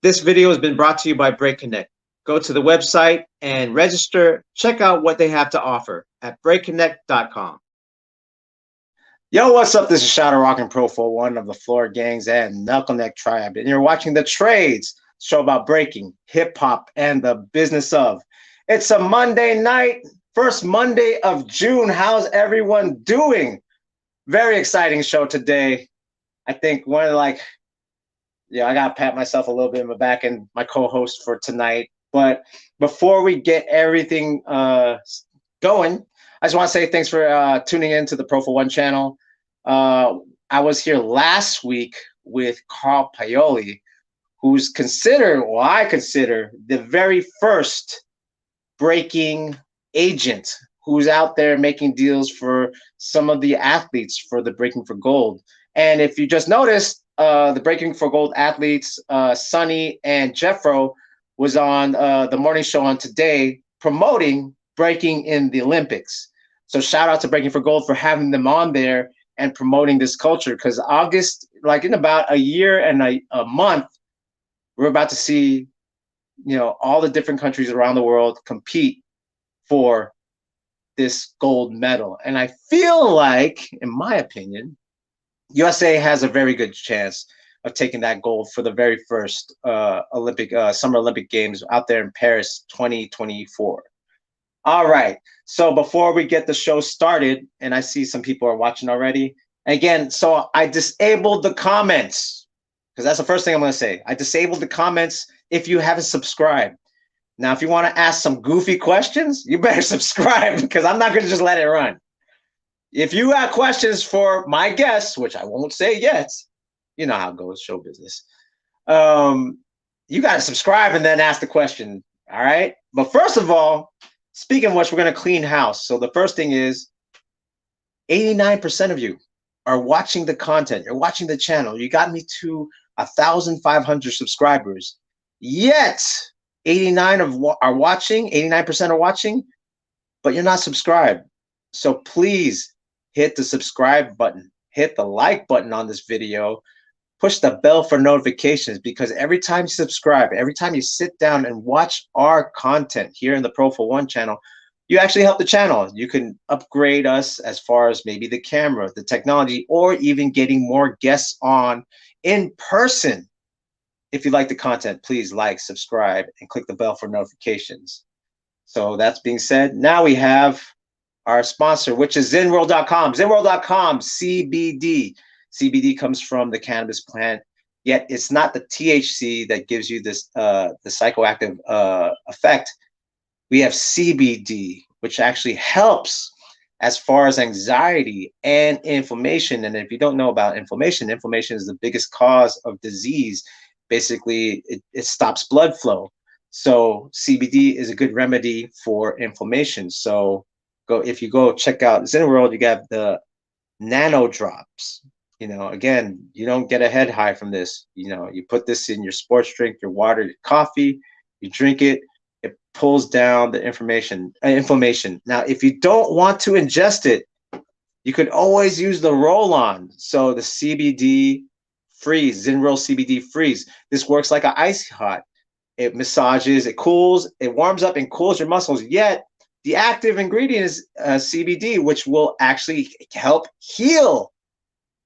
This video has been brought to you by BreakConnect. Go to the website and register. Check out what they have to offer at breakconnect.com. Yo, what's up? This is Shoutout Rockin' Pro for one of the Floor Gangs and Knuckleneck Tribe, and you're watching The Trades, show about breaking, hip hop, and the business of. It's a Monday night, first Monday of June. How's everyone doing? Very exciting show today. I think one of I gotta pat myself a little bit in the back and my co-host for tonight. But before we get everything going, I just want to say thanks for tuning in to the Pro for One channel. I was here last week with Carl Paoli, who's considered, or I consider, the very first breaking agent who's out there making deals for some of the athletes for the Breaking for Gold. And if you just noticed, the Breaking for Gold athletes, Sonny and Jeffro, was on the morning show on today promoting breaking in the Olympics. So shout out to Breaking for Gold for having them on there and promoting this culture, because August, like in about a year and a month, we're about to see, all the different countries around the world compete for this gold medal. And I feel like, in my opinion, USA has a very good chance of taking that gold for the very first Summer Olympic Games out there in Paris 2024. All right, so before we get the show started, and I see some people are watching already, again, so I disabled the comments, because that's the first thing I'm going to say. I disabled the comments if you haven't subscribed. Now, if you want to ask some goofy questions, you better subscribe, because I'm not going to just let it run. If you have questions for my guests, which I won't say yet, you know how it goes, show business. You got to subscribe and then ask the question, all right? But first of all, speaking of which, we're going to clean house. So the first thing is 89% of you are watching the content. You're watching the channel. You got me to 1,500 subscribers. Yet 89% are watching, but you're not subscribed. So please hit the subscribe button, hit the like button on this video, push the bell for notifications, because every time you subscribe, every time you sit down and watch our content here in the Pro for One channel, you actually help the channel. You can upgrade us as far as maybe the camera, the technology, or even getting more guests on in person. If you like the content, please like, subscribe, and click the bell for notifications. So that's being said, now we have our sponsor, which is zenworld.com. Zenworld.com, CBD. CBD comes from the cannabis plant, yet it's not the THC that gives you this the psychoactive effect. We have CBD, which actually helps as far as anxiety and inflammation. And if you don't know about inflammation, inflammation is the biggest cause of disease. Basically, it stops blood flow. So CBD is a good remedy for inflammation. So if you go check out ZenWorld, you got the nano drops. Again, you don't get a head high from this. You put this in your sports drink, your water, your coffee, you drink it, it pulls down the inflammation. Now, if you don't want to ingest it, you could always use the roll-on. So the CBD freeze, ZenWorld CBD freeze. This works like an icy hot. It massages, it cools, it warms up and cools your muscles, yet the active ingredient is CBD, which will actually help heal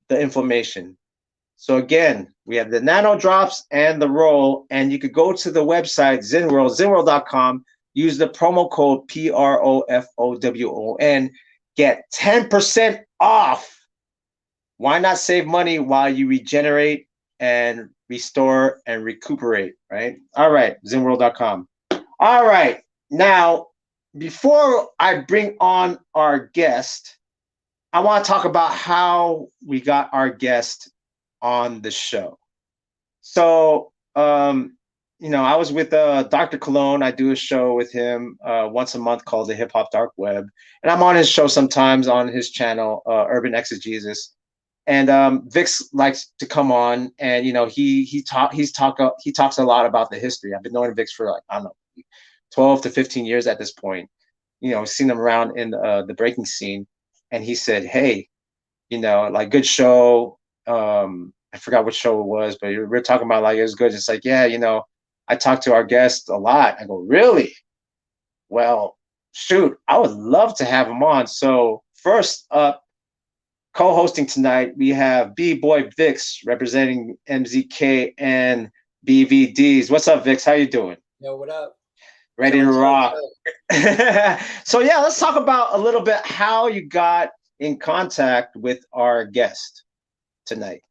the inflammation. So again, we have the nano drops and the roll, and you could go to the website ZenWorld, zenworld.com, use the promo code PROFOWON, get 10% off. Why not save money while you regenerate and restore and recuperate, right? All right, zenworld.com. All right, now, before I bring on our guest, I want to talk about how we got our guest on the show. So, I was with Dr. Cologne. I do a show with him once a month called the Hip Hop Dark Web, and I'm on his show sometimes on his channel, Urban Exegesis. And Vixx likes to come on, and he talks a lot about the history. I've been knowing Vixx for 12 to 15 years at this point. Seen him around in the breaking scene, and he said, "Hey, good show. I forgot what show it was, but we were talking about like it was good. It's like, yeah, you know, I talk to our guests a lot. I go, really? Well, shoot, I would love to have him on. So first up, co-hosting tonight, we have B-boy Vicks representing MZK and BVDs. What's up, Vicks? How you doing? Yo, what up? Ready to rock. So yeah, let's talk about a little bit how you got in contact with our guest tonight.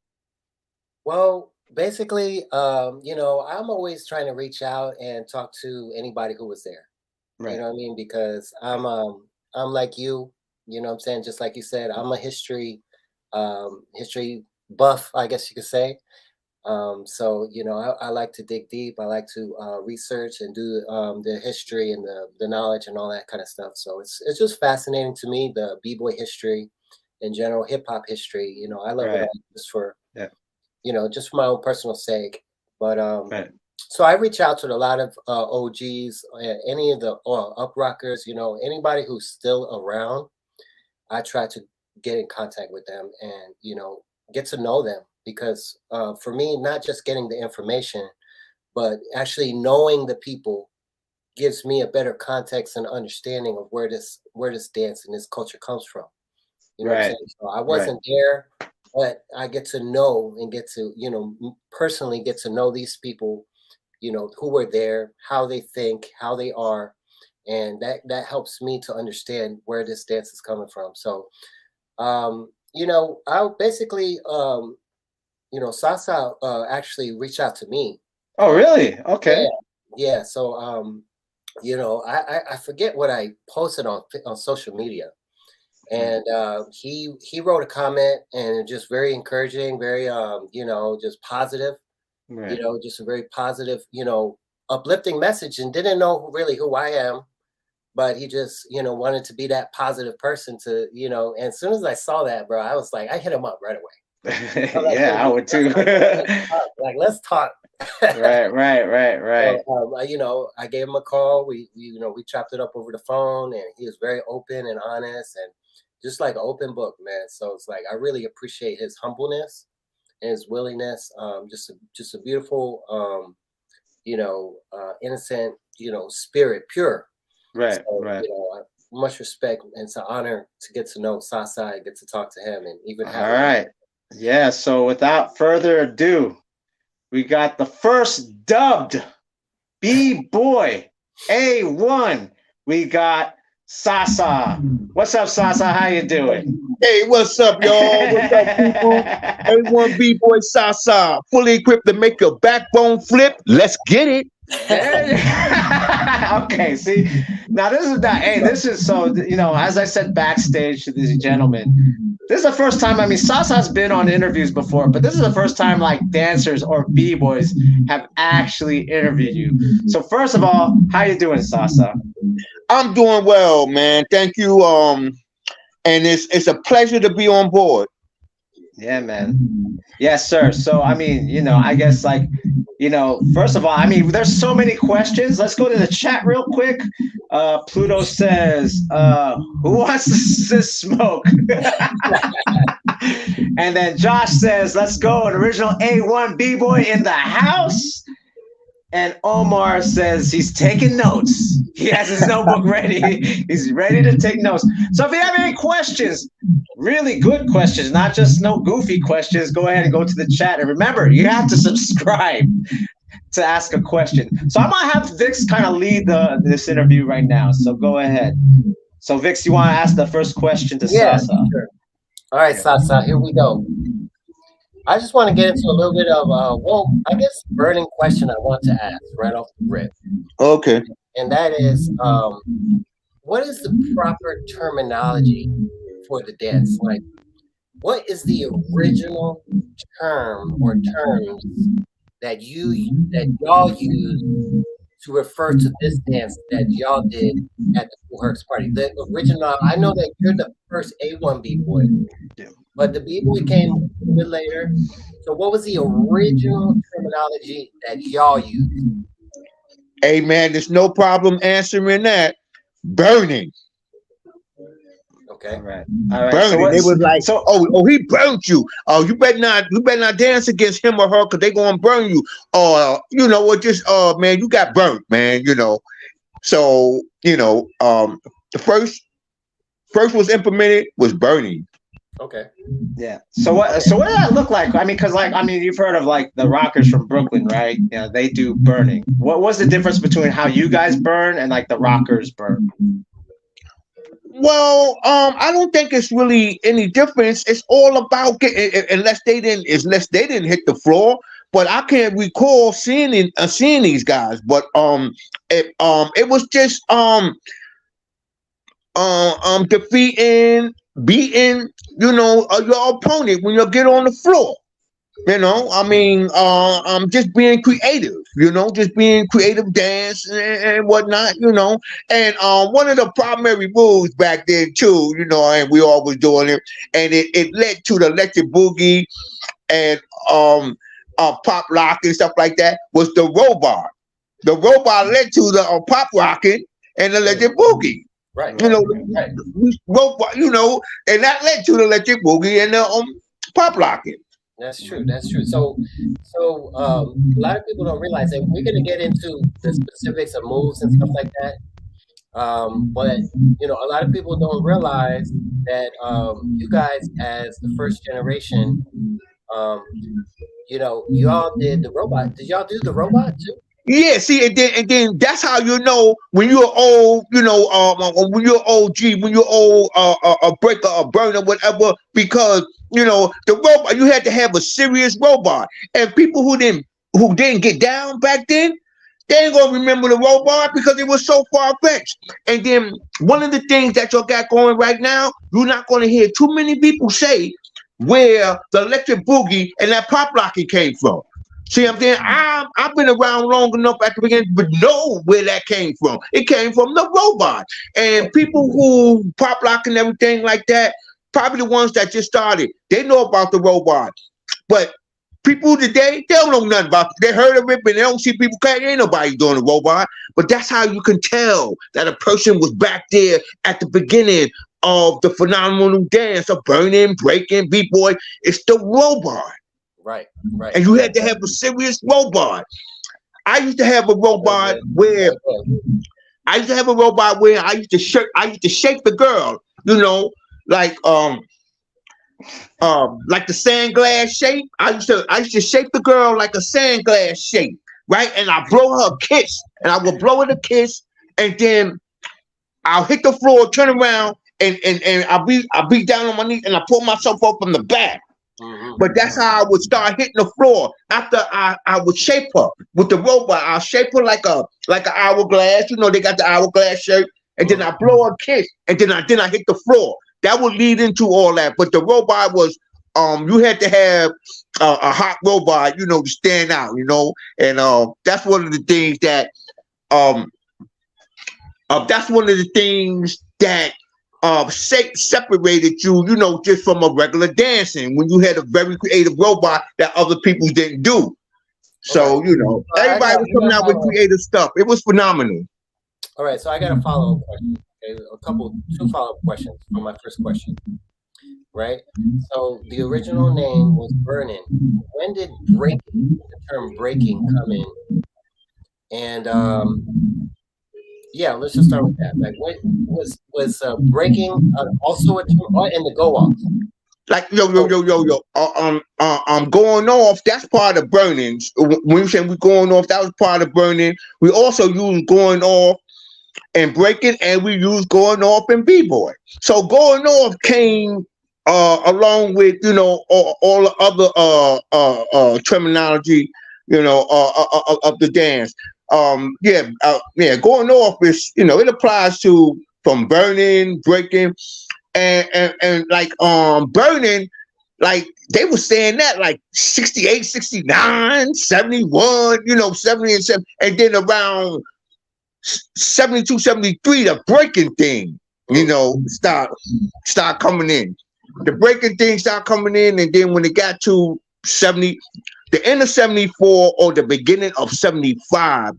Well, basically, you know, I'm always trying to reach out and talk to anybody who was there. Right. You know what I mean? Because I'm like you know what I'm saying? Just like you said, I'm a history buff, I guess you could say. So, you know, I like to dig deep. I like to research and do the history and the knowledge and all that kind of stuff. So it's just fascinating to me, the B-boy history in general, hip hop history. You know, I love it all just for, you know, just for my own personal sake. But so I reach out to a lot of OGs, any of the up rockers, you know, anybody who's still around. I try to get in contact with them and, you know, get to know them. Because for me, not just getting the information, but actually knowing the people gives me a better context and understanding of where this dance and this culture comes from. You know what I'm saying? So I wasn't there, but I get to know and get to, you know, personally get to know these people, you know, who were there, how they think, how they are. And that helps me to understand where this dance is coming from. So, you know, I basically, you know, Sasa actually reached out to me. Oh, really? Okay. Yeah. So, you know, I forget what I posted on social media, and he wrote a comment and just very encouraging, very you know, just positive, you know, just a very positive, you know, uplifting message, and didn't know really who I am, but he just, you know, wanted to be that positive person to, you know. And as soon as I saw that, bro, I was like, I hit him up right away. Yeah, I would too. Like, let's talk. Right. So, you know, I gave him a call. We, you know, we chopped it up over the phone, and he was very open and honest, and just like an open book, man. So it's like I really appreciate his humbleness and his willingness. Just a beautiful, you know, innocent, you know, spirit, pure. Right. You know, much respect, and it's an honor to get to know Sasa and get to talk to him, and even have. All right. Yeah, so without further ado, we got the first dubbed B-boy A1. We got Sasa. What's up, Sasa? How you doing? Hey, what's up, y'all? What's up, people? A1 B-boy Sasa, fully equipped to make your backbone flip. Let's get it. Okay, see, now this is not, hey, this is so, you know, as I said backstage to these gentlemen, this is the first time, I mean, Sasa's been on interviews before, but this is the first time like dancers or B-boys have actually interviewed you. So first of all, how you doing, Sasa? I'm doing well, man. Thank you. And it's a pleasure to be on board. Yeah, man. Yes, sir. So, I mean, you know, I guess like, you know, first of all, I mean, there's so many questions. Let's go to the chat real quick. Pluto says, who wants to smoke? And then Josh says, let's go. An original A1 B-boy in the house. And Omar says he's taking notes. He has his notebook ready. He's ready to take notes. So if you have any questions, really good questions, not just no goofy questions, go ahead and go to the chat. And remember, you have to subscribe to ask a question. So I'm going to have Vixx kind of lead this interview right now. So go ahead. So Vixx, you want to ask the first question to Sasa? Sure. All right, Sasa, here we go. I just want to get into a little bit of, well, I guess burning question I want to ask right off the rip. Okay. And that is, what is the proper terminology for the dance? Like, what is the original term or terms that y'all use to refer to this dance that y'all did at the Kool Herc's party? The original, I know that you're the first A1 B-boy. But the B-boy came a bit later. So what was the original terminology that y'all used? Hey, man, there's no problem answering that. Burning. Okay. All right. All right. Burning. They was like, oh, he burnt you. Oh, you better not dance against him or her because they gonna burn you. Or or just man, you got burnt, man. So the first was implemented was burning. Okay. Yeah. So what did that look like? I mean, because you've heard of like the rockers from Brooklyn, right? Yeah, they do burning. What was the difference between how you guys burn and like the rockers burn? Well, I don't think it's really any difference. It's all about unless they didn't hit the floor. But I can't recall seeing these guys. But it was just defeating, beating, your opponent when you get on the floor. Just being creative, just being creative, dance and whatnot, And one of the primary moves back then too, and we all was doing it, and it led to the electric boogie and pop lock and stuff like that, was the robot. The robot led to the pop locking and the electric boogie. Right. Robot, and that led to the electric boogie and the pop locking. That's true. So a lot of people don't realize that we're going to get into the specifics of moves and stuff like that. But a lot of people don't realize that you guys, as the first generation, you all did the robot. Did y'all do the robot too? Yeah, see, and then that's how when you're old, when you're OG, when you're old, a breaker, a burner, whatever, because the robot, you had to have a serious robot, and people who didn't get down back then, they ain't gonna remember the robot because it was so far fetched. And then one of the things that y'all got going right now, you're not gonna hear too many people say where the electric boogie and that pop locking came from. See, I'm saying I've been around long enough at the beginning, but know where that came from. It came from the robot. And people who pop lock and everything like that, probably the ones that just started, they know about the robot. But people today, they don't know nothing about it. They heard of it, but they don't see people. Ain't nobody doing the robot. But that's how you can tell that a person was back there at the beginning of the phenomenal dance of burning, breaking, B-boy. It's the robot. Right. And you had to have a serious robot. I used to have a robot where I used to shake the girl, like the sand glass shape. I used to shake the girl like a sand glass shape, right? And I blow her a kiss, and I will blow her a kiss, and then I'll hit the floor, turn around, and I'll be down on my knees, and I pull myself up from the back. Mm-hmm. But that's how I would start hitting the floor. After I would shape her with the robot. I'll shape her like an hourglass. They got the hourglass shape, and then I blow her a kiss, and then I hit the floor. That would lead into all that. But the robot was you had to have a hot robot, to stand out, and that's one of the things that separated you, just from a regular dancing when you had a very creative robot that other people didn't do. So, everybody was coming out with creative stuff. It was phenomenal. All right, so I got a follow-up question. Okay, two follow-up questions for my first question. Right? So the original name was Burnin'. When did breaking, the term breaking, come in? And yeah, let's just start with that. Like, what was breaking also a term in the go off? Like yo. Going off. That's part of burning. When you say we're going off, that was part of burning. We also use going off and breaking, and we use going off and b-boy. So going off came along with all the other terminology of the dance. Going off is, it applies to from burning, breaking, and like burning, like they were saying that like 68, 69, 71, 70 and 7, and then around 72, 73, the breaking thing, start coming in. The breaking thing start coming in, and then when it got to 70, the end of 74 or the beginning of 75,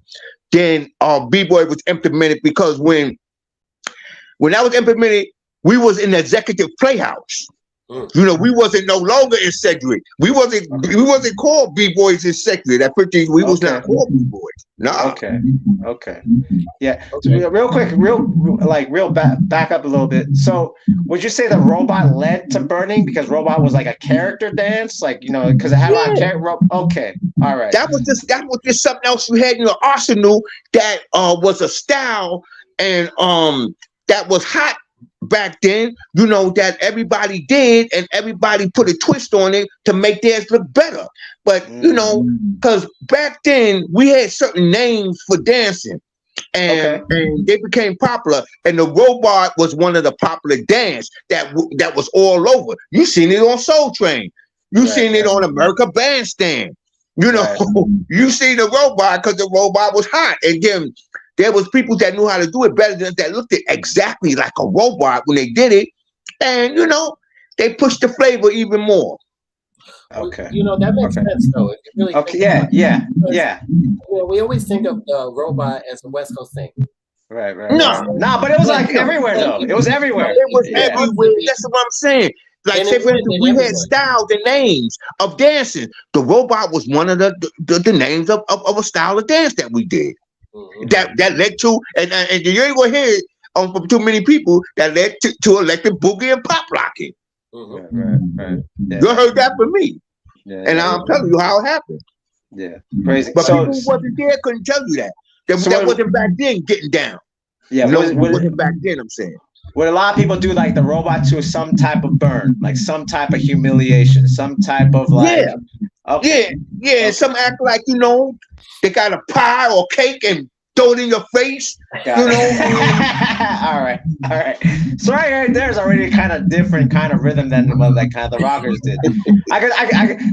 then B-boy was implemented, because when that was implemented, we was in the executive playhouse. You know, we wasn't no longer in Cedric. We wasn't called B-boys in Cedric. At 15, we was not called B-boys. Nah. Okay. Yeah. So real quick, back up a little bit. So would you say the robot led to burning because robot was like a character dance, like, you know, because it had a lot of character. Okay. All right. That was just something else you had in your arsenal that was a style and that was hot back then, you know, that everybody did and everybody put a twist on it to make theirs look better. But you know, because back then we had certain names for dancing and they became popular, and the robot was one of the popular dance that was all over. You seen it on Soul Train, you seen it on America Bandstand, you know. You see the robot because the robot was hot, and then there was people that knew how to do it better than that looked exactly like a robot when they did it. And, you know, they pushed the flavor even more. Okay. You know, that makes sense, though. If you really yeah. You know, we always think of the robot as a West Coast thing. Right. No, but it was like everywhere, though. It was everywhere. It was everywhere. That's what I'm saying. Like, say, for instance, we had styles and names of dancing. The robot was one of the names of a style of dance that we did. That led to, and you ain't gonna hear it from too many people, that led to electric boogie and pop locking. Right. Yeah. You heard that from me, and I'm telling you how it happened. Yeah, crazy. But people who wasn't there couldn't tell you that. That wasn't back then getting down. Yeah, wasn't back then. I'm saying. Would a lot of people do like the robot to some type of burn, like some type of humiliation, some type of like? Yeah. Some act like, you know, they got a pie or cake and throw it in your face. You know. All right. So right there's already a kind of different kind of rhythm than what like kind of the rockers did. I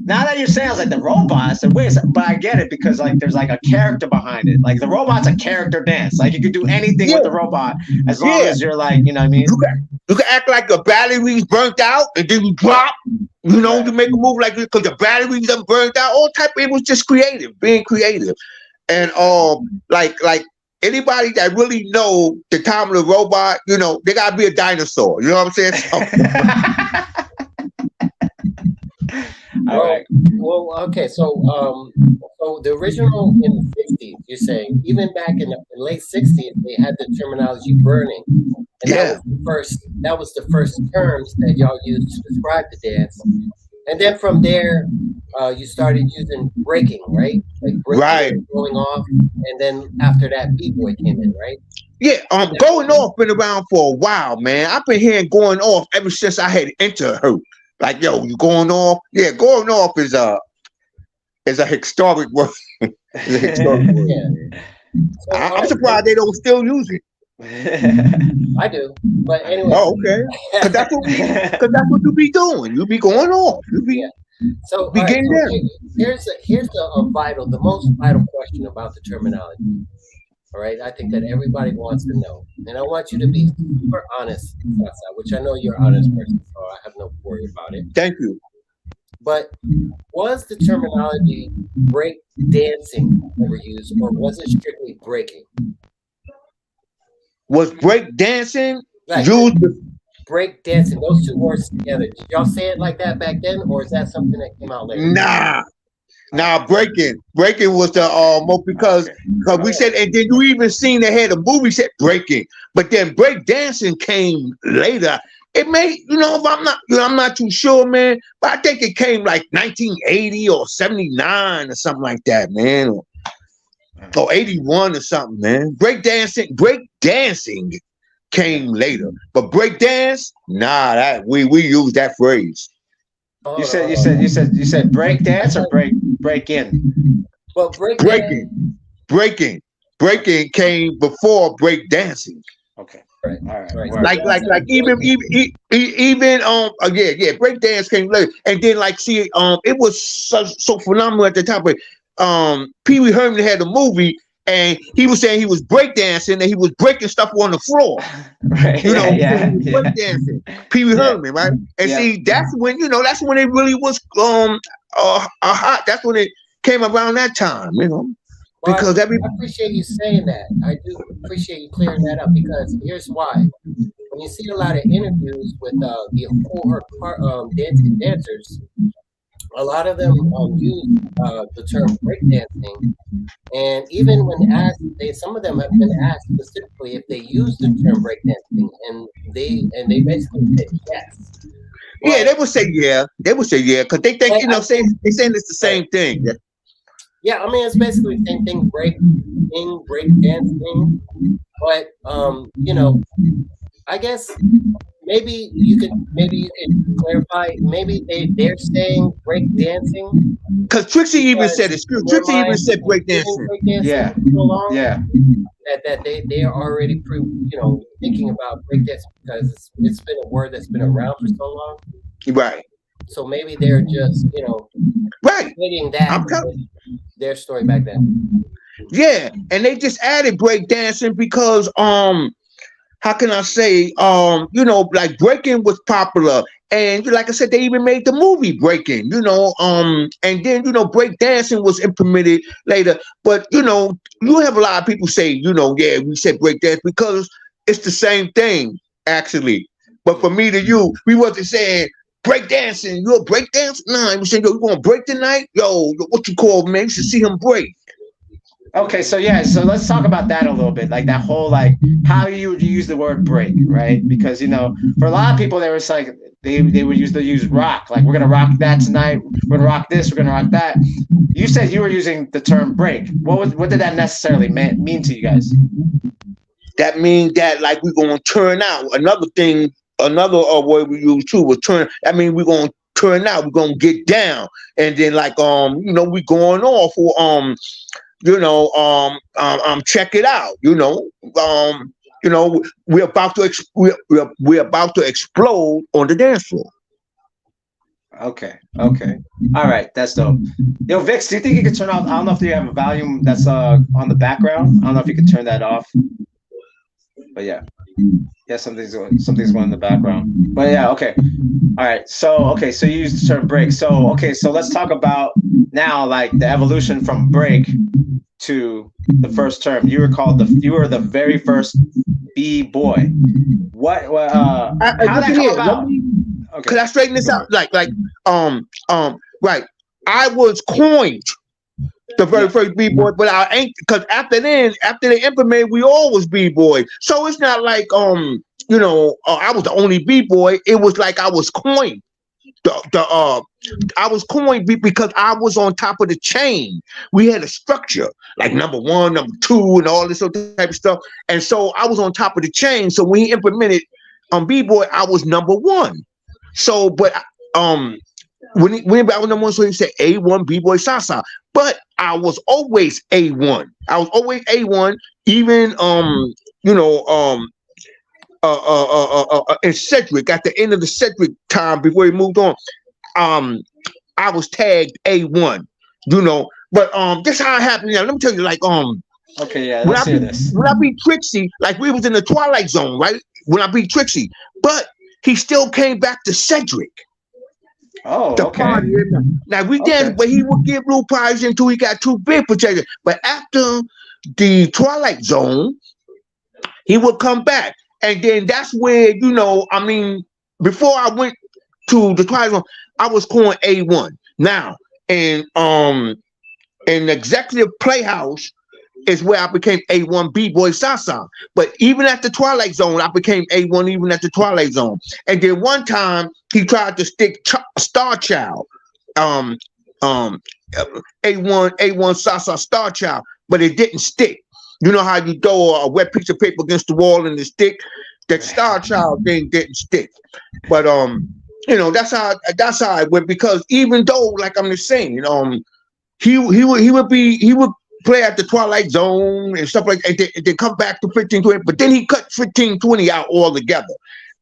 now that you're saying, I was like the robot. I said, wait, but I get it because like there's like a character behind it. Like the robot's a character dance. Like you could do anything with the robot as long as you're like, you know what I mean. You can act like the battery's burnt out and then you drop. You know, you make a move like this because the batteries are burnt out. All type of it was just being creative. And like anybody that really know the time of the robot, you know, they gotta be a dinosaur. You know what I'm saying? All right. Well, okay. So the original in the 60s, you're saying, even back in the late 60s, they had the terminology burning. And that was the first terms that y'all used to describe the dance. And then from there, you started using breaking, right? Like breaking, going off, and then after that, B-boy came in, right? Yeah, going off been around for a while, man. I've been hearing going off ever since I had entered her. Like, yo, you going off? Yeah, going off is a historic word. It's a historic word. Yeah. So, I'm surprised they don't still use it. I do, but anyway. Oh, okay. Because that's what you be doing. You be going off. You be so getting there. Here's the most vital question about the terminology. All right, I think that everybody wants to know, and I want you to be super honest, which I know you're an honest person, so I have no worry about it. Thank you. But was the terminology break dancing ever used, or was it strictly breaking? Was break dancing used? Break dancing, those two words together. Did y'all say it like that back then, or is that something that came out later? Nah, breaking was the because we said, and then you even seen they had a movie said breaking, but then break dancing came later. It may, you know, if I'm not too sure, man, but I think it came like 1980 or 79 or something like that, man, or 81 or something, man. Break dancing came later, but break dance, that we use that phrase. You said break dance or break in? Well, breaking came before break dancing. Okay. Right. Like even break dance came later, and then it was so phenomenal at the time. But Pee Wee Herman had a movie, and he was saying he was breakdancing and he was breaking stuff on the floor. Right. You know, breakdancing. Pee Wee Herman, right? And see, that's when it really was hot. That's when it came around that time, you know. Well, I appreciate you saying that. I do appreciate you clearing that up, because here's why. when you see a lot of interviews with the Kool Herc dancers, a lot of them use the term breakdancing. And even when asked, some of them have been asked specifically if they use the term breakdancing, and they basically said yes. Yeah, they would say yeah. They would say yeah, because they think, they saying it's the same thing. Yeah, I mean, it's basically the same thing, breakdancing. But I guess maybe you could clarify. Maybe they're saying breakdancing. Because Trixie even said it. Trixie even said breakdancing. Yeah, so long yeah. That they are already thinking about breakdancing because it's been a word that's been around for so long. Right. So maybe they're just right hitting that their story back then. Yeah, and they just added breakdancing because how can I say, like breaking was popular. And like I said, they even made the movie Breaking, and then, breakdancing was implemented later. But, you have a lot of people say, yeah, we said breakdance because it's the same thing, actually. But for me to you, we wasn't saying breakdancing. You're a breakdancer? Nah, we saying, yo, you want to break tonight? Yo, what you call, man? You should see him break. Okay, so let's talk about that a little bit, like that whole how you would use the word break, right? Because for a lot of people, they were like they would use rock, like we're gonna rock that tonight, we're gonna rock this, we're gonna rock that. You said you were using the term break. What did that necessarily mean to you guys? That means that like we're gonna turn out. Another word we use too was turn. I mean we're gonna turn out. We're gonna get down, and then we going off or check it out. We're about to explode on the dance floor. Okay. All right, that's dope. Yo, Vixx, do you think you could turn off? I don't know if you have a volume that's on the background. I don't know if you could turn that off. But yeah, something's going in the background. But yeah, okay. All right. So you use the term break. So let's talk about now like the evolution from break to the first term. You were the very first B-boy. What how did that come about? Okay. Could I straighten this out? Right. I was coined the very first B-boy, but I ain't, because after they implemented, we all was B-boy. So it's not like I was the only B-boy. It was like I was coined. I was coined because I was on top of the chain. We had a structure like number 1, number 2, and all this other type of stuff. And so I was on top of the chain. So when he implemented B-boy, I was number 1. So, but when I was number 1, so he said A1 B-boy Sasa. But I was always A1. I was always A1, even in Cedric, at the end of the Cedric time before he moved on, I was tagged A1, But this how it happened. Let me tell you, okay, yeah, let's hear this. When I beat Trixie, like we was in the Twilight Zone, right? When I beat Trixie, but he still came back to Cedric. Oh, okay. Party. Now we danced, but he would give Blue Prize until he got too big for Cedric. But after the Twilight Zone, he would come back. And then that's where, before I went to the Twilight Zone, I was calling A1. Now, in Executive Playhouse is where I became A1 B-boy Sasa. But even at the Twilight Zone, I became A1 even at the Twilight Zone. And then one time he tried to stick Star Child, A1 Sasa Star Child, but it didn't stick. You know how you throw a wet piece of paper against the wall and it stick? That Star Child thing didn't stick. But that's how it went, because even though, like I'm just saying, he would play at the Twilight Zone and stuff like that, and then come back to 1520, but then he cut 1520 out altogether.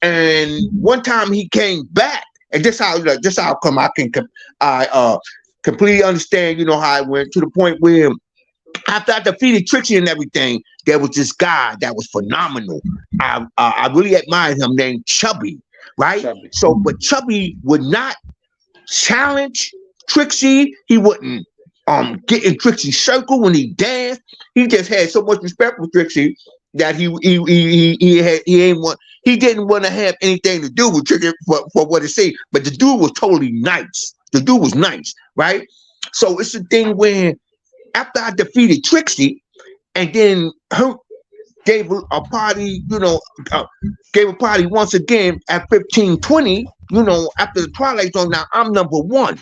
And one time he came back, and this how come I completely understand, how it went, to the point where after I defeated Trixie and everything, there was this guy that was phenomenal. I really admired him, named Chubby, right? Chubby. So, but Chubby would not challenge Trixie. He wouldn't get in Trixie's circle when he danced. He just had so much respect for Trixie that he he didn't want to have anything to do with Trixie for what it say. But the dude was totally nice. The dude was nice, right? So it's a thing where after I defeated Trixie, and then Herc gave a party, gave a party once again at 1520, after the Twilight Zone. Now I'm number one.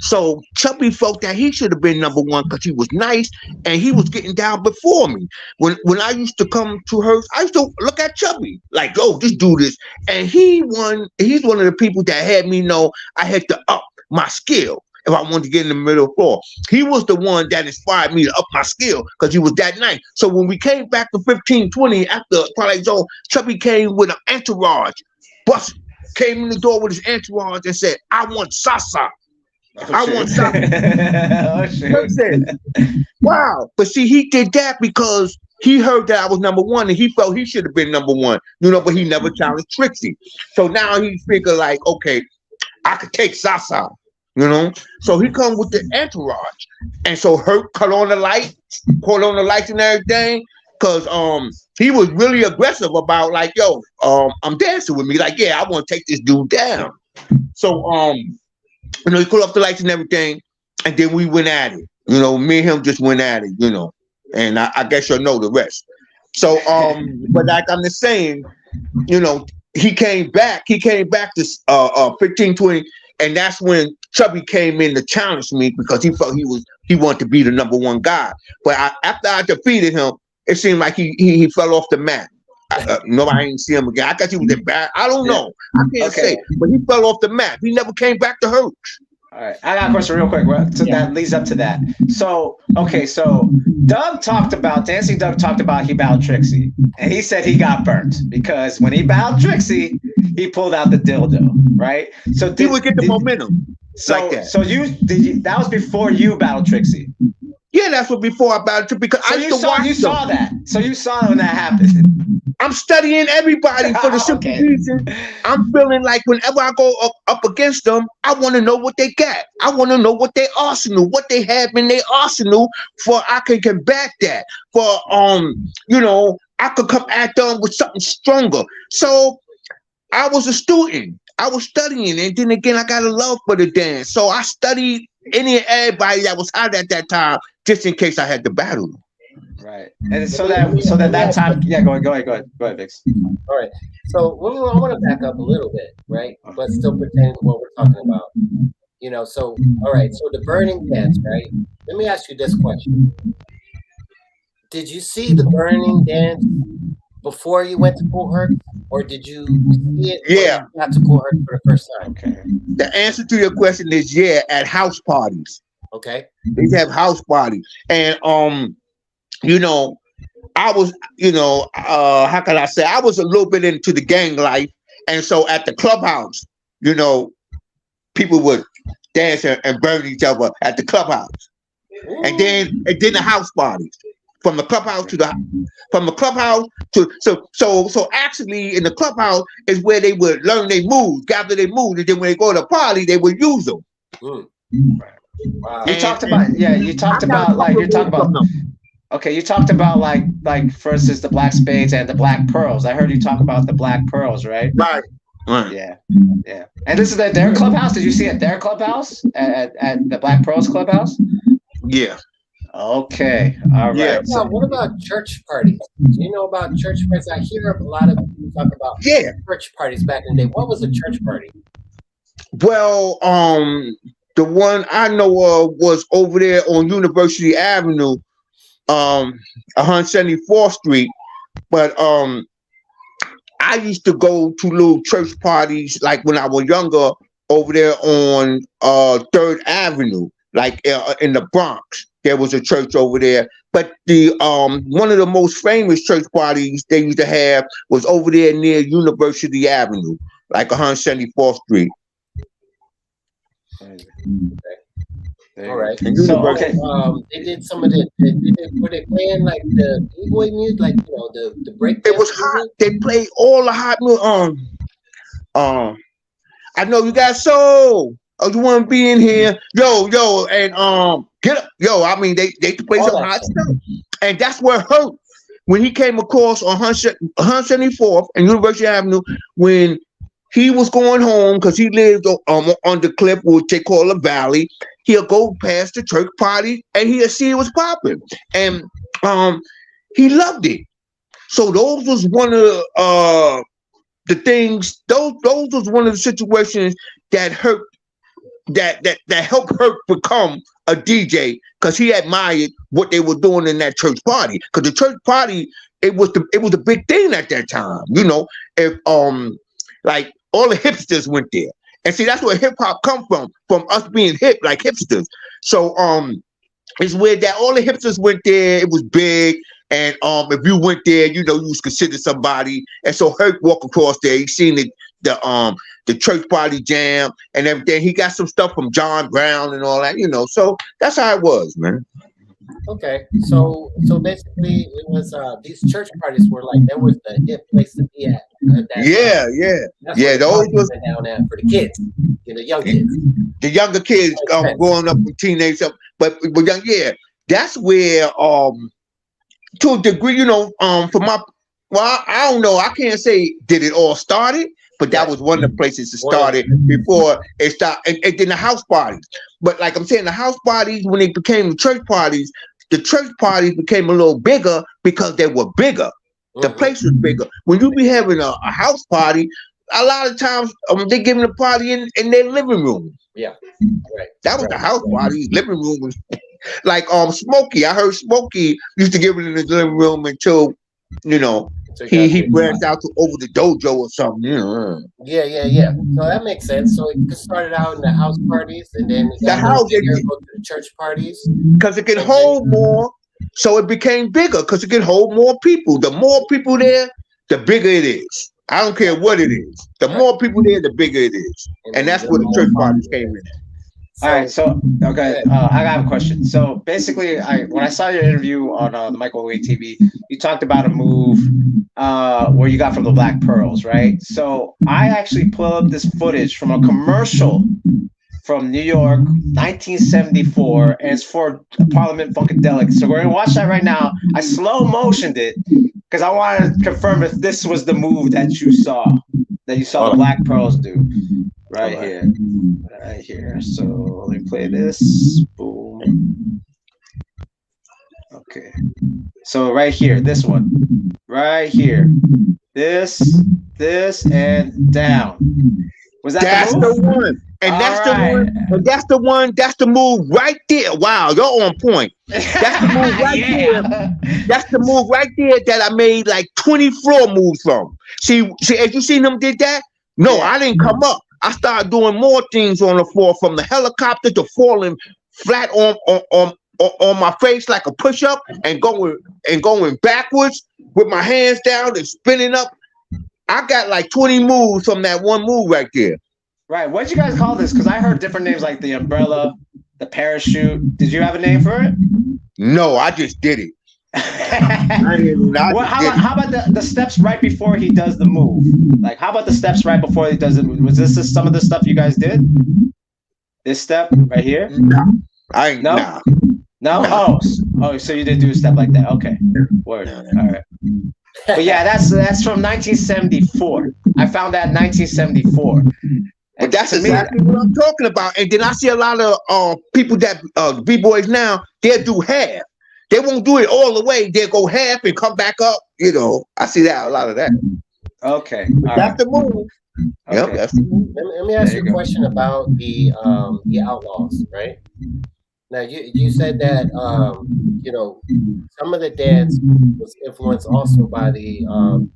So Chubby felt that he should have been number one because he was nice and he was getting down before me. When I used to come to her, I used to look at Chubby like, oh, just do this. And he won. He's one of the people that had me know I had to up my skill if I wanted to get in the middle floor. He was the one that inspired me to up my skill because he was that nice. So when we came back to 1520 after Twilight Zone, Chubby came with an entourage. Bust came in the door with his entourage and said, I want Sasa. I want something. Oh, shit. Said, wow. But see, he did that because he heard that I was number one and he felt he should have been number one, but he never challenged Trixie. So now he figured like, okay, I could take Sasa, So he come with the entourage. And so Herc caught on the lights and everything. Cause he was really aggressive about like, yo, I'm dancing with me. Like, yeah, I want to take this dude down. So he called off the lights and everything, and then we went at it. Me and him just went at it, and I guess you'll know the rest. So, but like I'm just saying, he came back to 1520, and that's when Chubby came in to challenge me because he felt he wanted to be the number one guy. But after I defeated him, it seemed like he fell off the map. Nobody ain't see him again. I guess he was bad. I don't know. I can't say. But he fell off the map. He never came back to Herc. All right. I got a question real quick. That leads up to that. So, so Dancing Doug talked about he battled Trixie. And he said he got burnt because when he battled Trixie, he pulled out the dildo, right? So he would get the momentum. So, like that. So that was before you battled Trixie. Yeah, that's what before I battled Trixie because I used to watch you saw that. So you saw when that happened. I'm studying everybody for the simple reason I'm feeling like whenever I go up against them, I want to know what they got. I want to know what they arsenal, what they have in their arsenal, for I can combat that. For I could come at them with something stronger. So I was a student. I was studying, and then again, I got a love for the dance. So I studied any and everybody that was hot at that time, just in case I had to battle them. Right, and so that time, go ahead, Vixx. All right, so I want to back up a little bit, right, but still pretend what we're talking about. So all right, so the burning dance, right? Let me ask you this question: did you see the burning dance before you went to Kool Herc, or did you see it when you got to Kool Herc for the first time? Okay. The answer to your question is at house parties. Okay. They have house parties, and I was, how can I say? I was a little bit into the gang life, and so at the clubhouse, people would dance and burn each other at the clubhouse, and then the house parties. From the clubhouse to so actually in the clubhouse is where they would learn their moves, gather their moves, and then when they go to a party, they would use them. Wow. You talked about like for instance the black spades and the black pearls. I heard you talk about the black pearls, right? Right. Yeah. And this is at their clubhouse. Did you see at their clubhouse at the Black Pearls clubhouse? Yeah. Okay. All right. Yeah. So, what about church parties? Do you know about church parties? I hear a lot of people talk about church parties back in the day. What was a church party? Well, the one I know of was over there on University Avenue, 174th Street. But I used to go to little church parties like when I was younger over there on 3rd Avenue, like in the Bronx. There was a church over there, but the one of the most famous church parties they used to have was over there near University Avenue, like 174th Street. All right. So they did some of the. Were they playing like the B-boy music, like the break? It was hot. They played all the hot music. I know you got soul. Oh, you want to be in here, yo, and get up, yo. I mean, they play some hot stuff, and that's where Herc when he came across on 174th and University Avenue, when he was going home because he lived on the cliff, which they call a valley. He'll go past the church party and he'll see it was popping, and he loved it. So those was one of the things. Those was one of the situations that helped Herc become a DJ, because he admired what they were doing in that church party. Because the church party, it was a big thing at that time. You know, if like all the hipsters went there, and see that's where hip hop come from us being hip like hipsters. So it's weird that all the hipsters went there. It was big. And if you went there, you know, you was considered somebody. And so Herc walked across there. He seen the church party jam and everything. He got some stuff from John Brown and all that, you know. So that's how it was, man. Okay, so basically it was these church parties were like, that was the hip place to be at that time. Yeah. Those was down at for the kids, you know, young kids, the younger kids growing up with teenage stuff. But young, yeah, that's where to a degree, you know, for my, well, I don't know, I can't say did it all started, but that was one of the places it started before it started, and then the house parties. But like I'm saying, the house parties, when they became the church parties became a little bigger because they were bigger. The place was bigger. When you be having a house party, a lot of times they giving a party in their living room. Yeah, right. That was the house party. Living room was like Smokey. I heard Smokey used to give it in his living room until, you know, he branched out to over the dojo or something. You know. Yeah. So that makes sense. So it started out in the house parties, and then the house go to the church parties because it can hold more. So it became bigger because it can hold more people. The more people there, the bigger it is. I don't care what it is. The more people there, the bigger it is, and that's where the church parties came in. All right, so okay, I have a question. So basically, when I saw your interview on the Microwave TV, you talked about a move where you got from the Black Pearls, right? So I actually pulled up this footage from a commercial from New York, 1974, and it's for Parliament Funkadelic. So we're gonna watch that right now. I slow motioned it because I wanted to confirm if this was the move that you saw the Black Pearls do. Right here. So let me play this. Boom. Okay. So right here, this one. Right here. This, and down. Was that the move? The one. And that's the one. And that's the one. That's the move right there. Wow, you're on point. That's the move right there. That's the move right there that I made like 20 floor moves from. See, as you seen him did that? No, I didn't come up. I started doing more things on the floor, from the helicopter to falling flat on my face like a push-up and going backwards with my hands down and spinning up. I got like 20 moves from that one move right there. Right. What did you guys call this? Because I heard different names like the umbrella, the parachute. Did you have a name for it? No, I just did it. How about the steps right before he does the move? Like, how about the steps right before he does it? Was this some of the stuff you guys did? This step right here? No. No? Oh, so you didn't do a step like that. Okay. Word. All right. But yeah, that's from 1974. I found that in 1974. But that's exactly what I'm talking about. And then I see a lot of people that B-boys now, they'll do half. They won't do it all the way. They'll go half and come back up. You know, I see that a lot of that. Okay. That's the move. Okay. Yep, that's the move. Let me ask you a question about the Outlaws, right? Now you said that you know, some of the dance was influenced also by the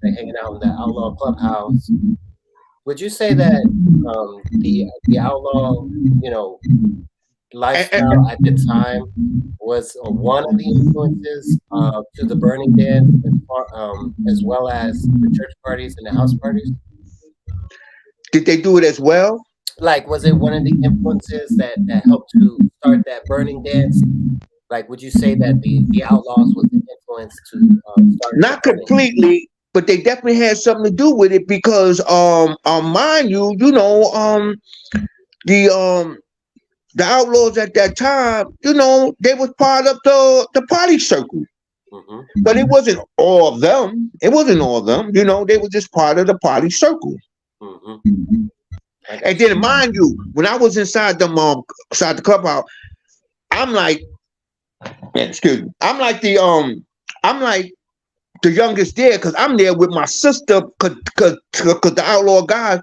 hanging out in the Outlaw Clubhouse. Would you say that the Outlaw, you know, lifestyle at the time was one of the influences to the burning dance, as well as the church parties and the house parties? Did they do it as well? Like, was it one of the influences that helped to start that burning dance? Like, would you say that the Outlaws was the influence to start? Not completely, but they definitely had something to do with it because, mind you, you know, the Outlaws at that time, you know, they was part of the party circle. Mm-hmm. But it wasn't all of them. It wasn't all of them. You know, they were just part of the party circle. Mm-hmm. And then, mind you, when I was inside the clubhouse, I'm like, man, excuse me, I'm like the youngest there because I'm there with my sister, because the outlaw guys,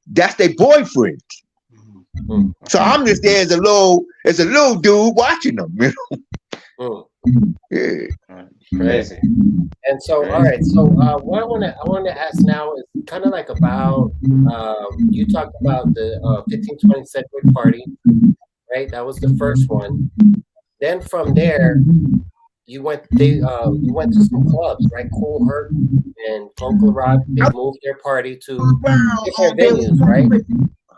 that's their boyfriend. Mm-hmm. So I'm just there as a little dude watching them. You know? Mm-hmm. Yeah. Crazy. And so, all right. So, what I want to ask now is kind of like about you talked about the 1520 Sedgwick party, right? That was the first one. Then from there, you went to some clubs, right? Kool Herc and Rock. They moved their party to different venues, right?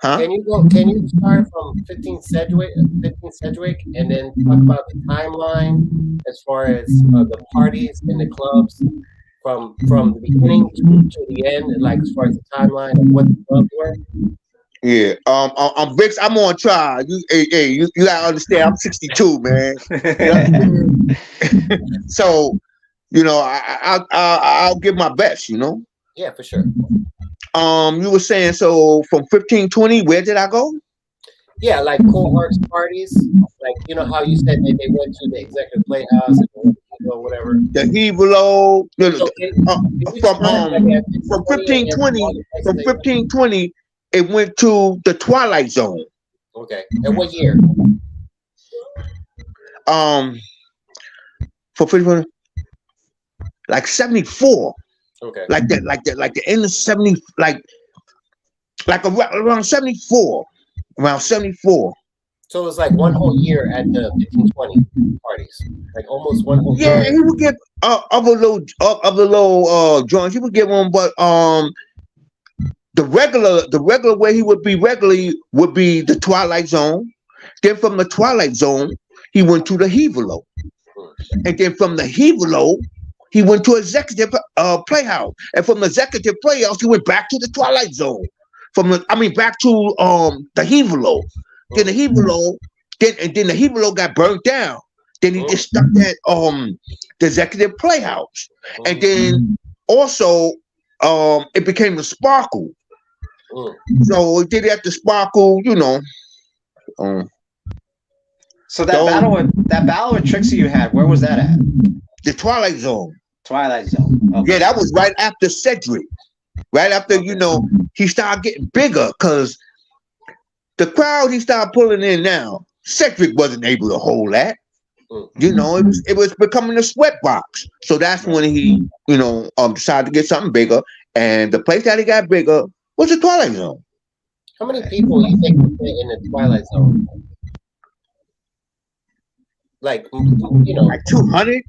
Huh? Can you start from 15 Sedgwick, and then talk about the timeline as far as the parties and the clubs from the beginning to the end, like as far as the timeline of what the clubs were? Yeah. Vixx, I'm on trial. You gotta understand. I'm 62, man. So, you know, I'll give my best. You know. Yeah, for sure. You were saying, so from 1520, where did I go? Yeah, like Kool Herc's parties, like you know how you said that they went to the Executive Playhouse or whatever. The Hevelo, So from 1520, it went to the Twilight Zone. Okay, and what year? For 1520, like 74. Okay. Like the end of 70, like around 74. Around 74. So it was like one whole year at the 1520 parties. Like almost one whole year. Yeah, he would get other little joints. He would get one, but the regular way he would be regularly would be the Twilight Zone. Then from the Twilight Zone, he went to the Hevelo. And then from the Hevelo, he went to Executive Playhouse, and from the Executive Playhouse, he went back to the Twilight Zone. Back to the Hevelo. Then the Hevelo, then the Hevelo got burnt down. Then he just stuck at the Executive Playhouse, and then also it became the Sparkle. So it did it at the Sparkle, you know. So that battle with Trixie you had, where was that at? The Twilight Zone. Twilight Zone. Okay. Yeah, that was right after Cedric. Right after, you know, he started getting bigger because the crowd he started pulling in now, Cedric wasn't able to hold that. You know, it was becoming a sweatbox. So that's when he, you know, decided to get something bigger. And the place that he got bigger was the Twilight Zone. How many people you think were in the Twilight Zone? Like, you know, like 200.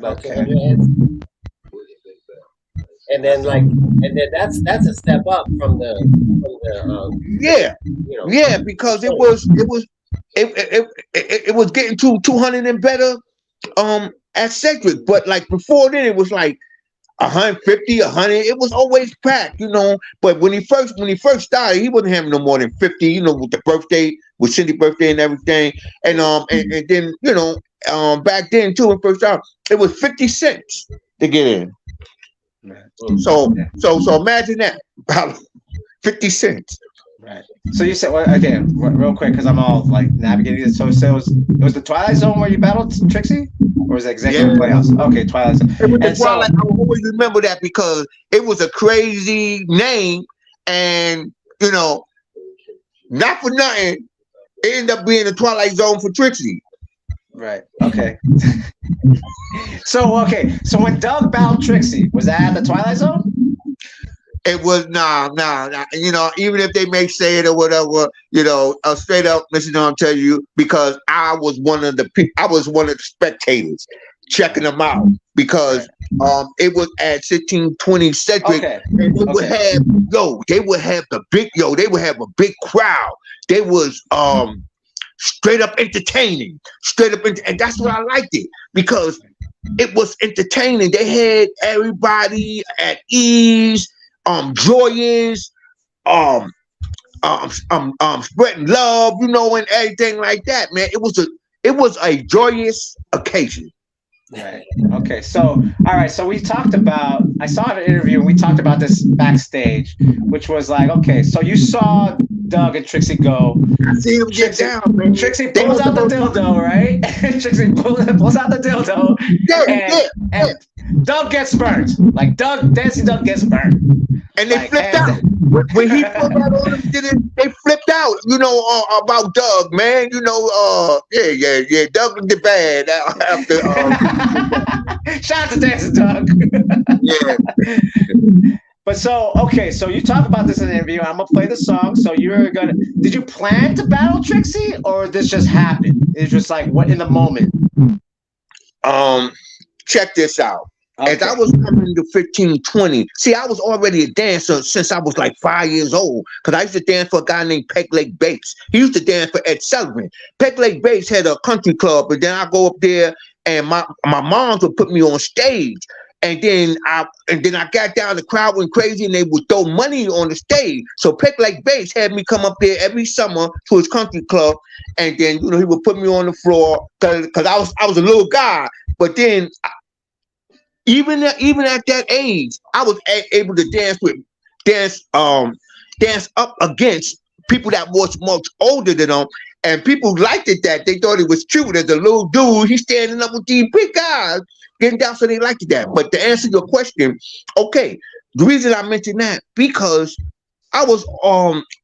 About 200 heads. And then that's a step up from the yeah, you know, yeah, because it was getting to 200 and better at Cedric, but like before then it was like 150, 100. It was always packed, you know. But when he first started, he wasn't having no more than 50, you know, with the birthday, with Cindy's birthday and everything, and then you know, back then too, when first started, it was 50 cents to get in. So imagine that, about 50 cents. Right. So you said, well, again, real quick, because I'm all like navigating this. So it was the Twilight Zone where you battled Trixie, or was it Executive Playhouse? Okay, Twilight Zone. It was the Twilight. I always remember that because it was a crazy name, and you know, not for nothing, it ended up being the Twilight Zone for Trixie. Right. Okay. So when Doug battled Trixie, was that at the Twilight Zone? It was nah. You know, even if they may say it or whatever, you know, straight up, listen, I'll tell you, because I was one of the spectators checking them out because it was at 1620 Cedric, and they would have a big crowd. They was straight up entertaining, and that's what I liked it because it was entertaining. They had everybody at ease, joyous, spreading love, you know, and everything like that, man. It was a joyous occasion. Right. Okay. So, all right. So we talked about. I saw an interview and we talked about this backstage, which was like, okay, so you saw Doug and Trixie go. I see him get Trixie, down, man. Trixie pulls out the dildo, right? Trixie pulls out the dildo, and Doug gets burnt. Like Dancing Doug gets burnt. And they flipped out. When he pulled out on them, they flipped out, about Doug, man. Yeah. Doug did bad after. Shout out to Dancing Doug. Yeah. But so you talk about this in the interview. I'm gonna play the song. So did you plan to battle Trixie, or this just happened? It's just like what in the moment? Check this out. Okay. As I was coming to 15, 20, see, I was already a dancer since I was like 5 years old, because I used to dance for a guy named Peg Leg Bates. He used to dance for Ed Sullivan. Peg Leg Bates had a country club, and then I go up there, and my moms would put me on stage. And then I got down, the crowd went crazy, and they would throw money on the stage. So Peg Leg Bates had me come up there every summer to his country club, and then he would put me on the floor because I was a little guy. But then even at that age, I was able to dance up against people that was much older than them, and people liked it. That they thought it was cute. As a little dude, he's standing up with these big guys getting down, so they liked it that. But to answer your question, okay, the reason I mentioned that because I was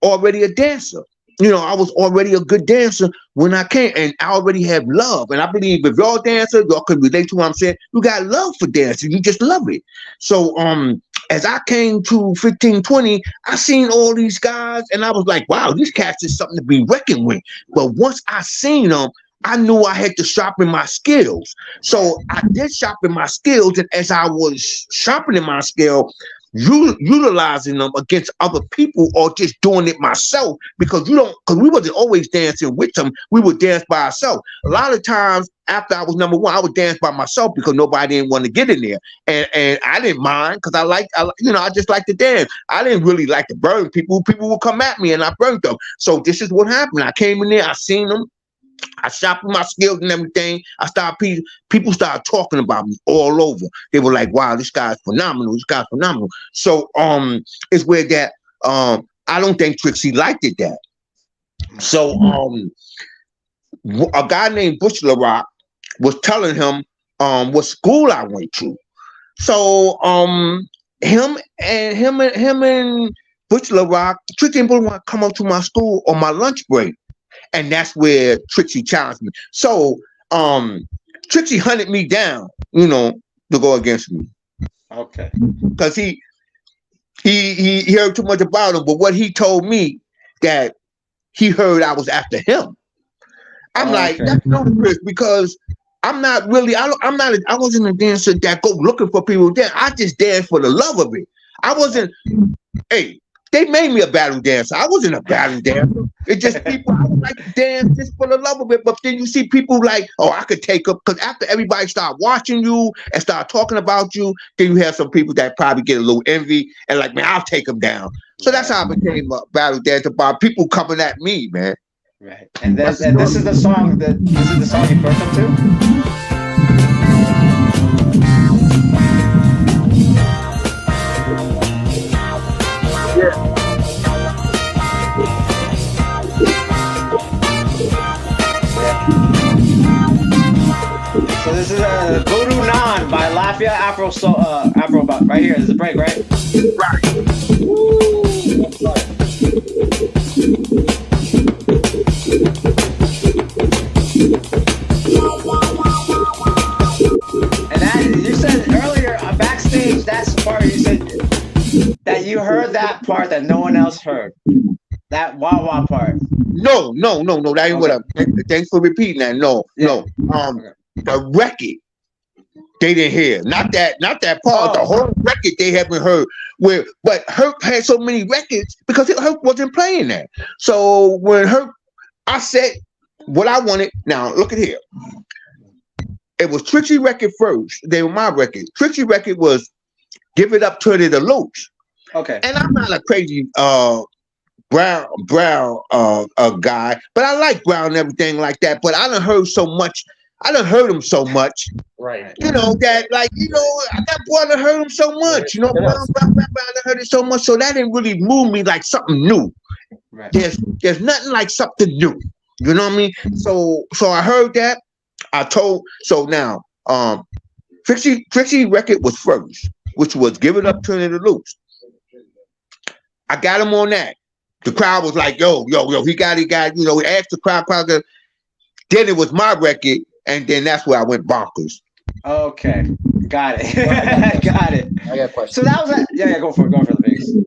already a dancer. I was already a good dancer when I came, and I already have love. And I believe if y'all dancer, y'all can relate to what I'm saying. You got love for dancing. You just love it. So as I came to 15, 20, I seen all these guys, and I was like, wow, these cats is something to be reckoned with. But once I seen them, I knew I had to sharpen my skills. So I did sharpen my skills, and as I was sharpening my skill, utilizing them against other people or just doing it myself, because we wasn't always dancing with them. We would dance by ourselves. A lot of times after I was number one, I would dance by myself because nobody didn't want to get in there, and I didn't mind because I just like to dance. I didn't really like to burn people. People would come at me and I burned them. So this is what happened. I came in there, I seen them, I sharpened my skills and everything. People started talking about me all over. They were like, wow, this guy's phenomenal. This guy's phenomenal. So it's where that I don't think Trixie liked it that. So a guy named Bush LaRock was telling him what school I went to. So him and Bush LaRock, Trixie didn't want to come up to my school on my lunch break. And that's where Trixie challenged me. So Trixie hunted me down, to go against me. Okay. Because he heard too much about him, but what he told me that he heard I was after him. I'm like, that's ludicrous, because I'm not really, I wasn't a dancer that go looking for people to dance. I just danced for the love of it. I wasn't, they made me a battle dancer. I wasn't a battle dancer. It's just people, I would like to dance just for the love of it. But then you see people like, oh, I could take up, because after everybody start watching you and start talking about you, then you have some people that probably get a little envy and like, man, I'll take them down. So that's how I became a battle dancer, by people coming at me, man. Right. And this is the song you birthed them to? So this is a Voodoo Nan by Lafia Afro right here. This is a break, right? Right. And that, you said earlier backstage, that's the part you said that you heard that part that no one else heard. That wah wah part. No. That ain't what thanks for repeating that. No. The record they didn't hear. Not that part. The whole record they haven't heard. But Herc had so many records because Herc wasn't playing that. So when Herc, I said what I wanted. Now look at here. It was Trixie record first. They were my record. Trixie record was Give It Up to the Loops. Okay. And I'm not a crazy brown guy, but I like brown and everything like that. But I done heard so much I done heard him so much, Right. you know, that like, you know, that boy done heard him so much, you know, I done heard it so much, so that didn't really move me like something new. Right. There's nothing like something new, you know what I mean? So I heard that. So now, Trixie record was first, which was Give It Up, Turn It Loose. I got him on that. The crowd was like, yo, he got, you know, we asked the crowd. Then it was my record, and then that's where I went bonkers. Okay, got it. Got it. I got a question. So that was yeah, go for it. Go for the Vixx.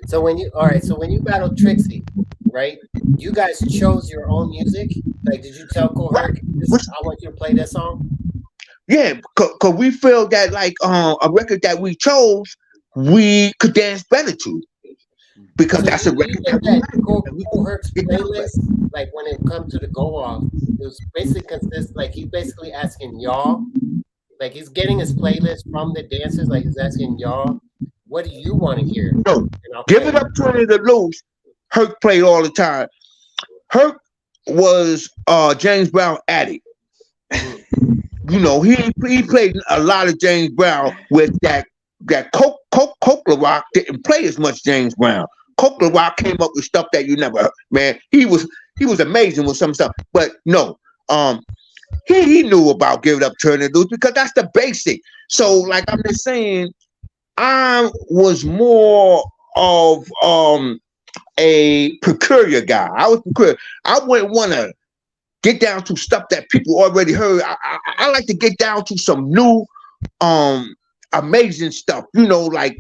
So when you battled Trixie, right? You guys chose your own music. Like, did you tell Kool Herc, I want you to play this song? Yeah, cause we feel that like a record that we chose, we could dance better to, because So that's a you record think that Kool can Herc's playlist, like when it comes to the go off, it was basically consist like he's basically asking y'all, like he's getting his playlist from the dancers, like he's asking y'all, what do you want to hear? No, And I'll Give play It Up, Turn It Loose. Herc played all the time. Herc was James Brown addict. You know, he played a lot of James Brown with that Coke Rock didn't play as much James Brown. Coke Rock came up with stuff that you never heard. Man, he was amazing with some stuff. But no, he knew about Give It Up, Turn It Loose, because that's the basic. So like I'm just saying, I was more of a peculiar guy. I was peculiar. I wouldn't want to get down to stuff that people already heard. I like to get down to some new amazing stuff, you know, like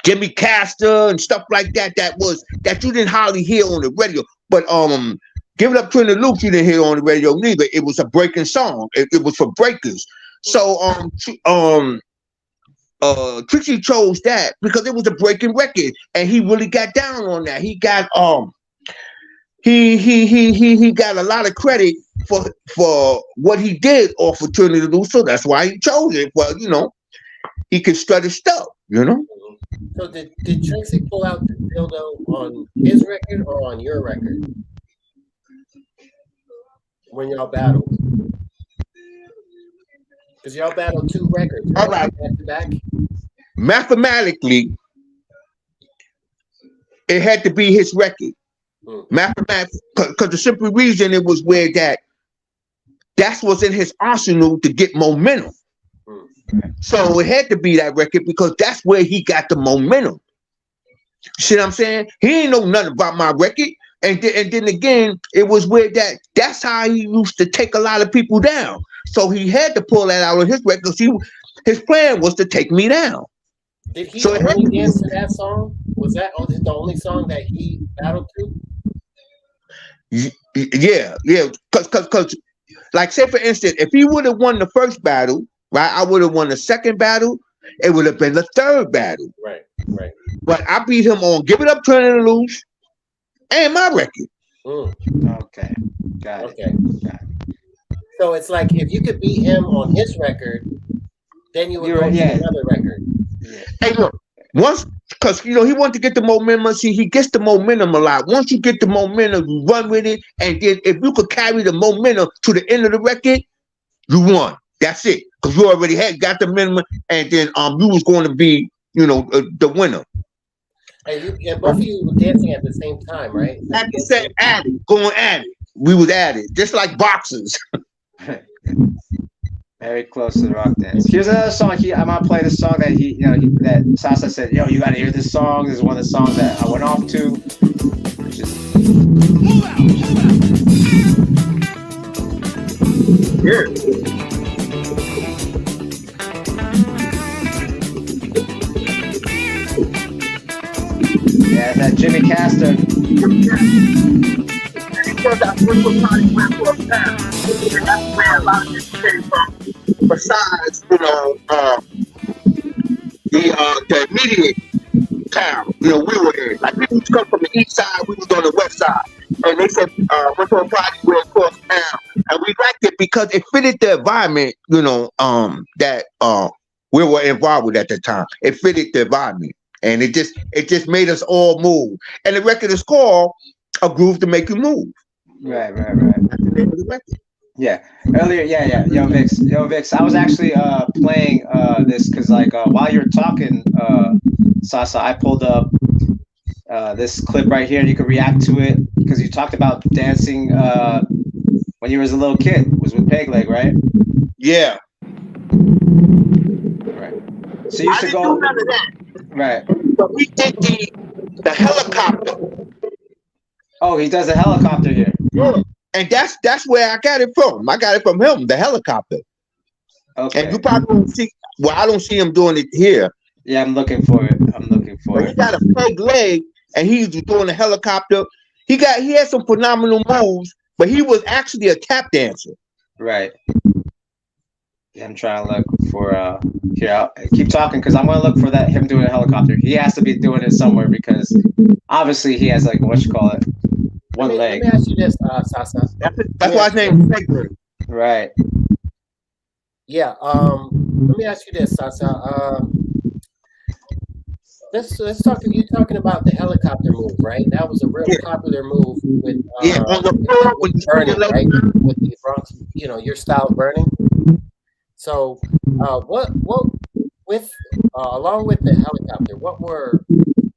Jimmy Castor and stuff like that that you didn't hardly hear on the radio. But Give It Up, Turn It Loose, you didn't hear on the radio neither. It was a breaking song. It was for breakers. So Trixie chose that because it was a breaking record, and he really got down on that. He got he got a lot of credit for what he did off of Turn It Loose, so that's why he chose it. Well, you know, he could strut his stuff, you know. So did Trixie pull out the dildo on his record or on your record when y'all battled? Because y'all battled 2 records, right? All right. Back to back. Mathematically, it had to be his record. Mathematics, because the simple reason it was where that's what's in his arsenal to get momentum. So it had to be that record because that's where he got the momentum. See what I'm saying? He ain't know nothing about my record. And then again, it was where that's how he used to take a lot of people down. So he had to pull that out of his record because his plan was to take me down. Did he only dance to that song? Was that the only song that he battled to? Yeah. Because like say for instance, if he would have won the first battle, right, I would have won the second battle. It would have been the third battle. Right. But I beat him on Give It Up, Turn It Loose, and my record. Okay, got it. So it's like if you could beat him on his record, then you would go to another record. Yeah. Hey, look, once, because you know he wanted to get the momentum. See, he gets the momentum a lot. Once you get the momentum, you run with it, and then if you could carry the momentum to the end of the record, you won. That's it, because you already got the minimum, and then you was going to be, you know, the winner. And both of you were dancing at the same time, right? At the same, going at it. We was at it, just like boxers. Very close to the rock dance. Here's another song. I'm gonna play the song that that Sasa said, "Yo, you gotta hear this song." This is one of the songs that I went off to. Which is yeah, that Jimmy Castor. That's where a lot of this came from. Besides, you know, the immediate town, you know, we were in. Like people used to come from the east side, we was on the west side. And they said went to a party where across town. And we liked it because it fitted the environment, you know, that we were involved with at the time. It fitted the environment. And it just made us all move. And the record is called A Groove to Make You Move. Right. That's the name of the record. Yeah, earlier, yeah. Yo, Vix. I was actually playing this because like while you were talking, Sasa, I pulled up this clip right here, and you could react to it because you talked about dancing when you was a little kid. Was with Peg Leg, right? Yeah. Right. So you used to I didn't go. do none of that. Right. But we did the helicopter. Oh, he does a helicopter here. Yeah. And that's where I got it from. I got it from him, the helicopter. Okay. And you probably don't see. Well, I don't see him doing it here. Yeah, I'm looking for it. But he got a peg leg, and he's doing a helicopter. He had some phenomenal moves, but he was actually a tap dancer. Right. Yeah, I'm trying to look for here. I'll keep talking because I'm gonna look for him doing a helicopter. He has to be doing it somewhere because obviously he has like one leg. Let me ask you this, Sasa. That's why his name is Peg Leg. Right. Yeah. Let me ask you this, Sasa. Let's talk. You talking about the helicopter move, right? That was a real popular move with on the floor when you burning, right? With the Bronx, your style burning. So, what with along with the helicopter, what were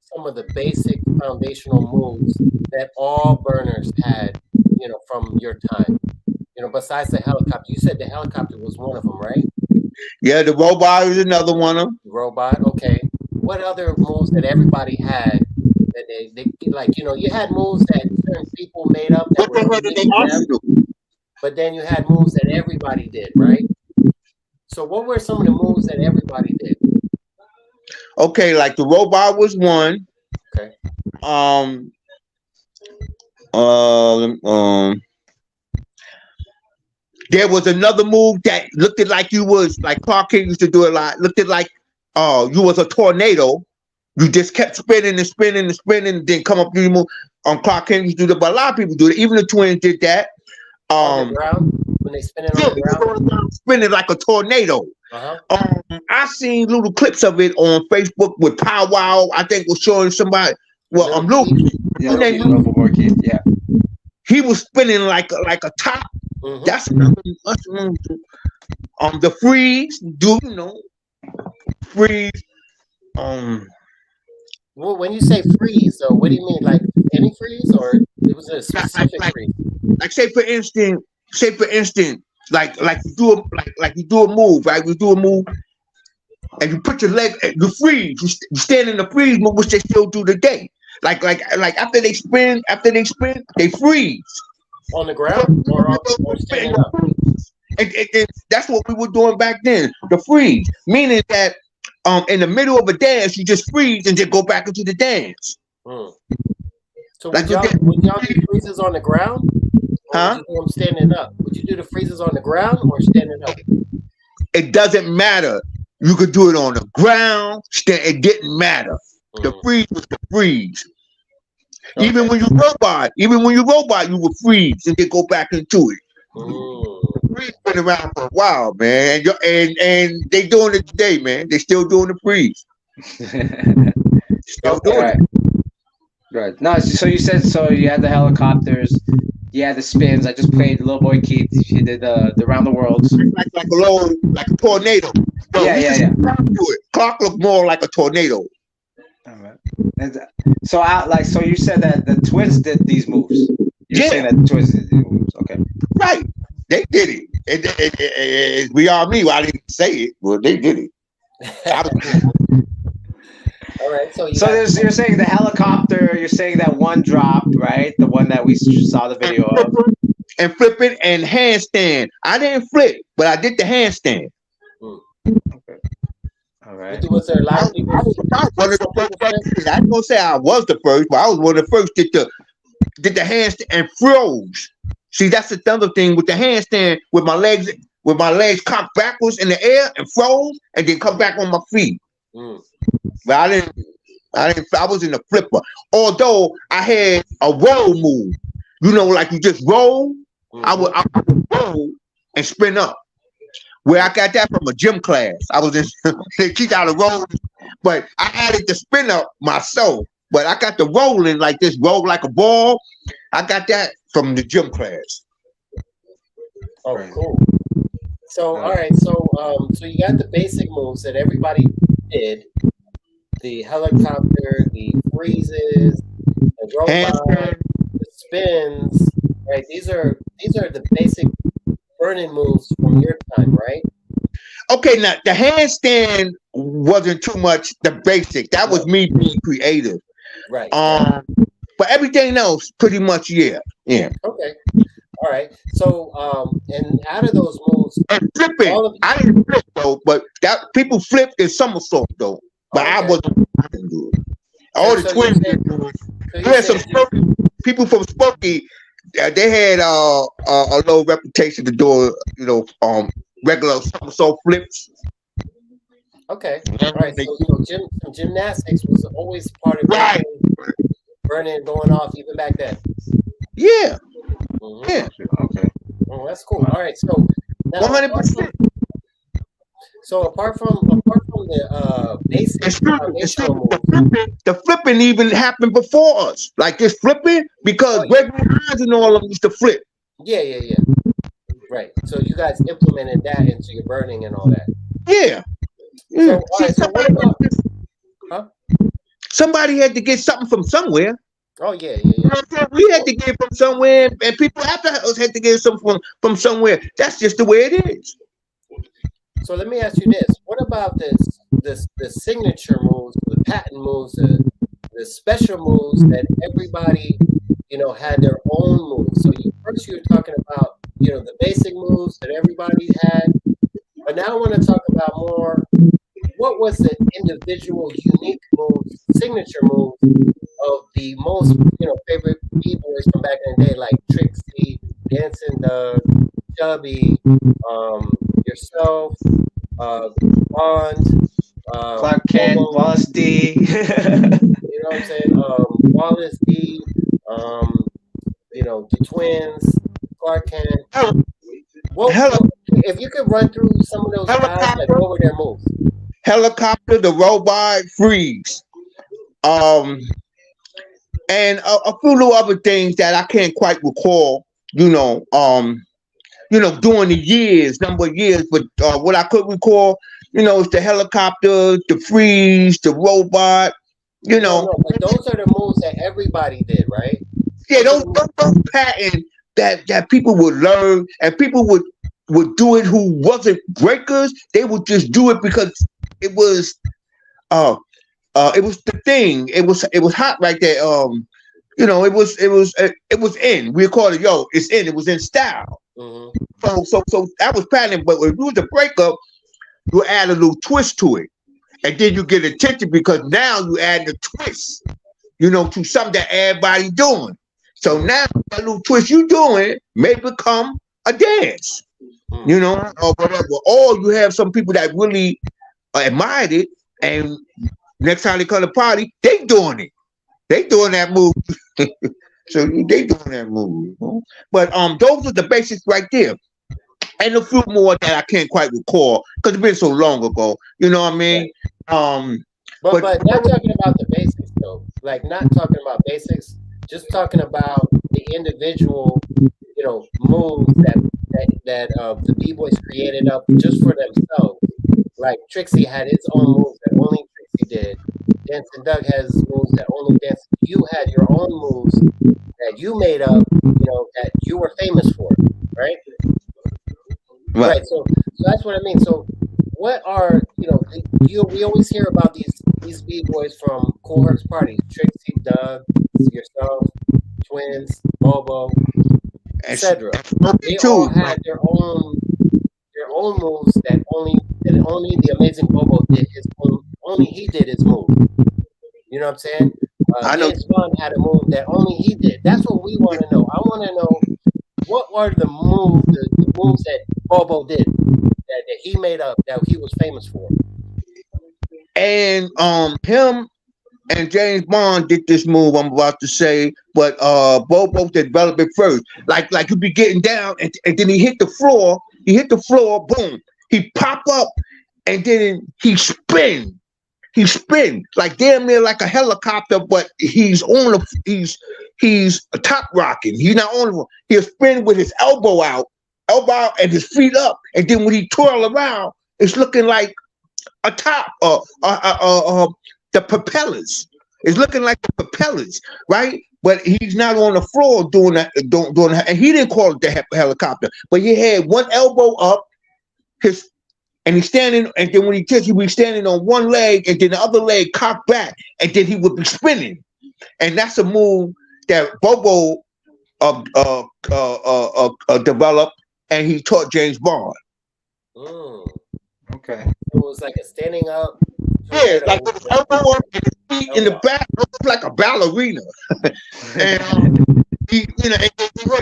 some of the basic foundational moves that all burners had, from your time? Besides the helicopter, you said the helicopter was one of them, right? Yeah, the robot is another one of them. Robot, okay. What other moves that everybody had that they like? You had moves that certain people made up that were unique to them, but then you had moves that everybody did, right? So what were some of the moves that everybody did? Okay, like the robot was one. Okay. There was another move that looked like you was like Clark King used to do a lot. Looked like you was a tornado. You just kept spinning and spinning and spinning, and then come up to your move. Clark King used to do that, but a lot of people do it. Even the twins did that. On the ground when they spinning on the ground, spinning like a tornado. I seen little clips of it on Facebook with Pow Wow. I think was showing somebody. Well, I'm looking. Yeah. He was spinning like a top. Mm-hmm. That's another the freeze. Freeze. Well, when you say freeze, so what do you mean? Like any freeze, or it was a specific freeze? Like say for instance, like you do a move, right? You do a move, and you put your leg, you freeze. You stand in the freeze move, which they still do today. Like after they spin, they freeze on the ground or standing up. And that's what we were doing back then. The freeze, meaning that in the middle of a dance, you just freeze and then go back into the dance. So would y'all do freezes on the ground? Or would you do them standing up? Would you do the freezes on the ground or standing up? It doesn't matter. You could do it on the ground. It didn't matter. The freeze was the freeze. Okay. Even when you robot, you would freeze and then go back into it. The freeze been around for a while, man, and they doing it today, man. They still doing the freeze. Still doing it. Right. No, so you said you had the helicopters, you had the spins. I just played Little Boy Keith. He did the around the world. Like a tornado. No, yeah. Clark looked more like a tornado. All right. So you said that the twins did these moves. You're saying that the twins did these moves. Okay. Right. They did it. It's beyond me. I didn't say it, but they did it. All right. So you're saying the helicopter. You're saying that one drop, right? The one that we saw the video of. And flip it and handstand. I didn't flip, but I did the handstand. Okay. All right. Was there a lot of people? I ain't gonna say I was the first, but I was one of the first did the handstand and froze. See, that's the other thing with the handstand with my legs cocked backwards in the air and froze, and then come back on my feet. But I didn't. I was in the flipper. Although I had a roll move, like you just roll. I would roll and spin up. Where I got that from a gym class. I was in. They teach how to roll, but I added the spin up myself. But I got the rolling like this, roll like a ball. I got that from the gym class. Oh, cool. So, all right. So, so you got the basic moves that everybody did: the helicopter, the freezes, the robot, the spins. Right. These are the basic burning moves from your time, right? Okay, now the handstand wasn't too much the basic. That was me being creative. Right. But everything else, pretty much, yeah. Okay. All right. So, and out of those moves, and flipping, I didn't flip though, but that people flipped in somersault though. But I didn't do it. All the twins did do it. You had some people from Smokey. They had a low reputation to do, regular somersault flips. Okay. All right. So gymnastics was always part of burning, going off even back then. Yeah. Mm-hmm. Yeah. Okay. Oh, that's cool. All right. So now, 100%. So apart from the basic the flipping even happened before us. Like this flipping, because Gregory Hines and all of them used to flip. Yeah. Right. So you guys implemented that into your burning and all that. Yeah. So, so what about, somebody had to get something from somewhere. Oh yeah. We had to get from somewhere, and people after us had to get something from somewhere. That's just the way it is. So let me ask you this: what about the signature moves, the patent moves, the special moves that everybody, had their own moves? So first you were talking about, the basic moves that everybody had, but now I want to talk about more. What was the individual, unique moves, signature moves of the most, favorite B-boys from back in the day, like Trixie, Dancing Doug, Chubby, yourself, Bond, Clark Kent, Wallace D. You know what I'm saying? Wallace D. The twins, Clark Kent. If you could run through some of those guys, like what were their moves? Helicopter, the robot, freeze, and a few little other things that I can't quite recall. During the number of years, but what I could recall, is the helicopter, the freeze, the robot. No, but those are the moves that everybody did, right? Yeah, those patterns that people would learn, and people would do it who wasn't breakers. They would just do it because it was the thing. It was hot right there. It was in. We call it, it's in. It was in style. Mm-hmm. So that was pattern. But when you was a breakup, you add a little twist to it, and then you get attention because now you add the twist, to something that everybody doing. So now that little twist you doing may become a dance, or whatever. Or you have some people that really admired it, and next time they come to party, they doing it. They doing that move. So they doing that move. But those are the basics right there. And a few more that I can't quite recall because it's been so long ago. You know what I mean? But not talking about the basics though. Like not talking about basics, just talking about the individual, moves that the B-boys created up just for themselves. Like Trixie had its own moves that only Trixie did. Dancing Doug has moves that only Dancing. You had your own moves that you made up, that you were famous for, right? Right. So that's what I mean. So what are, we always hear about these B-boys from Kool Herc's parties: Trixie, Doug, yourself, twins, Bobo, etc. They all had their own moves that only the amazing Bobo did his own. Only he did his move. You know what I'm saying? James Bond had a move that only he did. That's what we want to know. I want to know what are the moves that Bobo did that he made up that he was famous for. And him and James Bond did this move I'm about to say, but Bobo developed it first. Like you be getting down, and then he hit the floor. He hit the floor. Boom. He pop up, and then he spin. He spin like damn near like a helicopter, but he's a top rocking. He's not on. He'll spin with his elbow out, elbow and his feet up, and then when he twirl around, it's looking like a top, the propellers. It's looking like the propellers, right? But he's not on the floor doing that, doing that. And he didn't call it the helicopter, but he had one elbow up, and he's standing, and then when he kicks, he be standing on one leg, and then the other leg cocked back, and then he would be spinning. And that's a move that Bobo developed, and he taught James Bond. Okay. It was like a standing up. Yeah, like with his elbow up and his feet in the back, it was like a ballerina. And he, you know,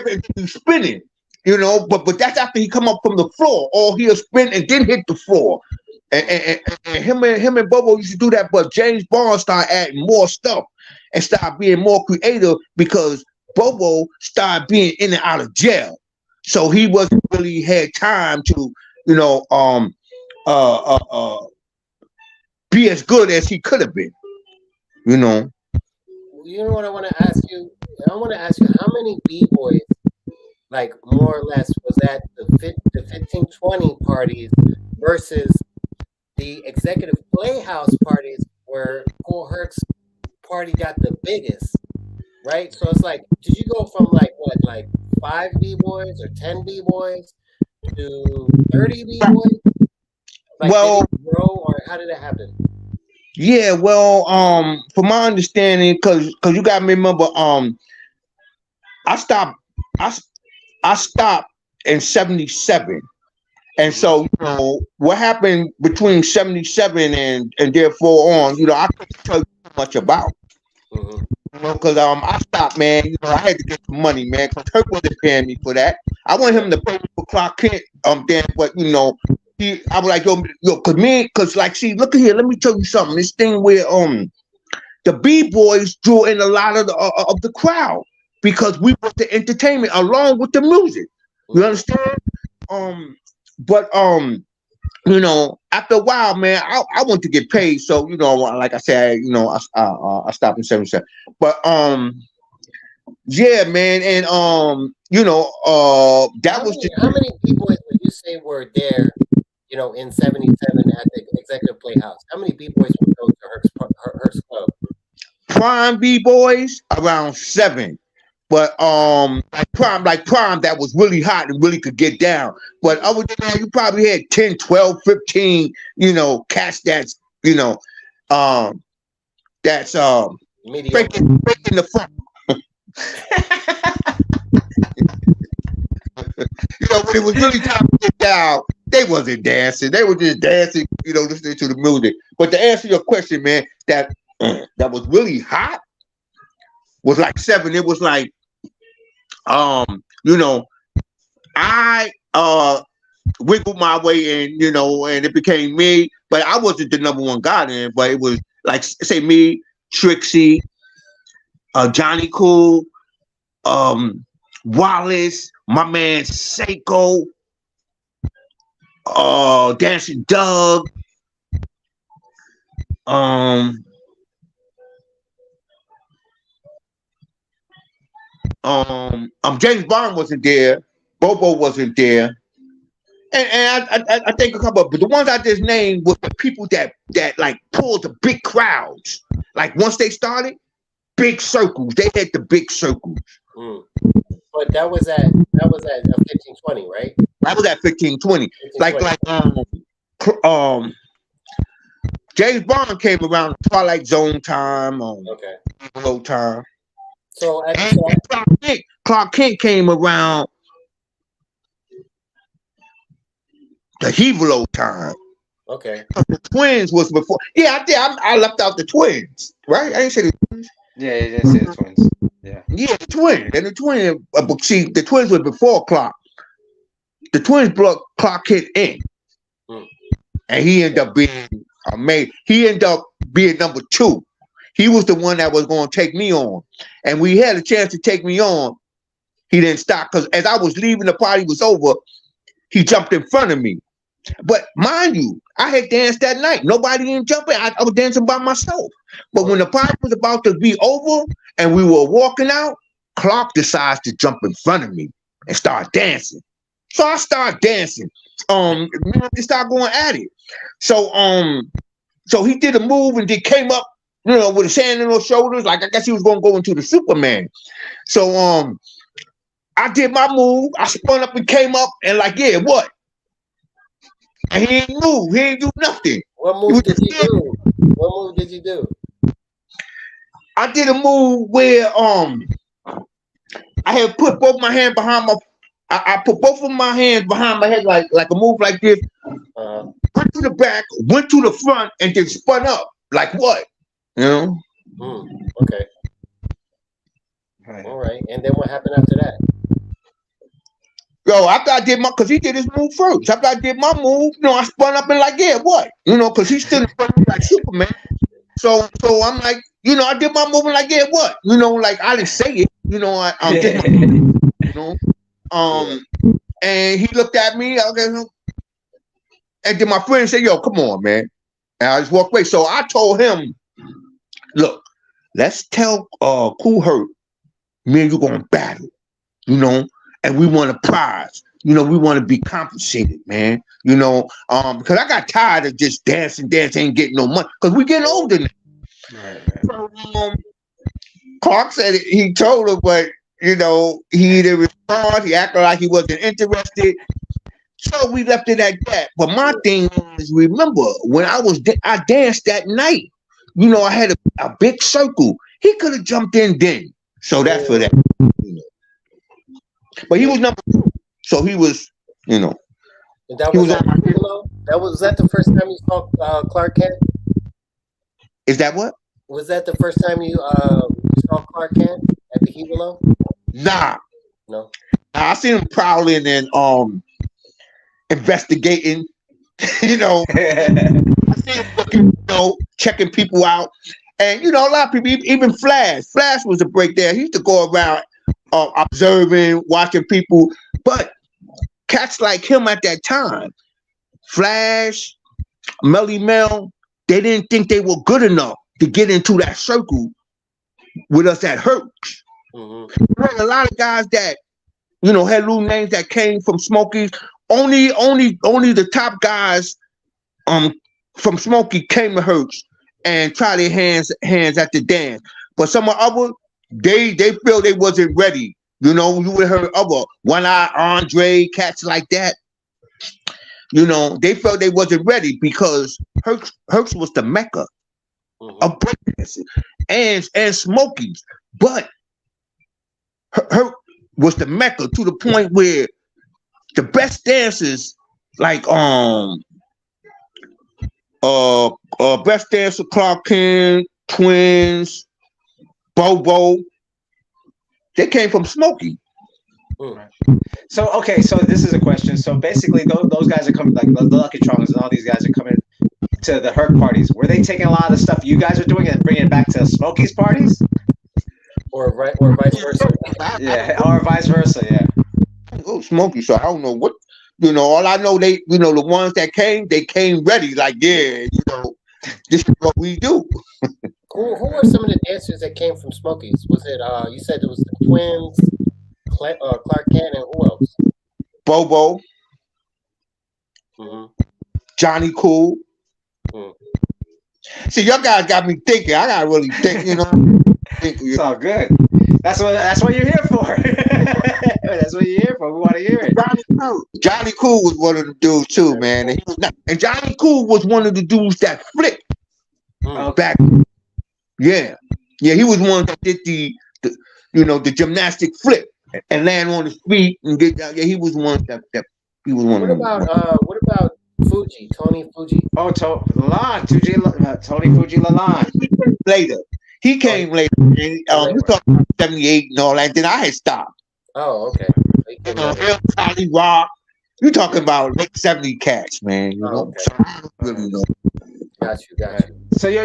and he's spinning, you know, but that's after he come up from the floor, or he'll spin and then hit the floor. And him and Bobo used to do that, but James Bond started adding more stuff and started being more creative because Bobo started being in and out of jail, so he wasn't really had time to, you know, be as good as he could have been, you know. You know what I want to ask you? I want to ask you how many B-boys, like more or less, was at the 1520 parties versus the executive playhouse parties where Kool Herc's party got the biggest, right? So it's like, did you go from like what, like 5 B-boys or 10 B-boys to 30 B-boys? Like, well, did it grow, or how did it happen? Yeah, well, from my understanding, because you got to remember, I stopped in 77. And so, you know, what happened between 77 and therefore on, you know, I couldn't tell you much about. You know, because I stopped, man. You know, I had to get some money, man, because Herc wasn't paying me for that. I want him to pay me for Clark Kent, then, but you know, I was like, yo, cause like, see, look at here. Let me tell you something. This thing where the B-boys drew in a lot of the crowd because we were the entertainment along with the music. You understand? But you know, after a while, man, I want to get paid. So you know, like I said, you know, I stopped in 77. But yeah, man, and you know, that was how many B-boys would you say were there? You know, in 77 at the executive playhouse, how many B-boys would go to Herc's club? Prime B-boys around 7, but like prime that was really hot and really could get down. But other than that, you probably had 10, 12, 15, you know, cats that's, you know, that's breaking the front. You know, when it was really time to get down, they wasn't dancing. They were just dancing, you know, listening to the music. But to answer your question, man, that was really hot was like 7. It was like, you know, I wiggled my way in, you know, and it became me. But I wasn't the number one guy then. But it was like, say, me, Trixie, Johnny Cool, Wallace, my man Seiko, Dancing Doug, James Bond wasn't there, Bobo wasn't there, and I think a couple of, but the ones I just named were the people that like pulled the big crowds. Like once they started, big circles. They had the big circles. But that was at 1520, right? That was at 1520. Like James Bond came around Twilight Zone time, low time. So Clark Kent came around the Hevelo time. Okay. The Twins was before. Yeah, I left out the Twins, right? I didn't say the Twins. Yeah, you didn't say the Twins. Yeah, the Twins. And the Twins, see, the Twins were before Clark. The Twins brought Clark Kent in. And he ended up being he ended up being number 2. He was the one that was going to take me on. And we had a chance to take me on. He didn't stop because as I was leaving, the party was over. He jumped in front of me. But mind you, I had danced that night. Nobody didn't jump in. I was dancing by myself. But when the party was about to be over and we were walking out, Clark decides to jump in front of me and start dancing. So I start dancing. We start going at it. So he did a move and then came up, with his hand on his shoulders, like I guess he was gonna go into the Superman. So I did my move. I spun up and came up and like, yeah, what? And he ain't move. He ain't do nothing. What move did you do? What move did you do? I did a move where I had put both my hands behind my. I put both of my hands behind my head like a move like this. Went to the back, went to the front, and then spun up. Like what? Okay. All right. And then what happened after that? Yo, after I did because he did his move first. After I did my move, I spun up and like, yeah, what? Because he's still in front of me like Superman. So I'm like, I did my move and like, yeah, what? Like I didn't say it. I did and he looked at me, and then my friend said, yo, come on, man. And I just walked away. So I told him, look, let's tell Kool Herc, me and you gonna battle, and we want a prize. We want to be compensated, man. Because I got tired of just dancing, ain't getting no money. Because we getting older now. Right. So Clark said it, he told her, but he didn't respond. He acted like he wasn't interested. So we left it at that. But my thing is, remember when I danced that night. I had a big circle. He could have jumped in then. So that's for that. But he was number 2. So he was, That was that the first time you saw Clark Kent? Is that what? Was that the first time you saw Clark Kent at the Hevelo? Nah. No. I seen him prowling and investigating. I seen him looking, checking people out. And a lot of people, even Flash was a break there. He used to go around observing, watching people. But cats like him at that time, Flash, Melly Mel, they didn't think they were good enough to get into that circle with us at Herc's. A lot of guys that had little names that came from Smokey's. Only the top guys from Smokey came to Herc's and try their hands at the dance. But some of other, they feel they wasn't ready. You would heard other One Eye Andre, cats like that. They felt they wasn't ready because Herc's was the mecca of breakdancing and Smokey's. But Herc was the mecca to the point where the best dancers, like best dancer Clark Kent, Twins, Bobo, they came from Smokey. So this is a question. So basically, those guys are coming, like the Lucky Charms and all these guys are coming to the Herc parties. Were they taking a lot of the stuff you guys are doing and bringing it back to Smokey's parties? Or vice versa? Yeah, or vice versa. Yeah. Oh, Smokey. So I don't know what. All I know, they, the ones that came, they came ready. Like, yeah, this is what we do. Who were some of the dancers that came from Smokey's? Was it you said it was the Twins, Clark Kent, and who else? Bobo, Johnny Cool. See, y'all guys got me thinking. I gotta really think. It's all good. That's what you're here for. That's what you're here for. We want to hear it. Johnny Cool was one of the dudes too, man. And Johnny Cool was one of the dudes that flipped back. Yeah, he was one that did the gymnastic flip and land on his feet and get down. Yeah, he was one that he was one. What about Fuji? Tony Fuji? Oh, Tony Fuji Lalonde. Later. He came later. And, you talking about 78 and all that. Then I had stopped. Oh, okay. Charlie Rock. You talking about late 70 cats, man. Okay. So I don't really know. Got you.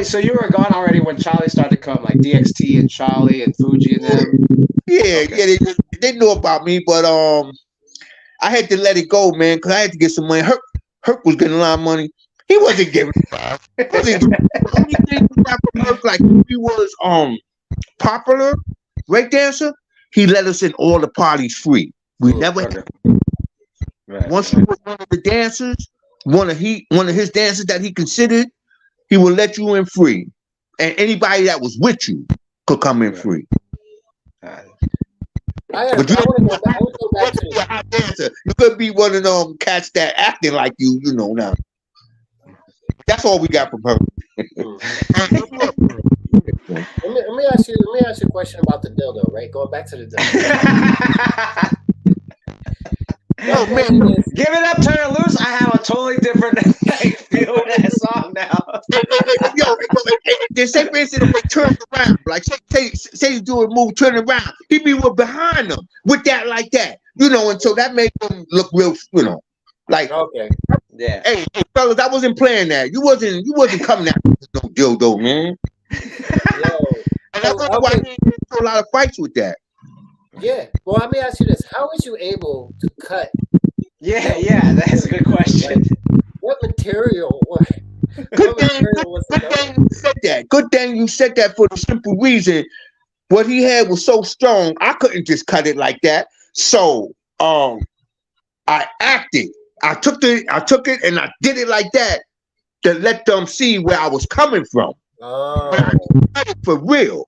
So you were gone already when Charlie started to come, like DXT and Charlie and Fuji and them. Yeah, okay. Yeah, they knew about me, but I had to let it go, man, because I had to get some money. Herc was getting a lot of money. He wasn't giving the only thing that Herc, like he was popular break dancer, he let us in all the parties free. We never had. Right. Once you were one of the dancers, one of his dancers that he considered, he would let you in free, and anybody that was with you could come in free. I want to go back to a hot dancer. You could be one of them cats that acting like you know now. That's all we got from her. let me ask you a question about the dildo, right? Going back to the dildo. Oh man, give it up, turn it loose. I have a totally different feel with that song now. They say for instance, they turn around, like say you do a move, turn around. He be behind them with that like that, and so that made them look real, like okay, yeah. Hey, fellas, I wasn't playing that. You wasn't coming out with no dildo, man. And that's why he into a lot of fights with that. Yeah. Well, let me ask you this: how was you able to cut? Yeah, that's a good question. Like, what material? Good thing you said that. Good thing you said that for the simple reason, what he had was so strong, I couldn't just cut it like that. So, I acted. I took it and I did it like that to let them see where I was coming from. Oh. For real.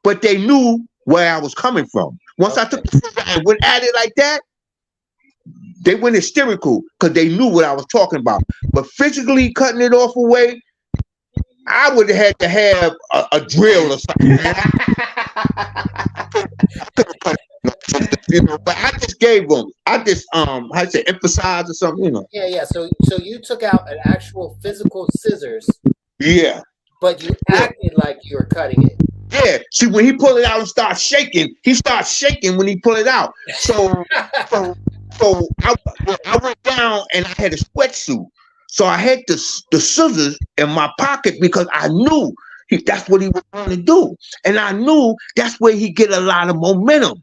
But they knew where I was coming from. Once I took the and went at it like that, they went hysterical because they knew what I was talking about. But physically cutting it off away, I would have had to have a drill or something. But I just gave them. I just how to say emphasize or something, Yeah. So you took out an actual physical scissors. Yeah. But you acted like you were cutting it. Yeah. See, when he pulled it out and started shaking, he starts shaking when he pulled it out. So I went down and I had a sweatsuit. So I had the scissors in my pocket because I knew that's what he was going to do. And I knew that's where he get a lot of momentum.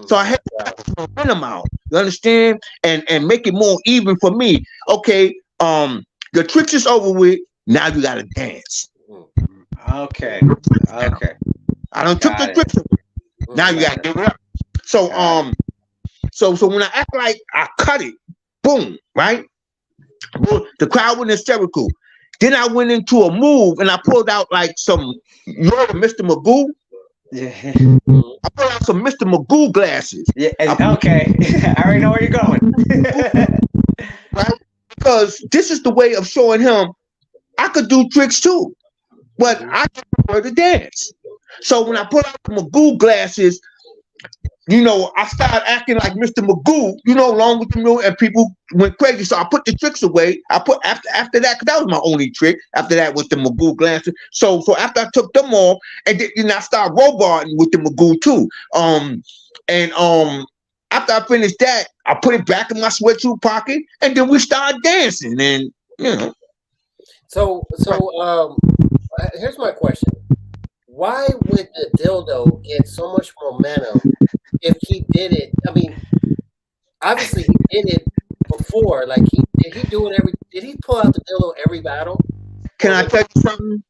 So I had to cut the momentum out. You understand? And make it more even for me. Okay, the tricks is over with. Now you gotta dance. Okay. I done took the tricks away. Now you gotta give it up. So so when I act like I cut it, boom, right? The crowd went hysterical. Then I went into a move and I pulled out like some, Mr. Magoo. Yeah. I pulled out some Mr. Magoo glasses. Yeah. Okay. I already know where you're going. Right? Because this is the way of showing him I could do tricks too, but I prefer to dance. So when I put out the Magoo glasses, I started acting like Mr. Magoo, along with the and people went crazy. So I put the tricks away. I put after that, because that was my only trick. After that was the Magoo glasses. So after I took them off, and then I started roboting with the Magoo too. After I finished that, I put it back in my sweatsuit pocket, and then we started dancing. And So here's my question. Why would the dildo get so much momentum if he did it? I mean, obviously he did it before. Like did he pull out the dildo every battle? Can I tell you something?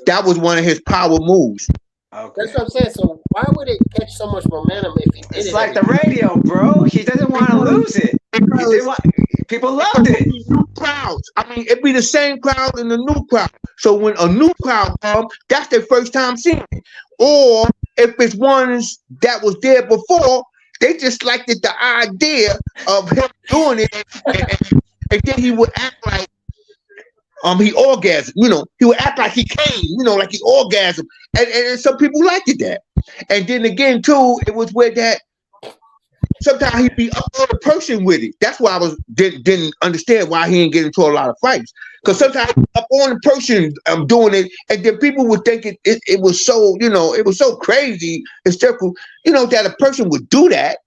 That was one of his power moves. Okay. That's what I'm saying. So why would it catch so much momentum if he did it's it? It's like the radio, bro. He doesn't want to lose it. People loved it. New crowds. I mean, it'd be the same crowd in the new crowd. So when a new crowd comes, that's their first time seeing it. Or if it's ones that was there before, they just liked it, the idea of him doing it, and then he would act like he orgasmed. He would act like he came, like he orgasmed, and some people liked it that. And then again too, it was where that. Sometimes he'd be up on the person with it. That's why I didn't understand why he didn't get into a lot of fights. Because sometimes up on the person doing it, and then people would think it was so, it was so crazy, hysterical, that a person would do that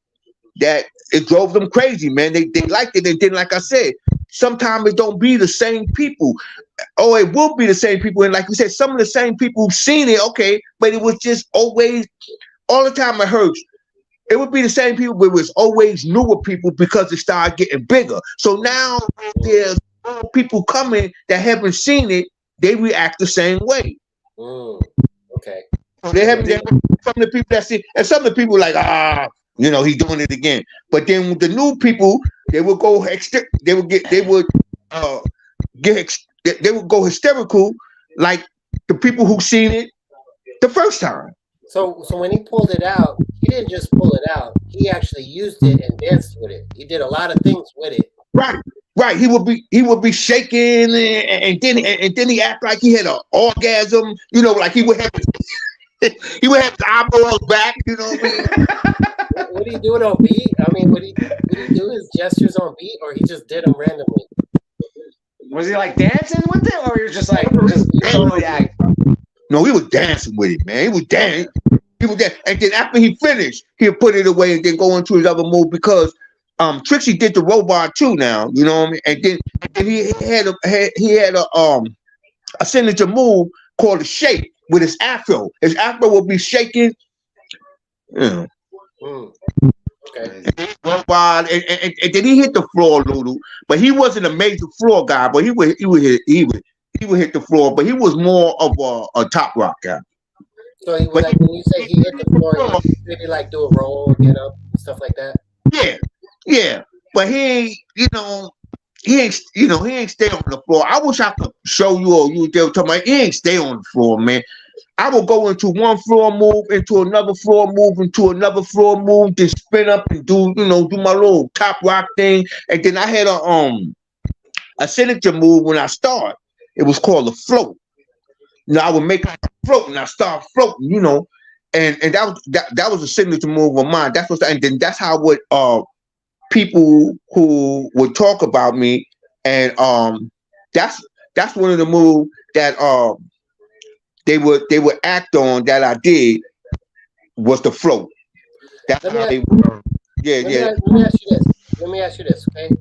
it drove them crazy, man. They liked it, and then like I said, sometimes it don't be the same people. Oh, it will be the same people, and like we said, some of the same people who've seen it, okay, but it was just always, all the time it hurts. It would be the same people, but it was always newer people because it started getting bigger. So now there's more people coming that haven't seen it, they react the same way. Okay. So they haven't, some of the people that see, and some of the people like, he's doing it again. But then the new people, they would go they would go hysterical like the people who seen it the first time. So when he pulled it out, he didn't just pull it out. He actually used it and danced with it. He did a lot of things with it. Right. He would be shaking and then he act like he had an orgasm. You know, like he would have his eyeballs back. You know what I mean? Would he do it on beat? I mean, would he do his gestures on beat, or he just did them randomly? Was he like dancing with it, or he was just like totally acting? No, he was dancing with it, man. He was dancing. And then after he finished, he'll put it away and then go into his other move because Trixie did the robot too now, you know what I mean? And then he had a signature move called a shake with his afro. His afro would be shaking. You know. Okay. And then he hit the floor a little, but he wasn't a major floor guy, but he would hit the floor, but he was more of a top rock guy. So he was like, when you say he hit the floor, he maybe like do a roll, get up, stuff like that. Yeah. But he ain't stay on the floor. I wish I could show you or you there talking about he ain't stay on the floor, man. I will go into one floor move, into another floor move, into another floor move, then spin up and do my little top rock thing. And then I had a signature move when I start. It was called a float. I would make a float and I start floating, and that was a signature move of mine. And then that's how people who would talk about me, and that's one of the moves that they would act on that I did was the float. That's how they were. Yeah. Let me ask you this, okay?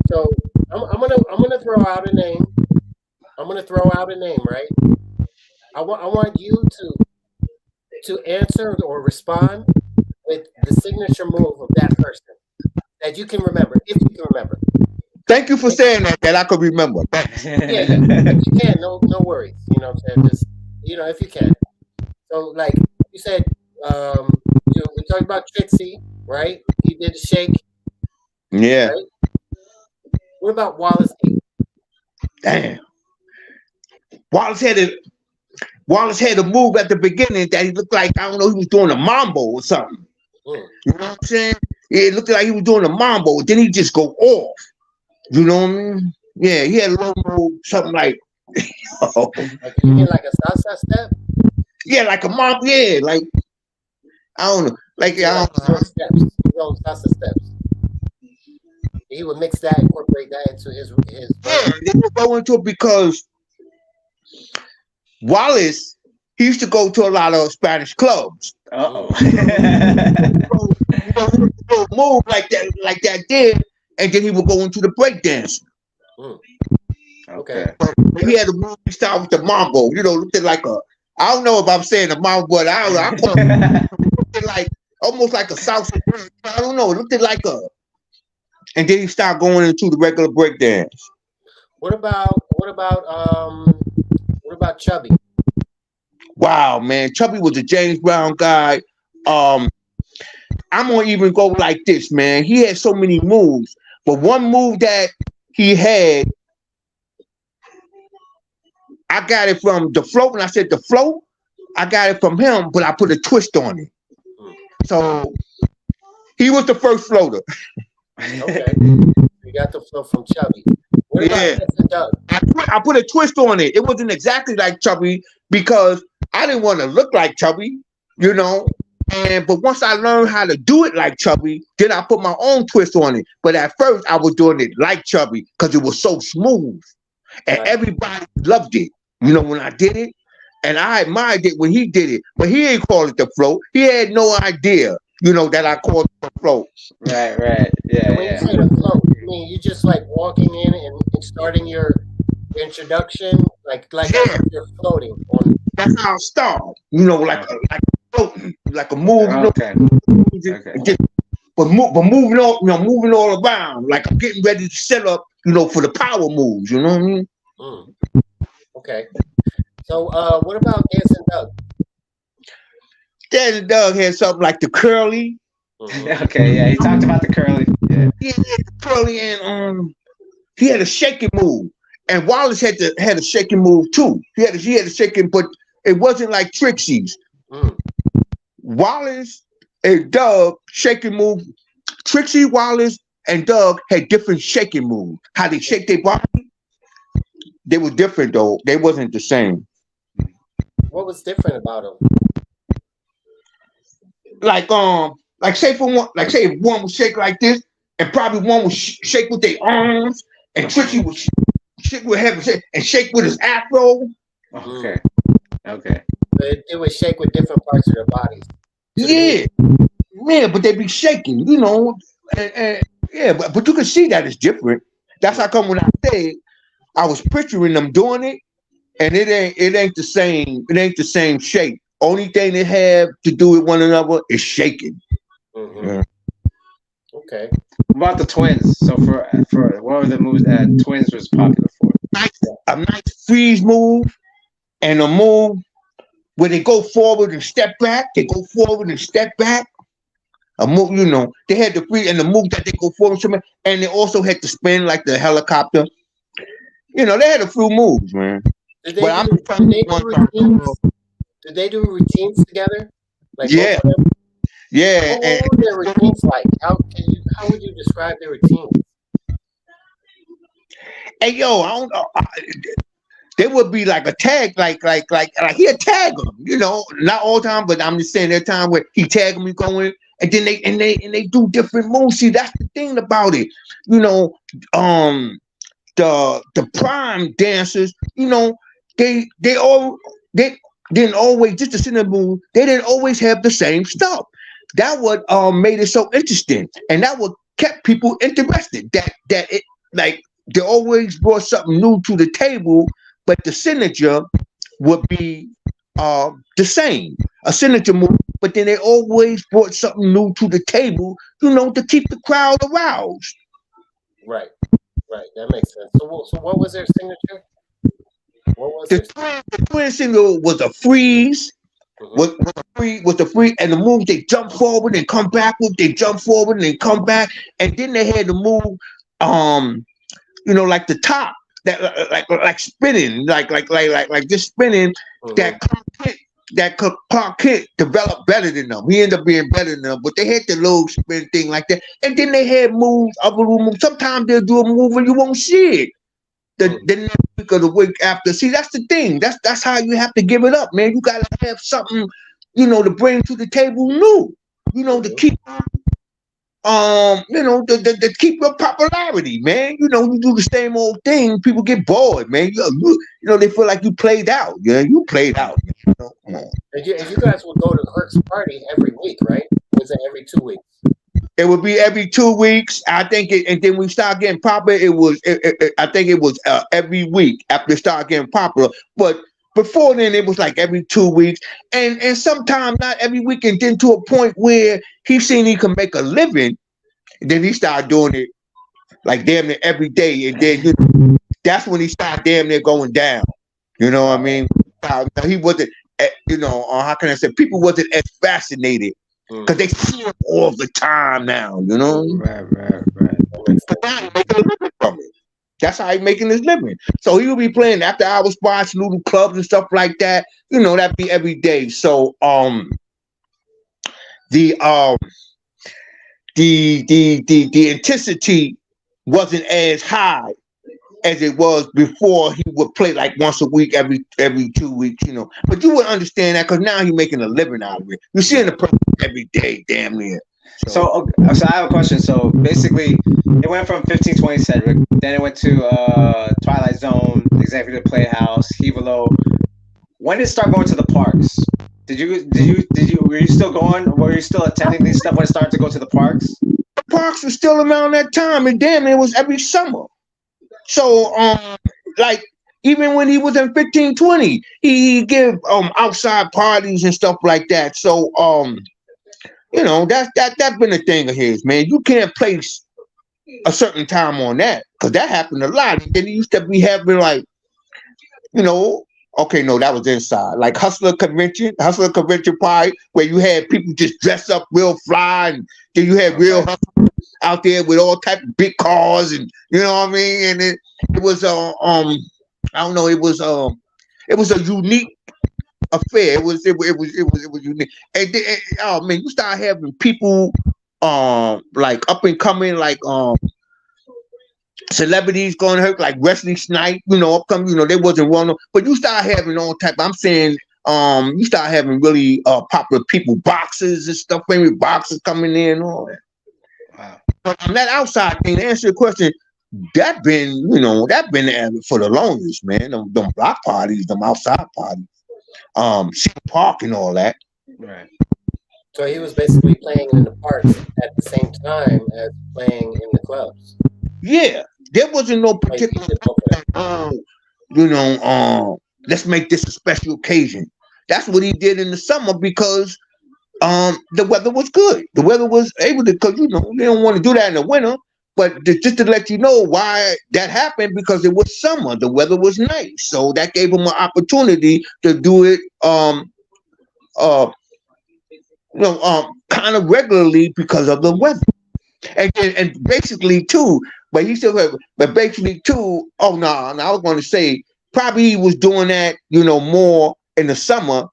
So I'm gonna throw out a name. I'm gonna throw out a name, right? I want you to answer or respond with the signature move of that person that you can remember, if you can remember. Thank you for saying that I could remember. Yeah, if you can, no worries. You know what I'm saying? Just if you can. So like you said, we talked about Trixie, right? He did the shake. Yeah. Right? What about Wallace? Damn. Wallace had a move at the beginning that he looked like, I don't know, he was doing a mambo or something. You know what I'm saying? It looked like he was doing a mambo. Then he just go off. You know what I mean? Yeah, he had a little move, something like. Like you mean like a salsa step? Yeah, like a mambo. Yeah, like I don't know, like I don't know. Steps, his own salsa steps. He would mix that, incorporate that into his. Yeah, they would go into it because Wallace, he used to go to a lot of Spanish clubs. Move like that did, and then he would go into the breakdancing. Okay. He had a movie style with the mambo, looked like I don't know if I'm saying the mambo, but I call it like almost like a salsa. I don't know. It looked like and then he started going into the regular breakdance. What about Chubby? Wow, man, Chubby was a James Brown guy. I'm gonna even go like this, man. He had so many moves, but one move that he had, I got it from the float. When I said the float, I got it from him, but I put a twist on it. So he was the first floater. Okay, you got the float from Chubby. What about Doug? I put a twist on it. It wasn't exactly like Chubby because I didn't want to look like Chubby, but once I learned how to do it like Chubby, then I put my own twist on it. But at first, I was doing it like Chubby because it was so smooth, and everybody loved it. When I did it, and I admired it when he did it. But he ain't call it the float. He had no idea, that I called it the float. Right. Yeah. When you say the float, I mean you just like walking in and starting your introduction, like you're floating on. That's how I start. Like floating, like a move. Okay. But moving all around, like I'm getting ready to set up, for the power moves. You know what I mean? Okay. So, what about Dancing Doug? Dancing Doug had something like the curly. Okay, yeah, he talked about the curly. Yeah. He had the twirly and he had a shaking move. And Wallace had a shaking move too. He had a shaking, but it wasn't like Trixie's. Wallace and Doug shaking move. Trixie, Wallace, and Doug had different shaking moves. How they shake their body, they were different though. They wasn't the same. What was different about them? Like say if one would shake like this, and probably one would shake with their arms, and Trixie would shake with and shake with his afro. Okay. Okay. It would shake with different parts of their bodies. Yeah, but they be shaking, you know, and yeah, but you can see that it's different. That's how come when I said I was picturing them doing it, and it ain't the same. It ain't the same shape. Only thing they have to do with one another is shaking. Yeah. Okay. What about the twins? So for what were the moves that twins was popular for? A nice freeze move and a move where they go forward and step back. They go forward and step back. A move, you know, they had the free and the move that they go forward, and they also had to spin like the helicopter. You know, they had a few moves, man. Did they do routines together? Like yeah. Yeah. What were their routines like? How would you describe their routines? Hey, yo, I don't know. They would be like a tag, like he'd tag them, you know, not all the time, but I'm just saying that time where he tag them, he going, and then they do different moves. See, that's the thing about it, you know. The prime dancers, you know, they didn't always just the center move. They didn't always have the same stuff. That what made it so interesting, and that what kept people interested. That it like they always brought something new to the table. But the signature would be the same, a signature move. But then they always brought something new to the table, you know, to keep the crowd aroused. Right, that makes sense. So what was their signature? What was the twin signature was a freeze. Was the free, and the move they jump forward and come backward. They jump forward and then come back, and then they had to move, you know, like the top. That like spinning, like just spinning. That Clark Kent developed better than them. He ended up being better than them, but they had the little spin thing like that. And then they had moves, other moves. Sometimes they'll do a move and you won't see it. The next week or the week after. See, that's the thing. That's how you have to give it up, man. You gotta have something, you know, to bring to the table new. You know, to keep you know, to keep your popularity, man. You know, you do the same old thing, people get bored, man. You know, they feel like you played out. Yeah, you played out. You know? Come on. And you guys would go to Herc's party every week, right? Or is it every 2 weeks? It would be every 2 weeks, I think. And then we start getting popular. I think it was every week after it started getting popular. But before then, it was like every 2 weeks, and sometimes not every week. And then to a point where he seen he could make a living, and then he started doing it like damn near every day. And then that's when he started damn near going down. You know what I mean? He wasn't, you know, how can I say? People wasn't as fascinated because they see him all the time now. You know? Right. But now he making a living from it. That's how he making his living. So he will be playing after hour spots, little clubs and stuff like that. You know, that'd be every day. So the intensity wasn't as high as it was before. He would play like once a week, every 2 weeks, you know. But you would understand that because now he's making a living out of it. You're seeing the person every day, damn near. So I have a question. So basically, it went from 1520 Cedric, then it went to Twilight Zone, Executive Playhouse, Hevalo. When did it start going to the parks? Were you still going? Were you still attending these stuff when it started to go to the parks? The parks were still around that time, and damn, it was every summer. So like even when he was in 1520, he give outside parties and stuff like that. So you know, that's been a thing of his, man. You can't place a certain time on that because that happened a lot. And then he used to be having like, you know, okay, no, that was inside, like Hustler Convention party, where you had people just dress up real fly, and then you had real hustlers. out there with all type of big cars, and you know what I mean. And it was I don't know, it was a unique affair. It was unique. And then, oh man, you start having people like up and coming, like celebrities going to hurt, like Wesley Snipes, you know, upcoming, you know, they wasn't one, but you start having all type. I'm saying, you start having really popular people, boxers and stuff, famous boxers coming in, and all that. Wow. But on that outside thing, to answer your question, that been there for the longest, man. Them block parties, them outside parties, Smokey Park and all that. Right. So he was basically playing in the parks at the same time as playing in the clubs. Yeah, there wasn't no particular, let's make this a special occasion. That's what he did in the summer because the weather was good. The weather was able to, because you know they don't want to do that in the winter. But just to let you know why that happened, because it was summer, the weather was nice, so that gave him an opportunity to do it, kind of regularly because of the weather, and basically too. But he still, but basically too. Oh no, I was going to say probably he was doing that, you know, more in the summer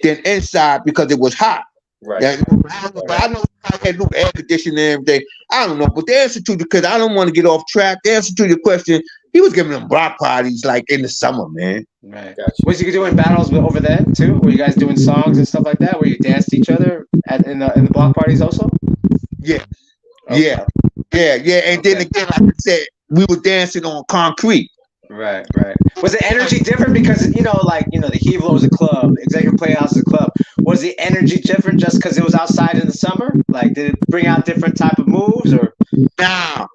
than inside because it was hot. Right. Yeah, but I know I had no air conditioning and everything. I don't know, but the answer to because I don't want to get off track. The answer to your question, he was giving them block parties like in the summer, man. Right. Gotcha. Was you doing battles over there too? Were you guys doing songs and stuff like that? Where you danced each other in the block parties also? Yeah. Okay. Yeah. And then again, like I said, we were dancing on concrete. Right. Was the energy different because the Hevlo was a club, Executive Playhouse is a club. Was the energy different just because it was outside in the summer? Like, did it bring out different type of moves or?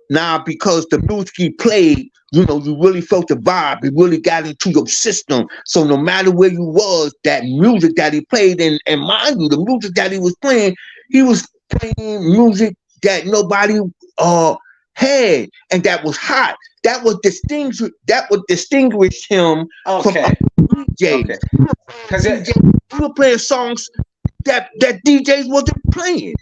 Nah, because the music he played, you know, you really felt the vibe. It really got into your system. So no matter where you was, that music that he played, and mind you, the music that he was playing music that nobody had, and that was hot. That would distinguish him from other DJs. Because we were playing songs that DJs wasn't playing.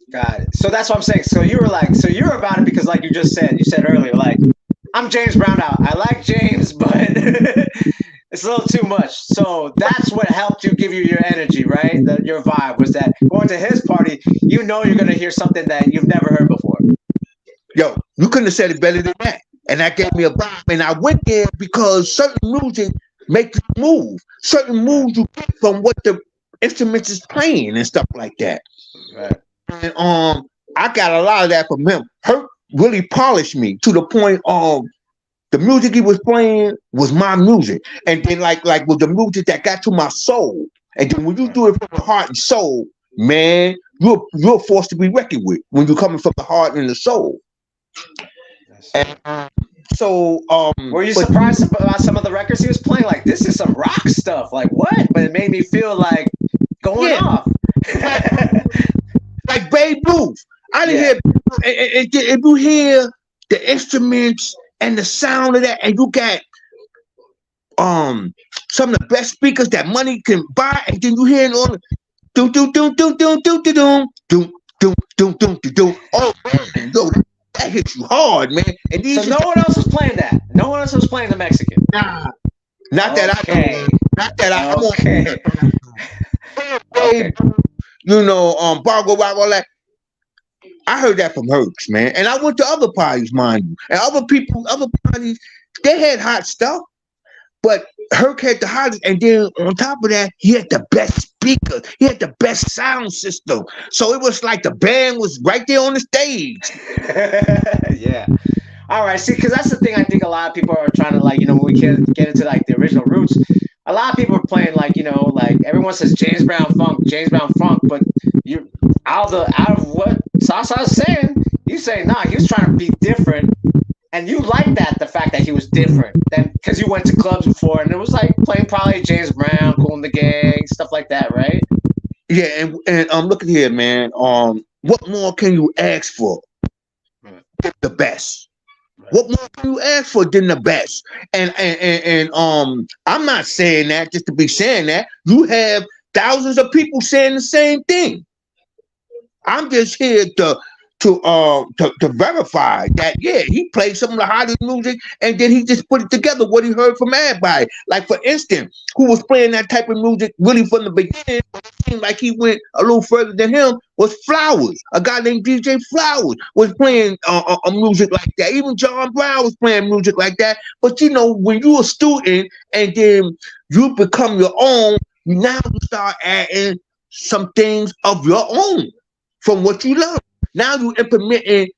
Got it. So that's what I'm saying. So you're about it because, like you said earlier, like, I'm James Brown out. I like James, but it's a little too much. So that's what helped you give you your energy, right? Your vibe was that going to his party, you know you're going to hear something that you've never heard before. Yo, you couldn't have said it better than that. And that gave me a vibe. And I went there because certain music makes you move. Certain moves you get from what the instruments is playing and stuff like that. Right. And I got a lot of that from him. Herc really polished me to the point of the music he was playing was my music. And then like with the music that got to my soul. And then when you do it from the heart and soul, man, you're forced to be reckoned with when you're coming from the heart and the soul. And so were you surprised about some of the records he was playing? Like, this is some rock stuff. Like, what? But it made me feel like going off. Like Babe Ruth. I didn't hear. If you hear the instruments and the sound of that, and you got some of the best speakers that money can buy, and then you hear all the doom doom doom doom doom doom doom doom doom doom doom doom. Oh man, yo, that hits you hard, man. And so no one else was playing that. No one else was playing the Mexican. Nah, not that I. Not that I. Okay. Okay. You know, Bargo Rock, all that. I heard that from Hercs, man. And I went to other parties, mind you. And other parties, they had hot stuff. But Herc had the hottest. And then on top of that, he had the best speakers. He had the best sound system. So it was like the band was right there on the stage. Yeah. All right. See, because that's the thing I think a lot of people are trying to, like, when we get into, like, the original roots, a lot of people are playing, like, like everyone says James Brown funk, but you out of what Sasa is saying, you say, nah, he was trying to be different. And you like that, the fact that he was different, then because you went to clubs before and it was like playing probably James Brown, Kool and the Gang, stuff like that, right? Yeah, and look at here, man. What more can you ask for? The best. Right. What more can you ask for than the best? And I'm not saying that just to be saying that. You have thousands of people saying the same thing. I'm just here to verify that, yeah, he played some of the hottest music, and then he just put it together what he heard from everybody. Like, for instance, who was playing that type of music really from the beginning, but it seemed like he went a little further than him, was Flowers. A guy named DJ Flowers was playing music like that. Even John Brown was playing music like that. But you know, when you're a student and then you become your own, now you start adding some things of your own from what you learn. Now you implementing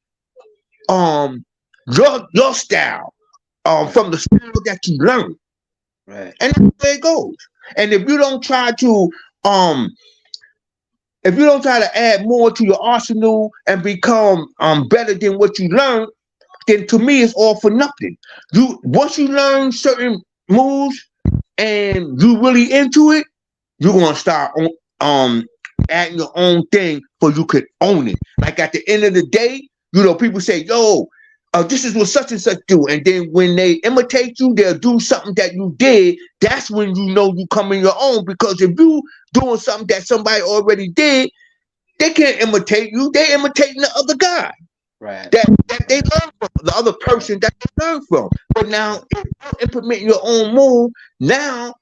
your style from the style that you learn. Right. And that's where it goes. And if you don't try to add more to your arsenal and become better than what you learn, then to me it's all for nothing. Once you learn certain moves and you really into it, you're gonna start adding your own thing so you could own it. Like at the end of the day, you know, people say, yo, this is what such and such do. And then when they imitate you, they'll do something that you did. That's when you know you come in your own. Because if you doing something that somebody already did, they can't imitate you. They're imitating the other guy. Right. That they learn from, the other person that they learn from. But now, if you implement your own move, now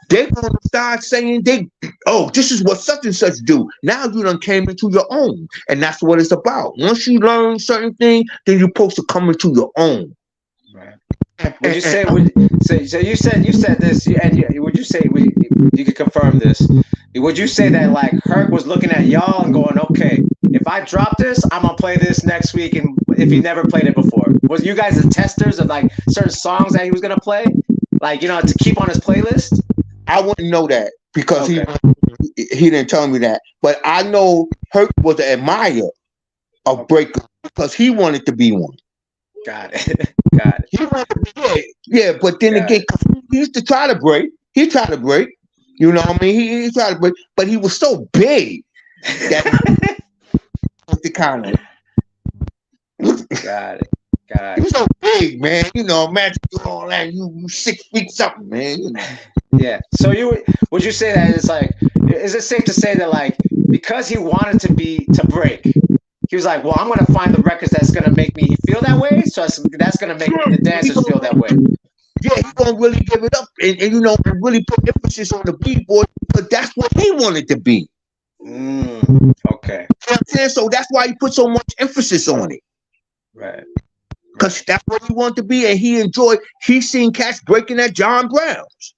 they're going to start saying, this is what such and such do. Now you done came into your own. And that's what it's about. Once you learn certain things, then you're supposed to come into your own. Right. Would you say, so you said this, and would you say, you could confirm this, would you say that like Herc was looking at y'all and going, okay, if I drop this, I'm going to play this next week, and if he never played it before? Was you guys the testers of like certain songs that he was going to play? Like, you know, to keep on his playlist? I wouldn't know that because he didn't tell me that. But I know Herc was an admirer of breakers because he wanted to be one. Got it. Got it. He wanted to be, yeah, but then again, he used to try to break. He tried to break. You know what I mean? He tried to break, but he was so big that the kind of got it. Got he it. was so big, man. You know, imagine all that. You 6 feet something, man. You know. Yeah. So would you say that it's like, is it safe to say that like because he wanted to break, he was like, well, I'm gonna find the records that's gonna make me feel that way, so that's gonna make the dancers feel that way. Yeah, he's gonna really give it up and you know, and really put emphasis on the B-boy because that's what he wanted to be. Okay. You know what I'm saying? So that's why he put so much emphasis on it. Right. Because that's what he wanted to be, and he seen cats breaking at John Brown's.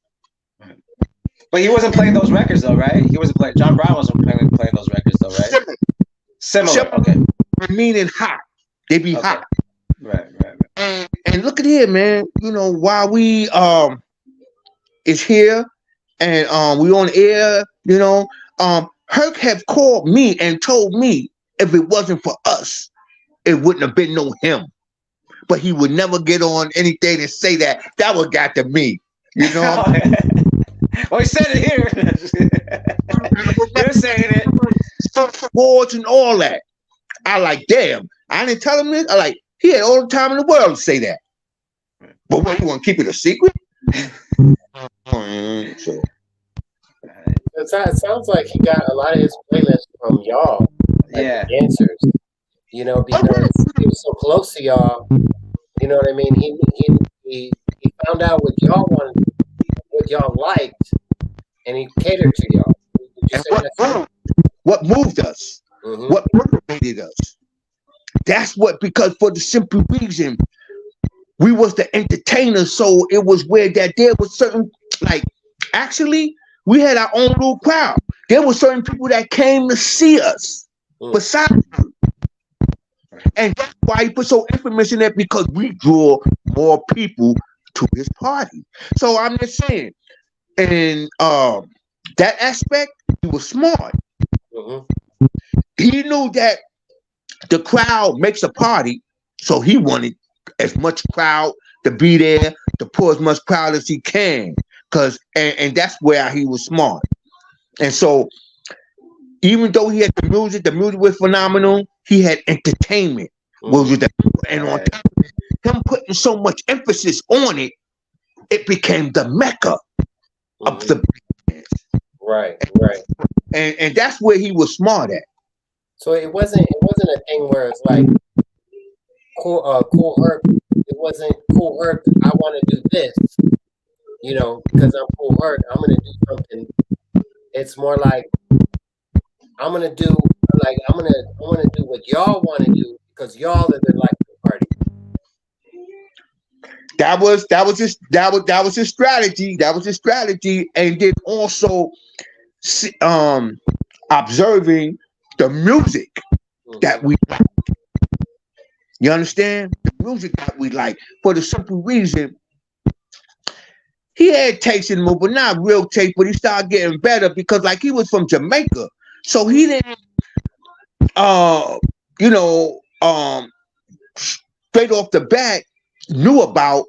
But he wasn't playing those records though, right? John Brown wasn't playing those records though, right? Similar. Okay. Meaning hot. They be hot. Right. And look at here, man. You know, while we is here and we on air, you know, Herc have called me and told me if it wasn't for us, it wouldn't have been no him. But he would never get on anything and say that. That what got to me. You know? Well, he said it here. You're saying it. Awards and all that. I like, damn. I didn't tell him this. I like, he had all the time in the world to say that. But what, you want to keep it a secret? So. It sounds like he got a lot of his playlists from y'all. Like yeah. The dancers. You know, because he was so close to y'all. You know what I mean? He found out what y'all wanted, what y'all liked, and he catered to y'all. What moved us? Mm-hmm. What motivated us? That's what, because for the simple reason, we was the entertainers, so it was where that there was certain, like, actually, we had our own little crowd. There were certain people that came to see us, besides you. And that's why he put so emphasis in that, because we draw more people to his party. So I'm just saying, and that aspect, he was smart. Mm-hmm. He knew that the crowd makes a party, so he wanted as much crowd to be there, to pour as much crowd as he can, and that's where he was smart. And so, even though he had the music was phenomenal. He had entertainment, and on top of it, him putting so much emphasis on it, it became the mecca of the dance. Right. And that's where he was smart at. So it wasn't a thing where it's like Kool Herc. It wasn't Kool Herc. I want to do this, because I'm Kool Herc. I'm gonna do something. It's more like I'm gonna do I want to do what y'all want to do because y'all are the life of the party. That was his strategy. That was his strategy, and then also observing the music that we like. You understand? The music that we like, for the simple reason he had taste in him, but not real taste, but he started getting better because like he was from Jamaica. So he didn't straight off the bat knew about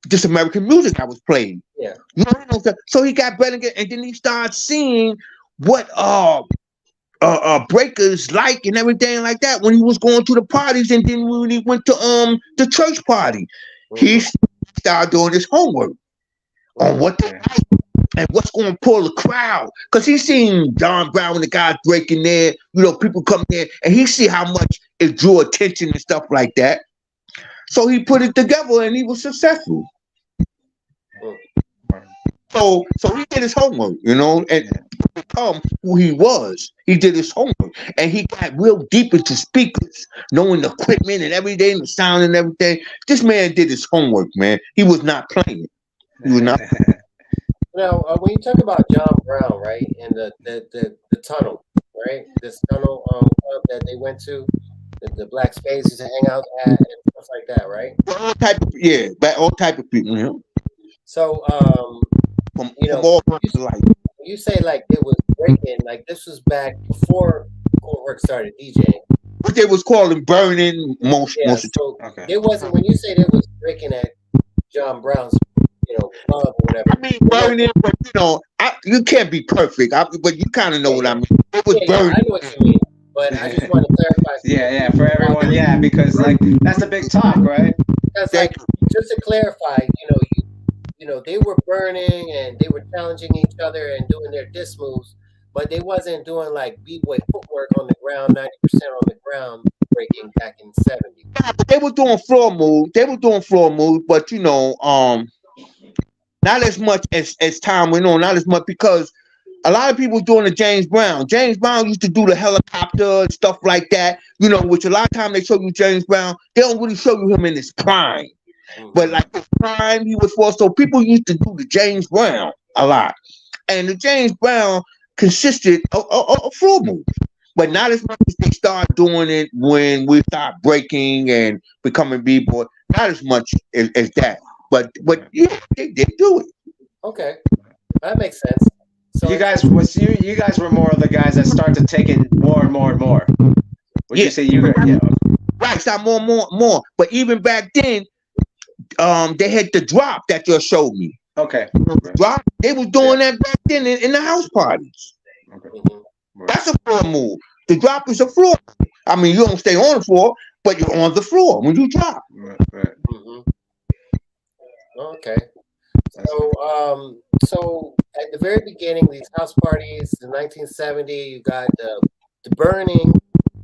this American music that was playing. Yeah. So he got better again, and then he started seeing what breakers like and everything like that when he was going to the parties, and then when he went to the church party, he started doing his homework on what they like and what's going to pull the crowd. Because he seen John Brown and the guys breaking there, people coming in, and he see how much it drew attention and stuff like that. So he put it together and he was successful. So he did his homework, and to become who he was. He did his homework, and he got real deep into speakers, knowing the equipment and everything, the sound and everything. This man did his homework, man. He was not playing. He was not. Now, when you talk about John Brown, right, and the tunnel, right, this tunnel club that they went to, the black spaces to hang out at and stuff like that, right? All type of people. Yeah. So, from all parts of life. You say like it was breaking, like this was back before Kool Herc started DJing. What they was calling burning most of the time. Okay. It wasn't when you say it was breaking at John Brown's, club or whatever. I mean burning, but you can't be perfect. But you kind of know what I mean. It was burning. I know what you mean. But I just want to clarify. Yeah, for everyone, because like that's the big talk, right? That's like just to clarify, they were burning and they were challenging each other and doing their diss moves, but they wasn't doing like B-boy footwork on the ground, 90% on the ground breaking back in the 70s. Yeah, but they were doing floor moves. But not as much as time went on. Not as much because a lot of people doing the James Brown. James Brown used to do the helicopter and stuff like that, which a lot of time they show you James Brown, they don't really show you him in his prime. But like his prime, he was for. So people used to do the James Brown a lot. And the James Brown consisted of floor moves. But not as much as they start doing it when we start breaking and becoming B-boy. Not as much as that. But yeah, they do it. Okay. That makes sense. So you guys were more of the guys that started taking more and more and more. Would you say you were? Yeah. Right, start more. But even back then, they had the drop that you showed me. Okay. Drop. They was doing that back then in the house parties. Okay. That's a floor move. The drop is a floor. I mean, you don't stay on the floor, but you're on the floor when you drop. Right. Okay. So at the very beginning, these house parties in 1970, you got the burning,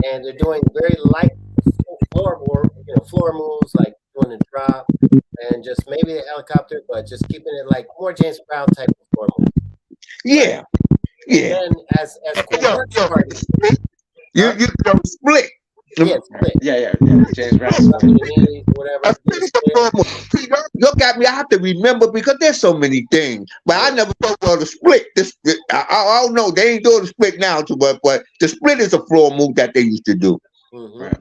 and they're doing very light floor moves like doing the drop and just maybe a helicopter, but just keeping it like more James Brown type of floor move. Yeah. And then as Kool Herc's party, you split. Yeah, split. Yeah. James Brown. Whatever. You got me. I have to remember because there's so many things. But I never thought about the split. I don't know. They ain't doing the split now too much, but the split is a floor move that they used to do. Right.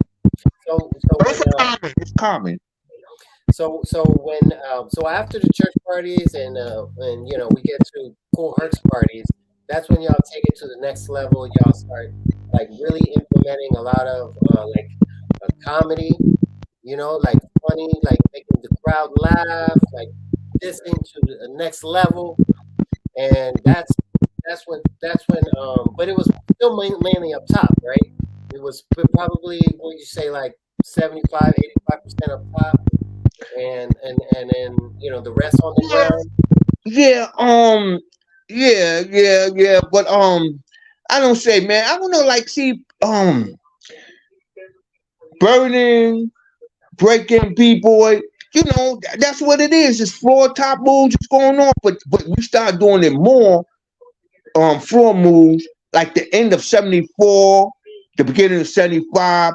So it's common. So when after the church parties and we get to Kool Herc's parties, that's when y'all take it to the next level. Y'all start like really implementing a lot of comedy, like funny, like making the crowd laugh, like this into the next level. And that's when but it was still mainly up top, right? It was probably, what would you say, like 75-85% up top, and then the rest on the ground. Yeah, but I don't say, man. I don't know, like, see, burning, breaking, B-boy. You know, that's what it is. It's floor top moves. It's going on, but we start doing it more. Floor moves like the end of '74, the beginning of '75.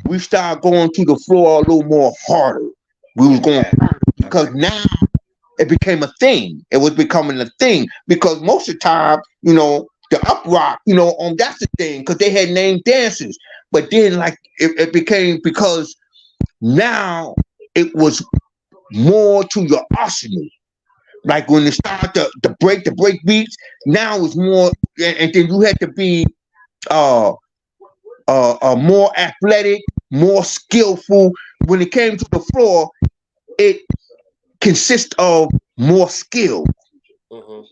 We start going to the floor a little more harder. We was going because now it became a thing. It was becoming a thing because most of the time, you know, the up rock, you know, that's the thing because they had named dances. But then, like, it became because now it was more to your arsenal. Like when it started the break beats, now it's more, and then you had to be more athletic, more skillful. When it came to the floor, it consists of more skill. So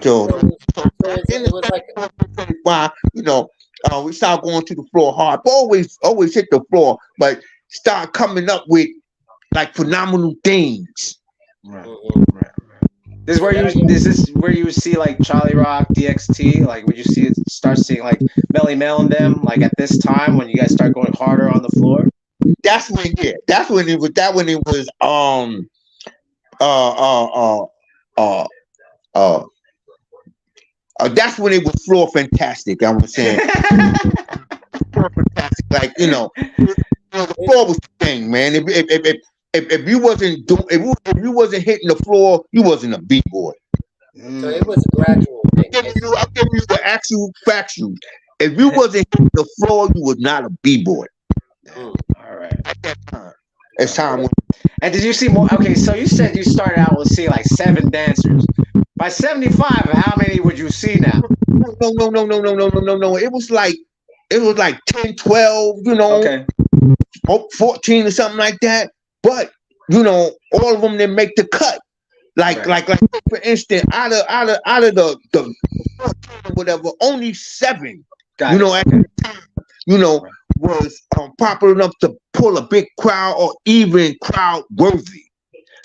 it was like why, you know, we start going to the floor hard, but always hit the floor, but start coming up with like phenomenal things. Right. This is where you would see like Charlie Rock, DXT. Like, would you start seeing like Melly Mel and them like at this time when you guys start going harder on the floor? That's when it was that's when it was floor fantastic. I was saying floor fantastic, like, you know, the floor was the thing, man. If you wasn't hitting the floor, you wasn't a B-boy. So it was a gradual thing. I'll give you the actual factual. If you wasn't hitting the floor, you was not a B-boy. All right. At that time. As time went. And did you see more? Okay, so you said you started out with seeing like 7 dancers. By 75, how many would you see now? No. It was like 10, 12, you know, okay. 14 or something like that. But you know, all of them didn't make the cut. Like for instance, out of the whatever, only 7. You know, at the time, you know, was popular enough to pull a big crowd or even crowd worthy.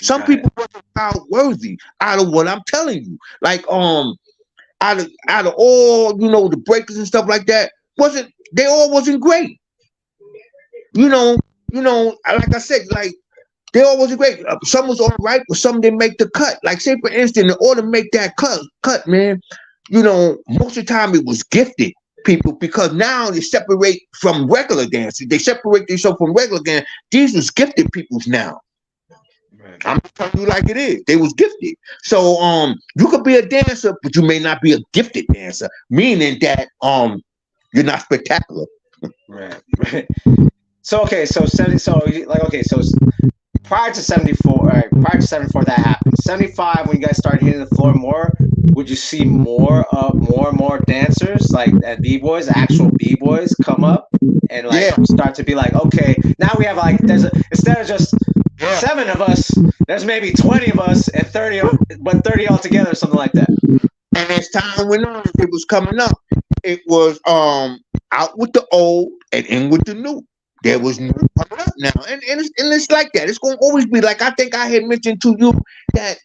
Some people wasn't crowd worthy out of what I'm telling you. Like out of all, you know, the breakers and stuff like that, they all wasn't great. You know, like I said, like they all wasn't great. Some was all right, but some didn't make the cut. Like, say for instance, in order to make that cut, man, you know, most of the time it was gifted people because now they separate from regular dancers. They separate themselves from regular dancers. These was gifted peoples now. Right. I'm telling you like it is. They was gifted. So you could be a dancer, but you may not be a gifted dancer, meaning that you're not spectacular. Right. So prior to 74, that happened. 75, when you guys started hitting the floor more, would you see more and more dancers like at B-boys, actual B-boys come up and like start to be like, okay, now we have like instead of just 7 of us, there's maybe 20 of us and 30 altogether, or something like that. And as time went on, it was coming up. It was out with the old and in with the new. There was new coming up now, and it's like that. It's gonna always be like, I think I had mentioned to you that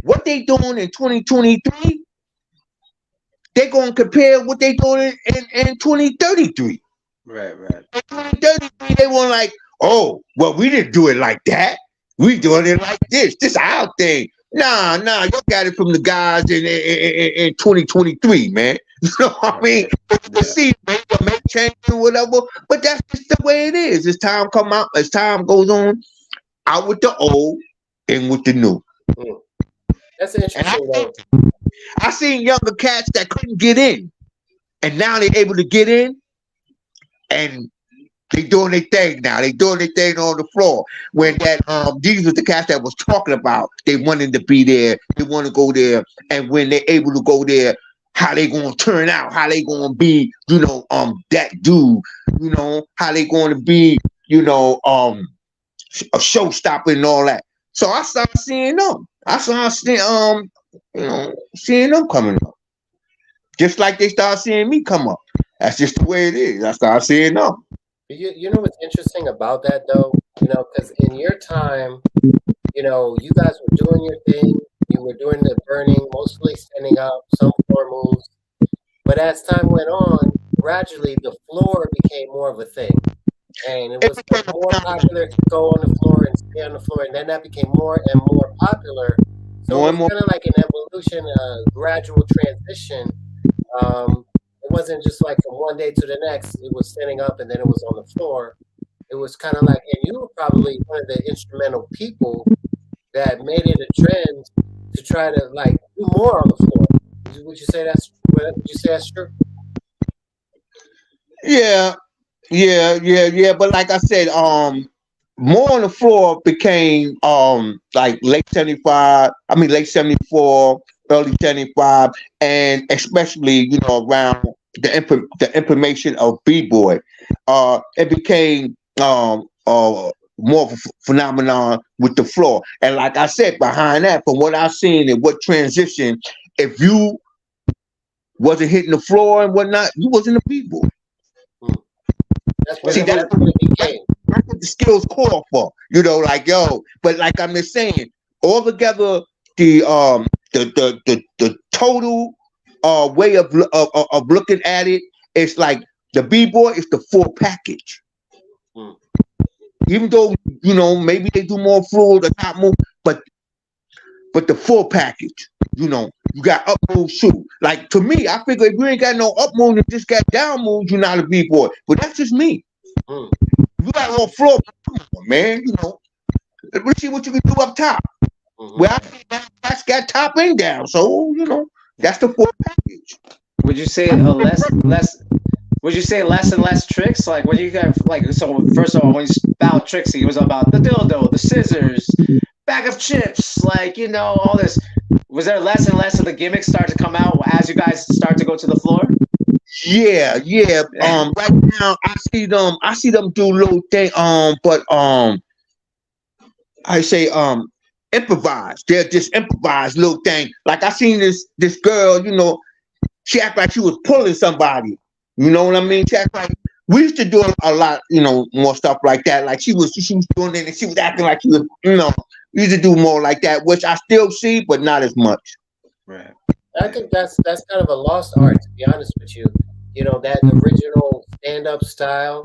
what they doing in 2023, they're gonna compare what they doing in 2033. Right. In 2033, they were like, oh, well, we didn't do it like that. We doing it like this. This our thing. Nah, you got it from the guys in 2023, man. You know what I mean? You see, maybe make change or whatever, but that's just the way it is. As time goes on, out with the old, in with the new. That's interesting. I seen younger cats that couldn't get in, and now they're able to get in, and they doing their thing now. They doing their thing on the floor. When that these was the cats that was talking about, they wanted to be there, they want to go there, and when they're able to go there, how they gonna turn out, how they gonna be, you know, that dude, you know, how they gonna be, you know, a showstopper and all that. So I started seeing them. Seeing them coming up. Just like they start seeing me come up. That's just the way it is. I started seeing them. You know what's interesting about that though? You know, because in your time, you know, you guys were doing your thing. You were doing the burning, mostly standing up, some floor moves. But as time went on, gradually the floor became more of a thing. And it was more popular to go on the floor and stay on the floor. And then that became more and more popular. So it was kind of like an evolution, a gradual transition. It wasn't just like from one day to the next, it was standing up and then it was on the floor. It was kind of like, and you were probably one of the instrumental people that made it a trend to try to like do more on the floor. Would you say that's true? Yeah. But like I said, more on the floor became like late 74, early 75, and especially around the information of B-boy. It became more of a phenomenon with the floor. And like I said, behind that, from what I've seen and what transition, if you wasn't hitting the floor and whatnot, you wasn't a B-boy. That's what it became. That's what the skills call for, like but like I'm just saying, altogether the total way of looking at it, it's like the B-boy is the full package. Even though maybe they do more fluid or top move, but the full package, you got up moves too. Like to me, I figure if you ain't got no up moves and just got down moves, you're not a B-boy. But that's just me. You got on floor, man. Let's see what you can do up top. Well, that's got top and down, so that's the full package. Would you say Would you say less and less tricks? Like when you got so first of all, when you spout Trixie, it was about the dildo, the scissors, bag of chips, all this. Was there less and less of the gimmicks start to come out as you guys start to go to the floor? Yeah. Right now I see them do little thing. But I say improvise. They're just improvise little thing. Like I seen this girl, she act like she was pulling somebody. You know what I mean? She act like we used to do a lot, more stuff like that. Like she was doing it and she was acting like she was, we used to do more like that, which I still see, but not as much. Right. I think that's kind of a lost art, to be honest with you. That original stand-up style.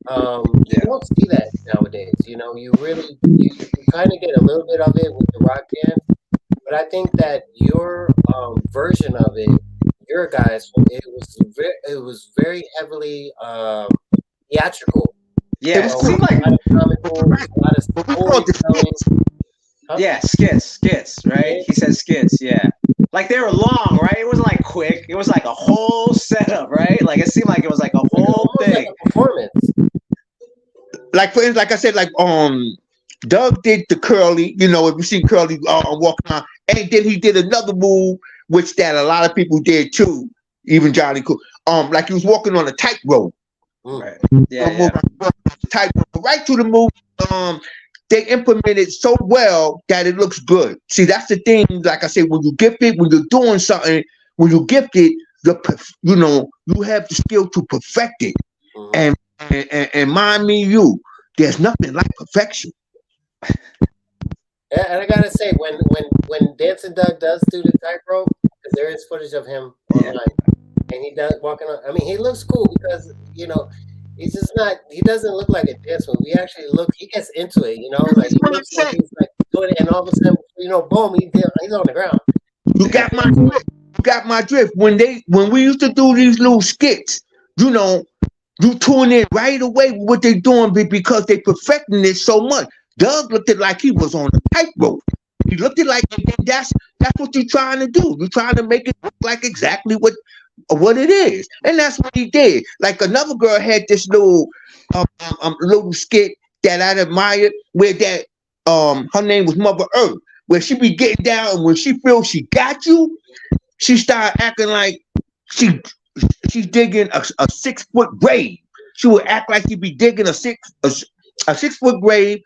You don't see that nowadays. You really you kind of get a little bit of it with the rock band, but I think that your version of it, your guys, it was very heavily theatrical. Yeah, it seemed like a lot of comical, a lot of storytelling. Yeah, skits, right? He said skits, yeah. Like they were long, right? It wasn't like quick. It was like a whole setup, right? Like it seemed like it was like a whole thing. Like a performance. Like for instance, like I said, like Doug did the curly, if you see Curly walking on, and then he did another move, which that a lot of people did too, even Johnny Cool. Like he was walking on a tightrope. Right. Yeah. Tightrope. Right to the move. They implemented so well that it looks good. See, that's the thing. Like I said, when you gift it, when you're doing something, when you gift it, you have the skill to perfect it. And mind me, there's nothing like perfection. And I gotta say, when Dancing Doug does do the tightrope, because there is footage of him online, and he does walking on. I mean, he looks cool because he's just not. He doesn't look like a dance move. He gets into it. Like he looks like he's like doing it, and all of a sudden, boom, he's on the ground. You got my drift. You got my drift. When we used to do these little skits, you tune in right away with what they're doing because they perfecting it so much. Doug looked it like he was on a tightrope. He looked it like that's what you're trying to do. You're trying to make it look like exactly what it is, and that's what he did. Like another girl had this little skit that I admired, where that her name was Mother Earth, where she be getting down, and when she feels she got you, she start acting like she's digging a 6-foot grave. She would act like she be digging a 6-foot grave,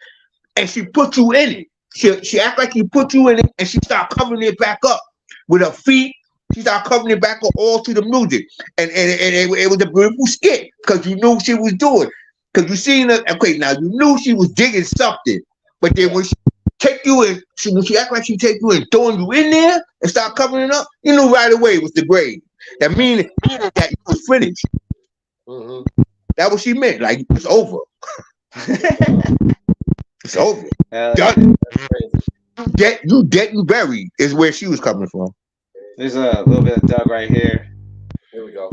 and she put you in it. She act like she put you in it, and she start covering it back up with her feet. She started covering it back up all to the music, and it was a beautiful skit because you knew what she was doing. Because you seen her. Okay, now you knew she was digging something, but then when she take you in, when she act like she take you in, throwing you in there and start covering it up, you knew right away it was the grave. That meaning that you was finished. That what she meant. Like it's over. It's over. Done. You getting buried is where she was coming from. There's a little bit of Doug right here. Here we go.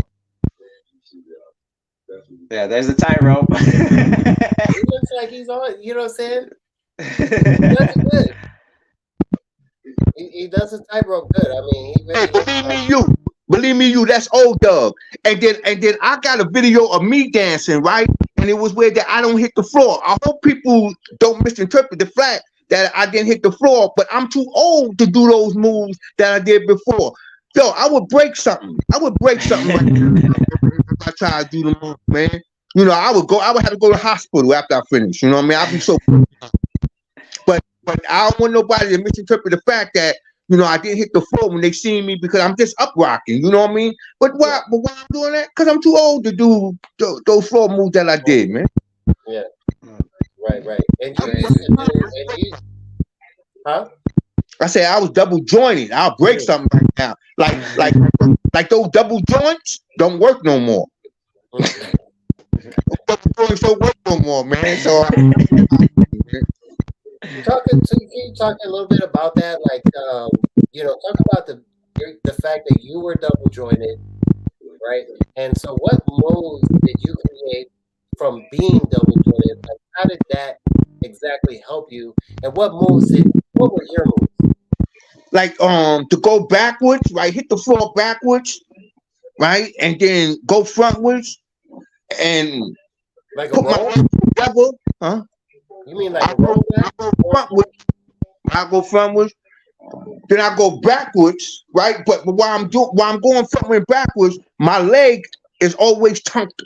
Yeah, there's the tightrope. He looks like he's on. You know what I'm saying? He does it good. He does the tightrope good. I mean, he really believe me, you. That's old Doug. And then I got a video of me dancing, right? And it was where that I don't hit the floor. I hope people don't misinterpret the fact that I didn't hit the floor, but I'm too old to do those moves that I did before. Yo, I would break something. I would break something right now if I try to do the move, man. You know, I would have to go to the hospital after I finish. You know what I mean? I'd be so. But I don't want nobody to misinterpret the fact that, you know, I didn't hit the floor when they see me because I'm just up rocking. You know what I mean? But why I'm doing that? Because I'm too old to do those floor moves that I did, man. Yeah. Right. And you huh? I said I was double jointed. I'll break something right now. Like those double joints don't work no more. Double joints don't work no more, man. So can you talk a little bit about that? Like, you know, talk about the fact that you were double jointed, right? And so, what moves did you create from being double jointed? Like, how did that exactly help you? And what were your moves? Like to go backwards, right? Hit the floor backwards, right? And then go frontwards and like a roll? Together, huh? You mean like a roll back? I go frontwards, then I go backwards, right? But while I'm going frontwards and backwards, my leg is always tucked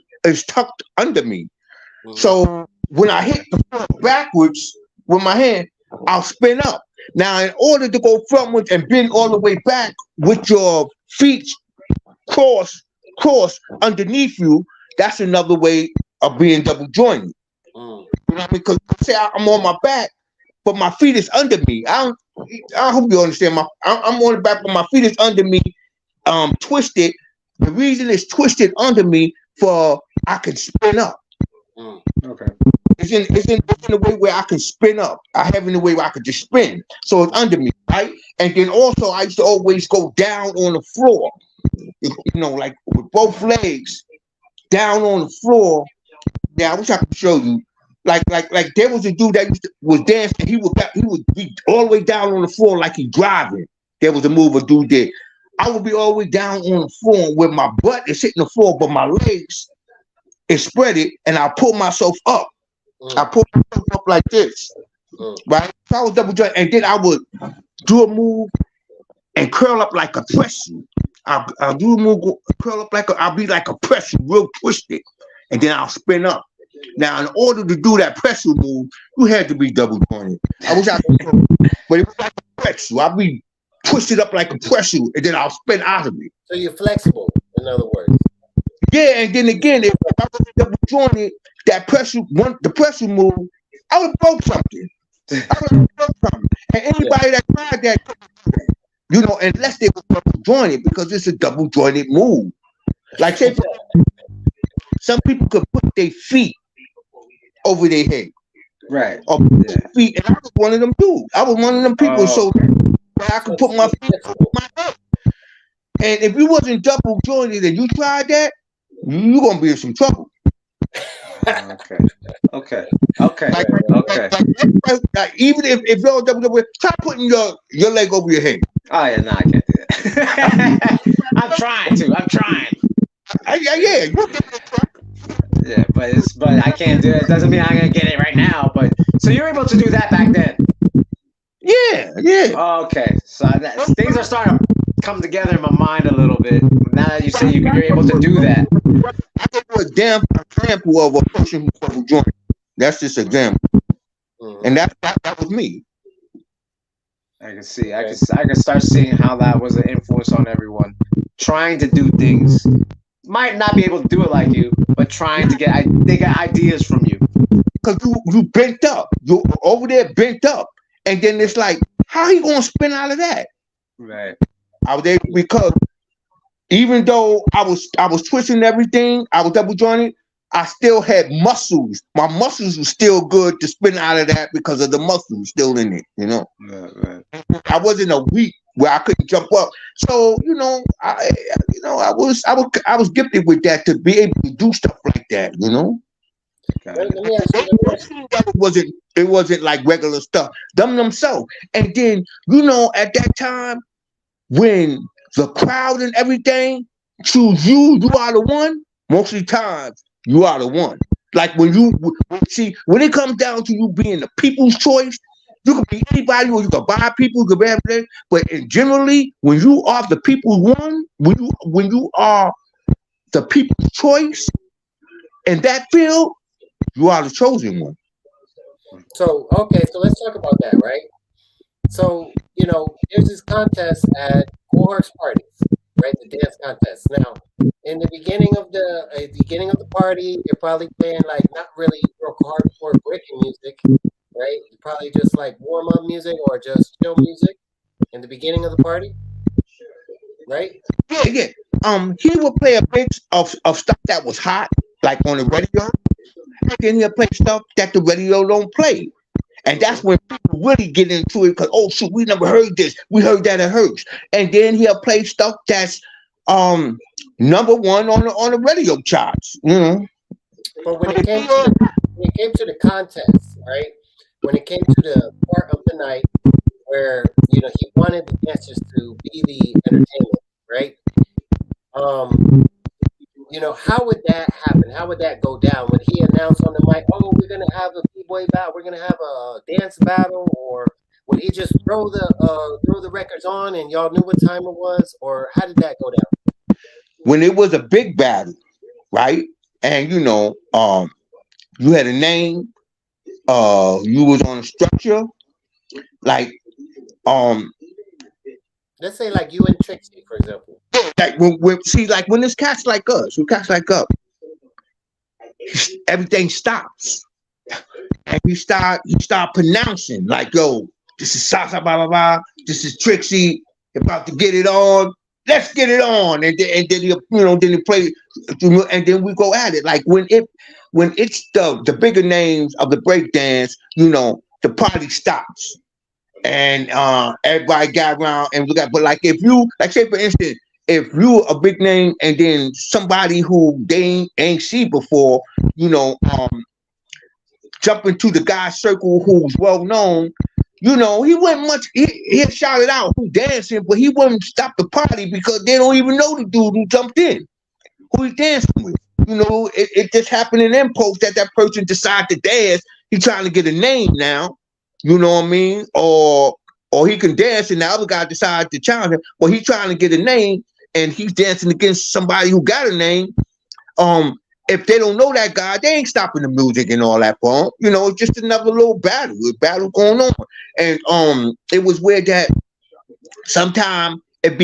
under me. So when I hit the floor backwards with my hand, I'll spin up. Now, in order to go frontwards and bend all the way back with your feet cross underneath you, that's another way of being double jointed. You know what I mean? Because say I'm on my back, but my feet is under me. I hope you understand. I'm on the back, but my feet is under me, twisted. The reason it's twisted under me for I can spin up. Okay. It's in the way where I can spin up. I have in the way where I could just spin. So it's under me, right? And then also I used to always go down on the floor. You know, like with both legs down on the floor. Yeah, I wish I could show you. Like there was a dude that was dancing. He would be all the way down on the floor like he driving. There was a move a dude did. I would be all the way down on the floor where my butt is hitting the floor, but my legs is spreaded, and I pull myself up. I pull myself up like this, right? So I was double jointed, and then I would do a move and curl up like a pretzel. I'll do a move, curl up I'll be like a pretzel, real twisted, and then I'll spin up. Now, in order to do that pretzel move, you had to be double jointed. I wish I could, but it was like a pretzel. I'll be twisted up like a pretzel, and then I'll spin out of it. So you're flexible, in other words. Yeah, and then again, if I was double jointed, the pretzel move, I would have broke something. And anybody that tried that, you know, unless they were double jointed, because it's a double jointed move. Like say, some people could put their feet over their head, right? Or put their feet, and I was one of them dudes. I was one of them people, so that I could put my feet over my head. And if you wasn't double jointed and you tried that, you're gonna be in some trouble. Okay. Like, even if you're double, try putting your leg over your head. Oh yeah, no, I can't do that. I'm trying. Yeah, but I can't do it. It doesn't mean I'm gonna get it right now. But so you're able to do that back then? Yeah. Okay, so things are starting to come together in my mind a little bit. Now that you say you're able to do that. I give you a damn example of a person who's double jointed. That's just an example. And that was me. I can see. I can start seeing how that was an influence on everyone. Trying to do things. Might not be able to do it like you, but trying to they got ideas from you. Because you bent up. You over there bent up. And then it's like, how he gonna spin out of that? Right. Out there, because even though I was twisting everything, I was double jointed, I still had muscles. My muscles were still good to spin out of that because of the muscles still in it, you know. Right. I wasn't a weak where I couldn't jump up. So, you know, I was gifted with that to be able to do stuff like that, you know. Let me ask you a question. It wasn't like regular stuff. Themselves. And then, you know, at that time, when the crowd and everything choose you are the one, most of the times you are the one. Like when it comes down to you being the people's choice, you can be anybody or you can buy people, you can be everything. But generally, when you are the people's one, when you are the people's choice in that field, you are the chosen one. So, okay, so let's talk about that, right? So, you know, there's this contest at Kool Herc's parties, right? The dance contest. Now, in the beginning of the party, you're probably playing like not really real hardcore breaking music, right? Probably just like warm up music or just chill music in the beginning of the party, right? Yeah. He would play a mix of stuff that was hot, like on the radio. And then he'll play stuff that the radio don't play. And that's when people really get into it because, oh, shoot, we never heard this. We heard that it hurts. And then he'll play stuff that's number one on the radio charts, you know. But when it came to the contest, right? When it came to the part of the night where, you know, he wanted the dancers to be the entertainment, right? You know, how would that happen? How would that go down? Would he announce on the mic, "Oh, we're gonna have a b-boy battle. We're gonna have a dance battle," or would he just throw the records on and y'all knew what time it was, or how did that go down? When it was a big battle, right? And you know, you had a name, you was on a structure, like let's say like you and Trixie, for example. like when there's cats like us, everything stops. And he start pronouncing like, yo, this is Sasa, blah blah blah. This is Trixie, about to get it on. Let's get it on, and then he play, and then we go at it. Like when it's the bigger names of the breakdance, you know, the party stops, and everybody got around and we got. But like if you, like say for instance, if you a big name and then somebody who they ain't seen before, you know, jump into the guy's circle who's well known, you know, he wouldn't much. He'll shout it out who dancing, but he wouldn't stop the party because they don't even know the dude who jumped in, who he's dancing with. You know, it just happened in them post that person decided to dance. He's trying to get a name now. You know what I mean? Or he can dance and the other guy decided to challenge him. Well, he's trying to get a name and he's dancing against somebody who got a name. If they don't know that guy, they ain't stopping the music and all that for him. You know, it's just another little battle going on. And it was weird that sometimes it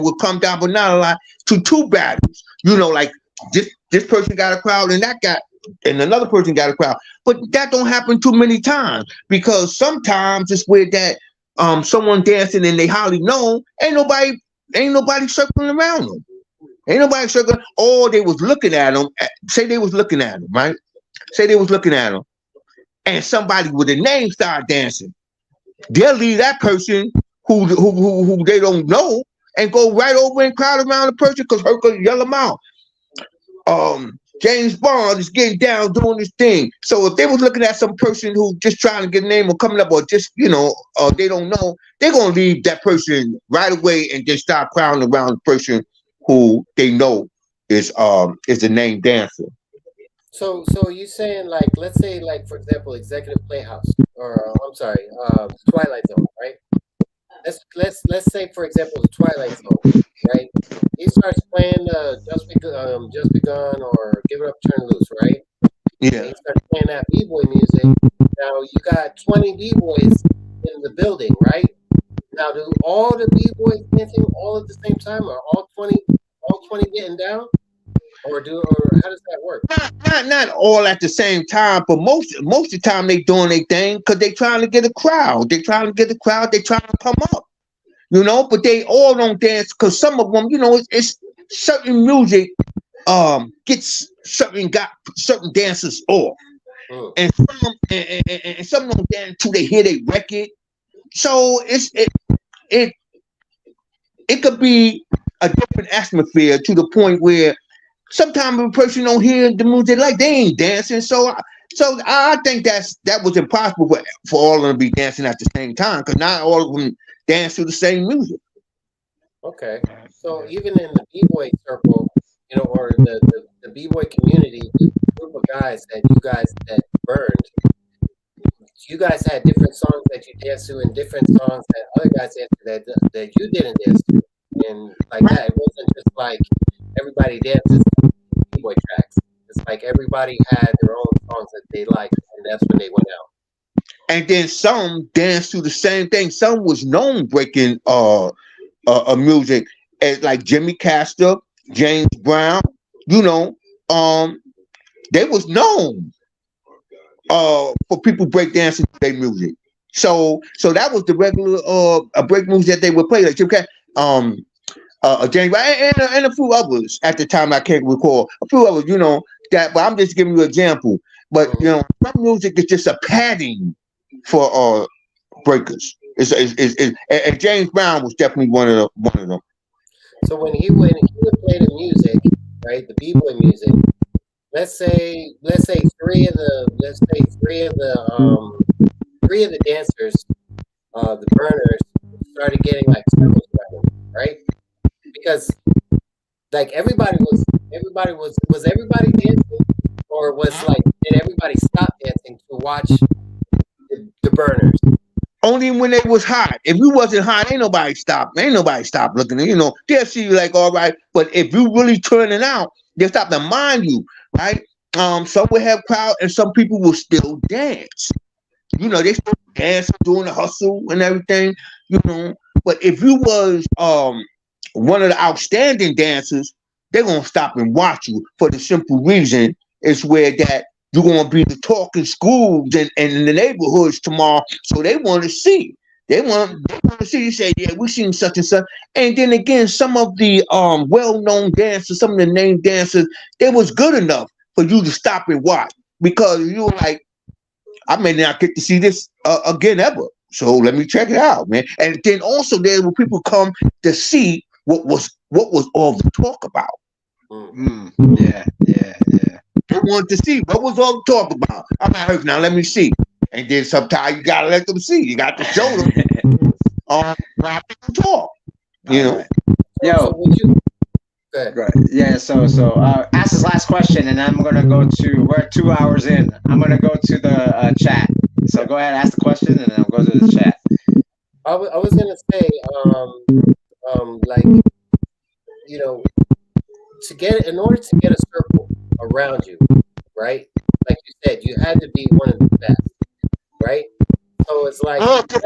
would come down, but not a lot, to two battles. You know, like this person got a crowd and that guy and another person got a crowd. But that don't happen too many times because sometimes it's weird that someone dancing and they hardly know, ain't nobody circling around them. Ain't nobody circling. Oh, they was looking at him. Say they was looking at him, right? Say they was looking at him, and somebody with a name started dancing. They'll leave that person who they don't know and go right over and crowd around the person because Herc will yell them out. James Bond is getting down doing this thing. So if they was looking at some person who just trying to get a name or coming up or just, you know, they don't know, they're gonna leave that person right away and just start crowding around the person who they know is the name dancer. So you saying like, let's say like for example, Executive Playhouse or I'm sorry, Twilight Zone, right? Let's say for example the Twilight Zone, right? He starts playing Just Begun or Give It Up, Turn Loose, right? Yeah. And he starts playing that b-boy music. Now you got 20 b-boys in the building, right? Now do all the b-boys dancing all at the same time, or all 20 getting down? Or how does that work? Not all at the same time, but most of the time they doing their thing because they trying to get a crowd. They trying to come up. you know, but they all don't dance because some of them, you know, it's certain music gets got certain dancers off. And some don't dance until they hear they record. So it could be a different atmosphere to the point where sometimes a person don't hear the music like they ain't dancing. So I think that was impossible for all of them to be dancing at the same time because not all of them dance to the same music. Okay, so even in the b-boy circle, you know, or the b-boy community, the group of guys that burned, you guys had different songs that you danced to and different songs that other guys danced to that you didn't dance to, and like that. It wasn't just like everybody dances b-boy tracks. It's like everybody had their own songs that they liked, and that's when they went out. And then some danced to the same thing. Some was known breaking music as like Jimmy Castor, James Brown, you know, they was known for people breakdancing to their music. So that was the regular break moves that they would play, like Jim James Brown and a few others at the time. I can't recall a few others, you know, that, but I'm just giving you an example. But you know, some music is just a padding for breakers. And James Brown was definitely one of them. So when he would play the music, right, the b-boy music, let's say three of the dancers, the burners, started getting like circles around them, right? Because like everybody was everybody dancing, or was like, did everybody stop dancing to watch the burners? Only when they was hot. If you wasn't hot, ain't nobody stop looking. You know, they'll see you like, all right. But if you really turning out, they'll stop to mind you, right? Some will have crowd, and some people will still dance. You know, they still dance, doing the hustle and everything. You know, but if you was one of the outstanding dancers, they're gonna stop and watch you for the simple reason it's where that you're going to be the talk in schools and in the neighborhoods tomorrow. So they want to see. They want to see you say, yeah, we've seen such and such. And then again, some of the well-known dancers, some of the named dancers, they was good enough for you to stop and watch because you were like, I may not get to see this again ever. So let me check it out, man. And then also there were people come to see what was all the talk about. Yeah. They wanted to see what was all the talk about. I'm like, now let me see. And then sometimes you gotta let them see. You got to show them how people talk. You know. Yo. So would you, Right. Yeah. So ask this last question, and I'm gonna go to. We're 2 hours in. I'm gonna go to the chat. So go ahead, ask the question, and then I'll go to the chat. I was gonna say, like, you know, in order to get a circle around you, right? Like you said, you had to be one of the best, right? So it's like,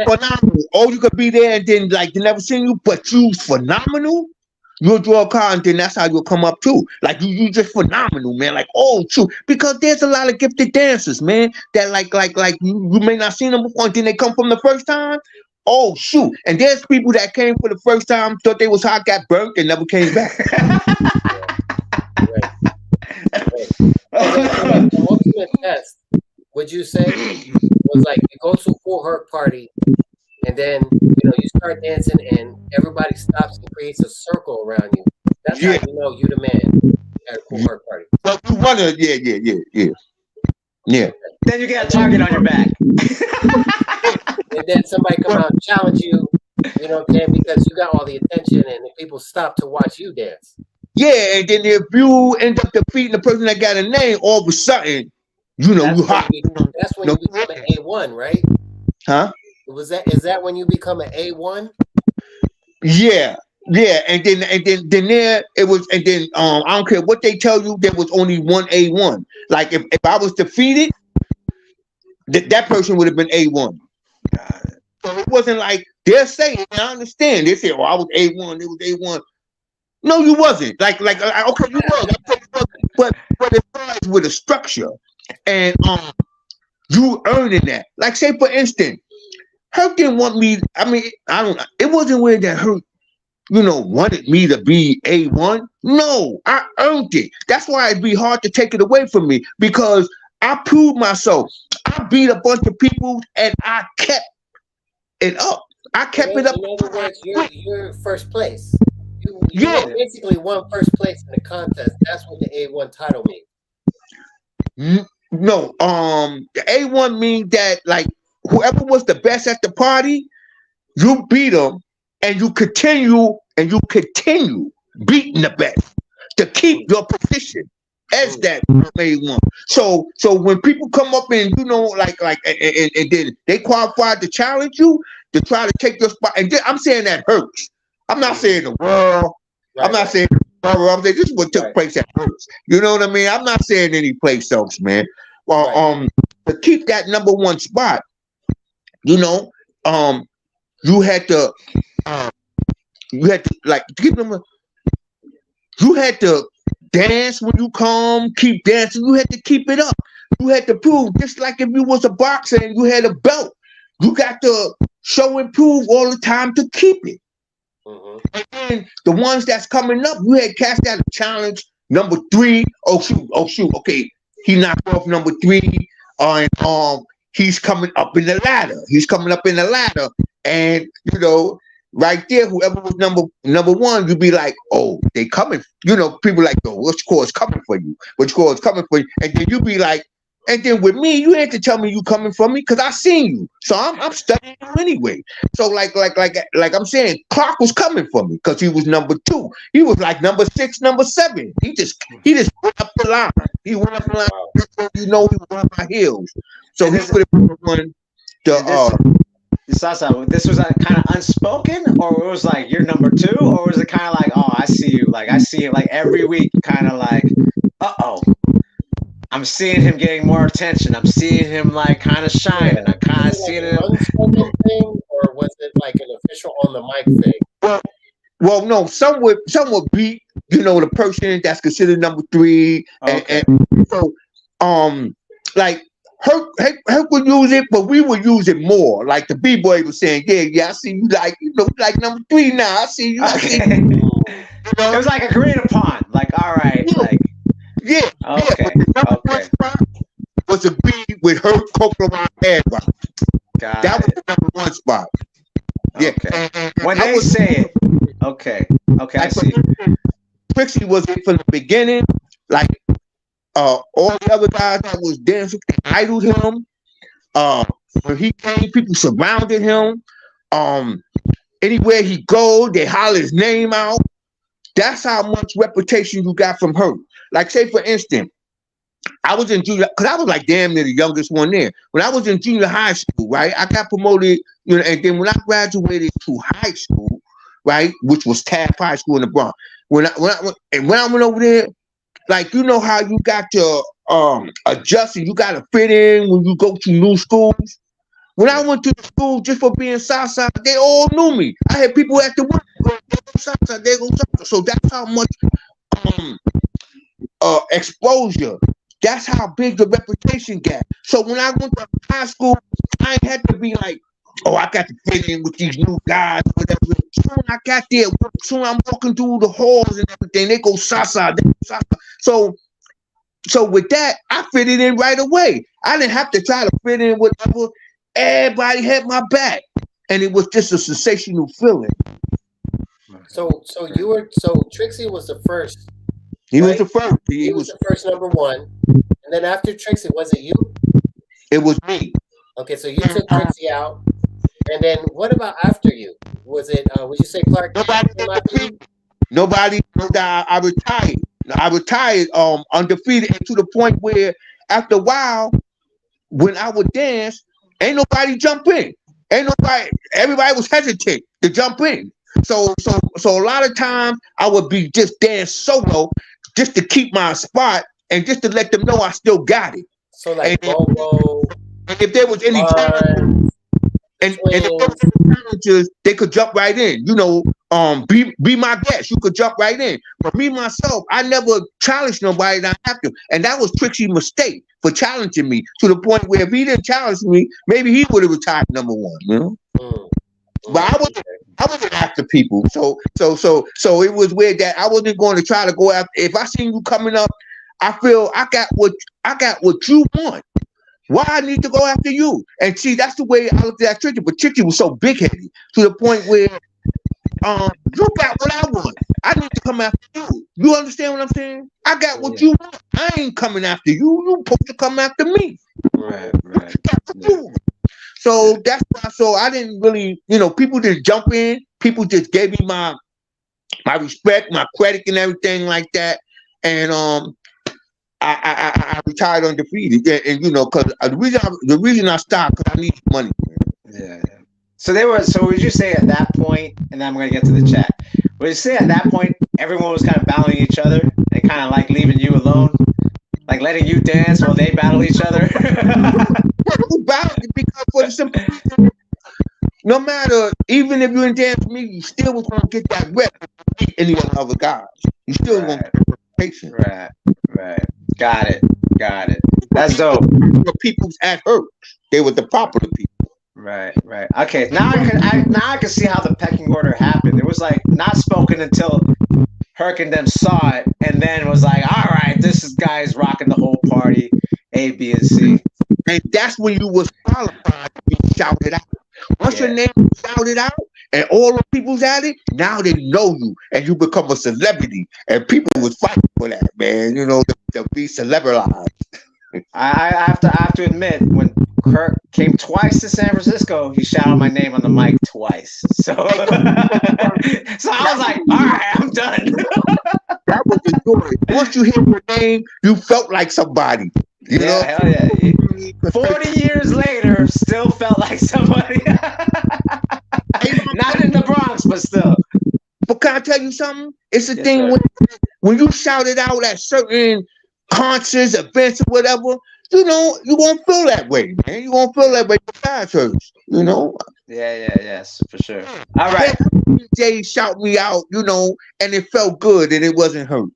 phenomenal. Oh, you could be there and then like they never seen you, but you phenomenal. You'll draw a card, and then that's how you'll come up too. Like you just phenomenal, man. Like, oh, true. Because there's a lot of gifted dancers, man. That like you may not seen them before, and then they come from the first time. Oh shoot! And there's people that came for the first time, thought they was hot, got burnt, and never came back. Right. The ultimate test, would you say, was like you go to a Kool Herc party, and then you start dancing, and everybody stops and creates a circle around you. That's how you know you the man at a Kool Herc party. Well, you wanna, yeah. Then you get a target on your back. And then somebody come out and challenge you, you know what I'm saying? Because you got all the attention and the people stop to watch you dance. Yeah, and then if you end up defeating the person that got a name, all of a sudden, you hot. That's when you become an A1, right? Huh? Is that when you become an A1? Yeah. And then there it was, and then I don't care what they tell you, there was only one A1. Like if I was defeated, that person would have been A1. So it wasn't like they're saying, I understand. They say, oh, I was A1, it was A1. No, you wasn't. Like okay, you was. But as far as with a structure and you earning that. Like say for instance, Herc didn't want me. I mean, I don't. It wasn't where that Herc, wanted me to be A1. No, I earned it. That's why it'd be hard to take it away from me because I proved myself. I beat a bunch of people and I kept it up. I kept it up. In other words, you're first place. You basically won first place in the contest. That's what the A1 title means. No, the A1 means that like whoever was the best at the party, you beat them, and you continue beating the best to keep your position as that A1. So when people come up and and then they qualified to challenge you to try to take your spot, and I'm saying that hurts. I'm not saying the world. I'm not saying the world. I'm saying this is what took place at hurts. You know what I mean? I'm not saying any place else, man. Well, to keep that number one spot, you had to like give them you had to dance when you come, keep dancing. You had to keep it up. You had to prove, just like if you was a boxer and you had a belt, you got to show and prove all the time to keep it. And then the ones that's coming up, you had cast out a challenge number 3. Oh shoot. Okay, he knocked off number 3, and he's coming up in the ladder. And right there, whoever was number 1, you'd be like, oh, they coming. People like, oh, which score is coming for you? And then you be like, and then with me, you had to tell me you coming for me because I seen you. So I'm studying you anyway. So like I'm saying, Clark was coming for me because he was number 2. He was like number 6, number 7. He just went up the line. He went up the line. He was on my heels. So he would have won the Sasa, this was kind of unspoken, or it was like you're number 2, or was it kind of like, oh, I see you, like I see it like every week, kind of like, I'm seeing him getting more attention. I'm seeing him like kind of shining. I'm kind of seeing him. Unspoken thing, or was it like an official on the mic thing? Well, no. Some would beat the person that's considered number 3, and so like. Herc would use it, but we would use it more. Like the B-boy was saying, yeah, I see you like, like number 3 now. I see you. Okay. It was like agreed upon. Like, all right, like. Yeah. Okay. Okay. Was a B with Herc, Coca-Cola, and that was the number 1 spot. Yeah. Okay. When they say it. Okay. Okay, I see. Trixie was it from the beginning. Like, all the other guys that was dancing, they idoled him. When he came, people surrounded him. Anywhere he go, they holler his name out. That's how much reputation you got from her. Like, say for instance, I was in junior, because I was like damn near the youngest one there. When I was in junior high school, right, I got promoted, and then when I graduated to high school, right, which was Taft High School in the Bronx, when I went over there, like, how you got to adjust and you got to fit in when you go to new schools. When I went to the school just for being Sasa, they all knew me. I had people at the work go Sasa, they go Sasa. So that's how much exposure. That's how big the reputation got. So when I went to high school, I ain't had to be like, oh, I got to fit in with these new guys, whatever. Soon I got there, soon I'm walking through the halls and everything, they go Sasa, So with that, I fitted in right away. I didn't have to try to fit in with whatever. Everybody had my back, and it was just a sensational feeling. So Trixie was the first. He was the first. He was the first number 1, and then after Trixie, was it you? It was me. Okay, so you took Trixie out, and then what about after you? Was it? Would you say Clark? Nobody. I retired. I retired undefeated, and to the point where after a while, when I would dance, ain't nobody jump in. Everybody was hesitant to jump in. So a lot of times I would be just dance solo just to keep my spot and just to let them know I still got it. So like Bobo, and if there was any challenges, and if there was any challenges, they could jump right in. Be my guest. You could jump right in. But me myself, I never challenged nobody that I have to, and that was Trixie's mistake for challenging me to the point where if he didn't challenge me, maybe he would have retired number 1. But I wasn't after people. So it was weird that I wasn't going to try to go after. If I seen you coming up, I feel I got what you want. Why I need to go after you? And see, that's the way I looked at Trixie. But Trixie was so big headed to the point where you got what I want. I need to come after you. You understand what I'm saying? I got what you want. I ain't coming after you. You supposed to come after me. Right. So that's why. So I didn't really, people didn't jump in. People just gave me my respect, my credit, and everything like that. And I retired undefeated. And because the reason I stopped because I need money. Yeah. So would you say at that point, and then I'm going to get to the chat, would you say at that point everyone was kind of battling each other and kind of like leaving you alone? Like letting you dance while they battle each other? Because for the simple reason, no matter, even if you didn't dance with me, you still was going to get that rep with any other guys. You still going to get patient. Right. Got it. That's dope. The people's at Herc. They were the popular people. Right. Okay, now I can see how the pecking order happened. It was like not spoken until Herc and them saw it, and then it was like, all right, this guy's rocking the whole party, A, B, and C. And that's when you was qualified to be shouted out. Once your name was shouted out and all the people's at it, now they know you and you become a celebrity. And people was fighting for that, man. To be celebrized. I have to admit, when Herc came twice to San Francisco, he shouted my name on the mic twice. So I was like, all right, I'm done. That was the joy. Once you hear your name, you felt like somebody. You know? Hell yeah. 40 years later, still felt like somebody. Not in the Bronx, but still. But can I tell you something? It's the thing when you shout it out at certain concerts, events, or whatever, you won't feel that way, man. You won't feel that way besides hurts, Yes, for sure. All right. Jay shout me out, and it felt good and it wasn't hurt.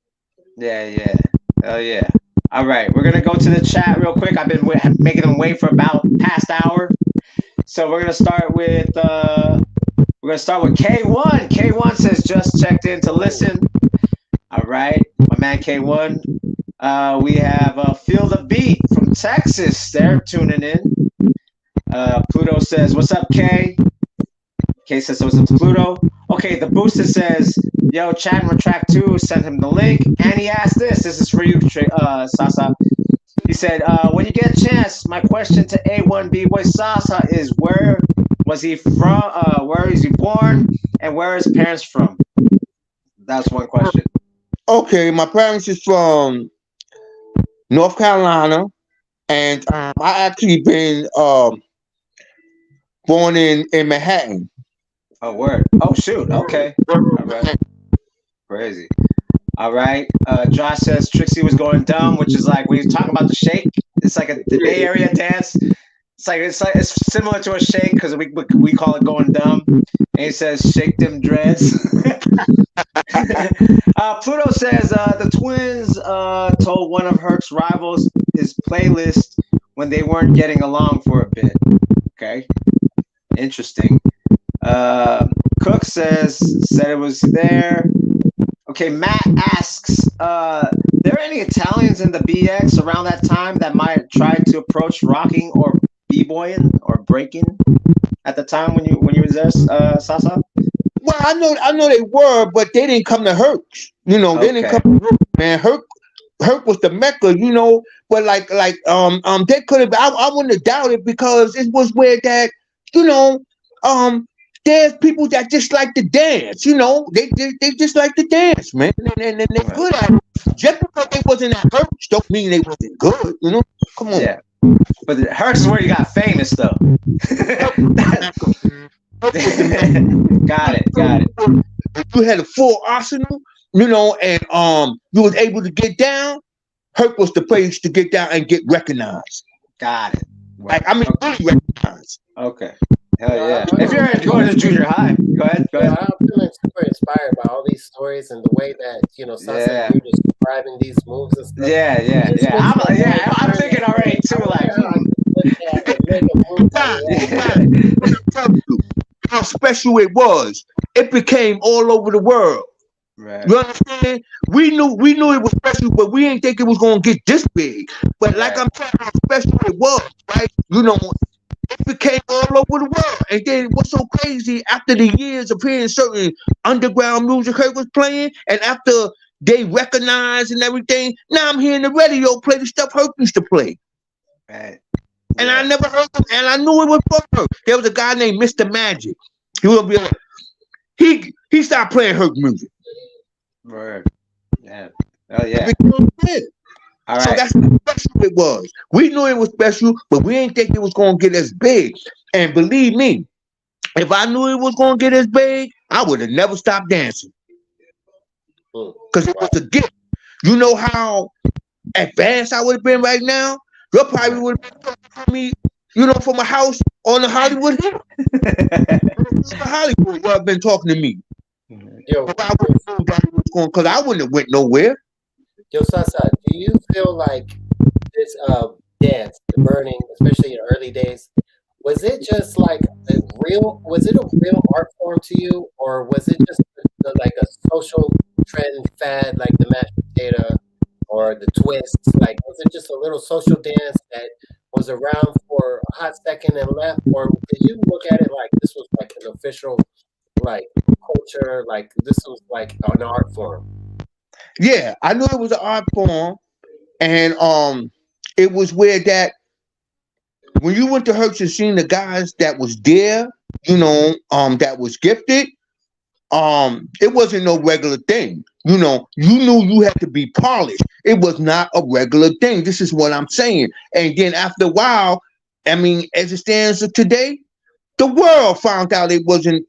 Yeah. Oh yeah. All right, we're gonna go to the chat real quick. I've been making them wait for about past hour, so we're gonna start with K1. K1 says just checked in to listen. All right, my man K1. We have Feel the Beat from Texas. They're tuning in. Pluto says, "What's up, K?" K says, "What's up to Pluto?" Okay, the booster says, "Yo, chatting with track 2, send him the link." And he asked this is for you, Sasa. He said, when you get a chance, my question to A1 B-boy Sasa is where was he from? Where is he born? And where are his parents from? That's one question. Okay, my parents is from North Carolina. And I actually been born in Manhattan. Oh, word. Oh, shoot. Okay. All right. Crazy. All right. Josh says Trixie was going dumb, which is like when you talk about the shake, it's like the Bay Area dance. It's similar to a shake because we call it going dumb. And he says shake them dreads. Pluto says the twins told one of Herc's rivals his playlist when they weren't getting along for a bit. Okay. Interesting. Cook said it was there. Okay, Matt asks, there any Italians in the BX around that time that might have tried to approach rocking or b-boying or breaking at the time when you was there, Sasa? Well, I know they were, but they didn't come to Herc's. They didn't come to Herc, man. Herc was the Mecca, but like they could have. I wouldn't have doubted because it was where that, there's people that just like to dance, they just like to dance, man, and they good at it. Just because they wasn't at Herc's don't mean they wasn't good, Come on. Yeah, but Herc's is where you got famous though. Got it. You had a full arsenal, and you was able to get down. Herc was the place to get down and get recognized. Got it. Really recognized. Okay. Hell yeah. If you're going to junior high, go ahead. I'm feeling super inspired by all these stories and the way that, Sasa, you're describing these moves and stuff. Yeah. I'm thinking already too, like. how special it was, it became all over the world. Right. You understand? We knew it was special, but we didn't think it was gonna get this big. But like I'm saying, how special it was, right? You know, it became all over the world. And then what's so crazy, after the years of hearing certain underground music Herc was playing, and after they recognized and everything, now I'm hearing the radio play the stuff Herc used to play. Right. And I never heard them, and I knew it was from Herc. There was a guy named Mr. Magic. He would be like, he stopped playing Herc music. Right. Yeah. Oh yeah. All right. So that's how special it was. We knew it was special, but we didn't think it was gonna get as big. And believe me, if I knew it was gonna get as big, I would have never stopped dancing. Because it was a gift. You know how advanced I would have been right now? You probably would have been talking to me, you know, from a house on the Hollywood Hill. Hollywood would have been talking to me. Yo, because I wouldn't have went nowhere. Yo, Sasa, do you feel like this dance, the burning, especially in the early days, was it just like a real art form to you, or was it just like a social trend fad, like the mashed potato or the twist? Like, was it just a little social dance that was around for a hot second and left, or did you look at it like this was like an official, like, culture, like this was like an art form? Yeah, I knew it was an art form, and it was where that when you went to Herc and seen the guys that was there, you know, that was gifted, it wasn't no regular thing. You know, you knew you had to be polished. It was not a regular thing. This is what I'm saying. And then after a while, I mean, as it stands today, the world found out it wasn't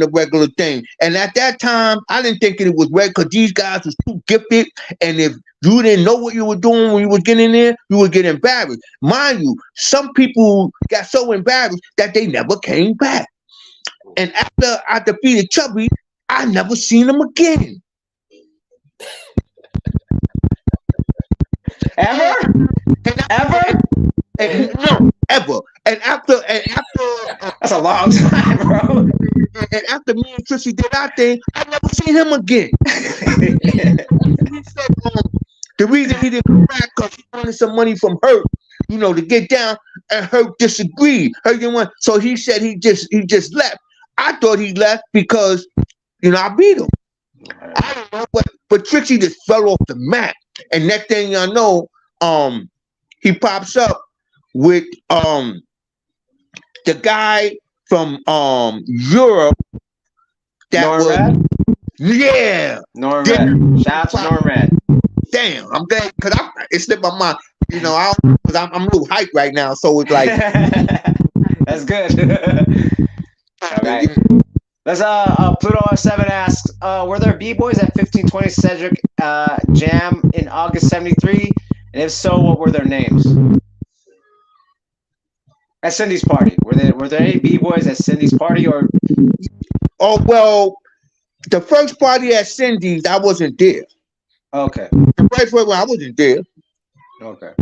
a regular thing. And at that time, I didn't think it was regular because these guys was too gifted. And if you didn't know what you were doing when you were getting there, you would get embarrassed. Mind you, some people got so embarrassed that they never came back. And after I defeated Chubby, I never seen him again. Ever? Ever? No, ever. And after That's a long time, bro. And after me and Trixie did our thing, I never seen him again. He said, the reason he didn't come back because he wanted some money from Herc, you know, to get down, and Herc disagreed. Herc didn't want, so he said he just left. I thought he left because, you know, I beat him. I don't know, but Trixie just fell off the map. And next thing y'all know, he pops up with the guy from Europe that Norrad? Yeah. Norrad. Shout out to Norrad. Damn, I'm glad because it slipped my mind. You know, I'm a little hyped right now, so it's like that's good. All right. Let's Pluto 7 asks, were there B-boys at 1520 Cedric Jam in August 73? And if so, what were their names? At Cindy's party. Were there any B-boys at Cindy's party or Oh well, the first party at Cindy's, I wasn't there. Okay. The first one I wasn't there. Okay.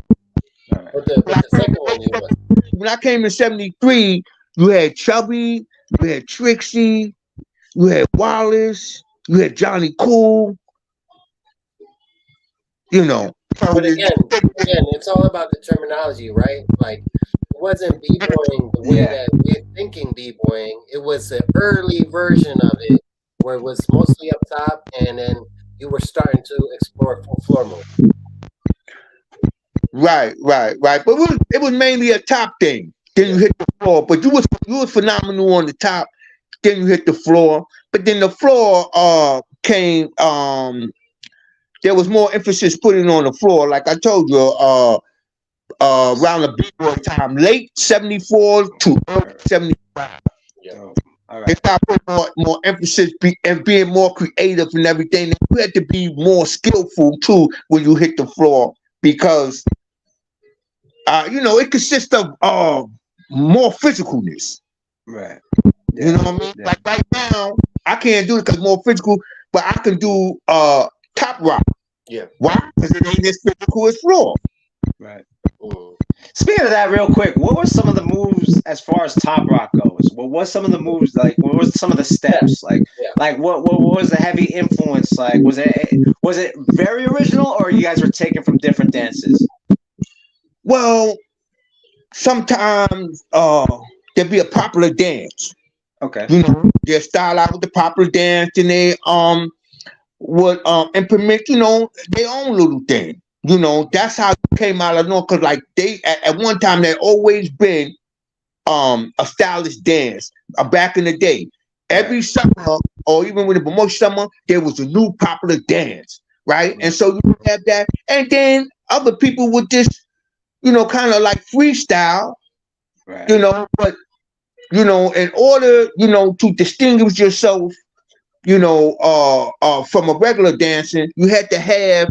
All right. But the second one you was. When I came in 73, you had Chubby, you had Trixie, you had Wallace, you had Johnny Cool. You know. But again, it's all about the terminology, right? Like, it wasn't b-boying the way that we're thinking b-boying. It was an early version of it where it was mostly up top, and then you were starting to explore full floor mode. Right. But it was mainly a top thing. Then you hit the floor. But you was phenomenal on the top. Then you hit the floor. But then the floor came. There was more emphasis putting on the floor. Like I told you, around the B-boy time, late 74 to early 75. Yeah. All right. They started putting more emphasis and being more creative and everything. You had to be more skillful too when you hit the floor because, you know, it consists of more physicalness. Right. Yeah. You know what I mean? Yeah. Like right now, I can't do it because more physical, but I can do top rock. Yeah. Why? Because it ain't as physical as floor. Right. Speaking of that, real quick, what were some of the moves as far as top rock goes? What was some of the moves like? What was some of the steps like? Like what was the heavy influence like? Was it very original, or you guys were taken from different dances? Well, sometimes there'd be a popular dance. Okay. You know, they style out with the popular dance, and they would implement, you know, their own little thing. You know, that's how it came out of North, because like they at one time there always been a stylish dance back in the day. Every summer, or even when it was most summer, there was a new popular dance, right? And so you have that, and then other people would just, you know, kind of like freestyle, you know, but you know, in order, you know, to distinguish yourself, you know, from a regular dancing, you had to have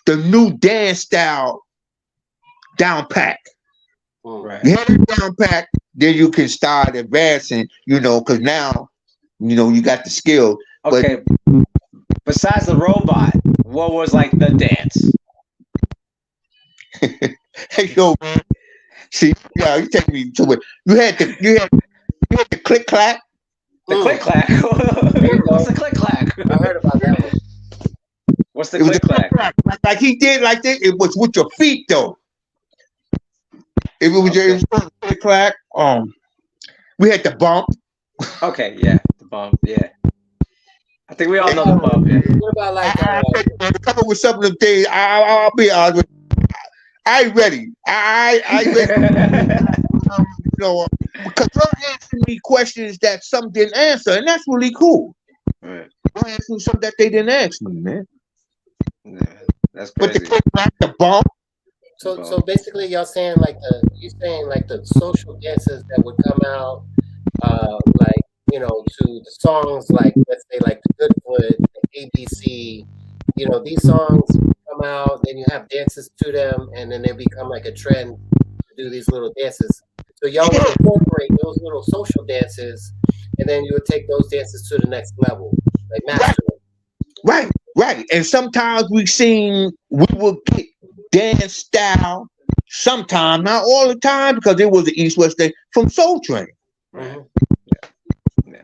the new dance style down pat. Right. You have it down pat, then you can start advancing, you know, because now, you know, you got the skill. Okay. But besides the robot, what was like the dance? Hey, yo, man. See, yeah, you take me to it. You had the click clack. The click clack. What's the click clack? I heard about that one. What's the click clack? Like he did like this. It was with your feet though. If it was your click clack, we had the bump. Okay, yeah, the bump, yeah. I think we all know the bump. Yeah. What about like come up with some of the things? I'll be honest with you. I ain't ready. I ain't ready. You know, because you're asking me questions that some didn't answer, and that's really cool. Right. You're asking something that they didn't ask me, man. Yeah, that's But crazy. the click clack, the bump. so basically you're saying like the social dances that would come out like, you know, to the songs like, let's say like the Goodfoot, the ABC, you know, these songs come out, then you have dances to them, and then they become like a trend to do these little dances. So y'all would incorporate those little social dances, and then you would take those dances to the next level, like master them. Right. And sometimes we would get dance style, sometimes, not all the time, because it was the East-West thing, from Soul Train. Right. Yeah.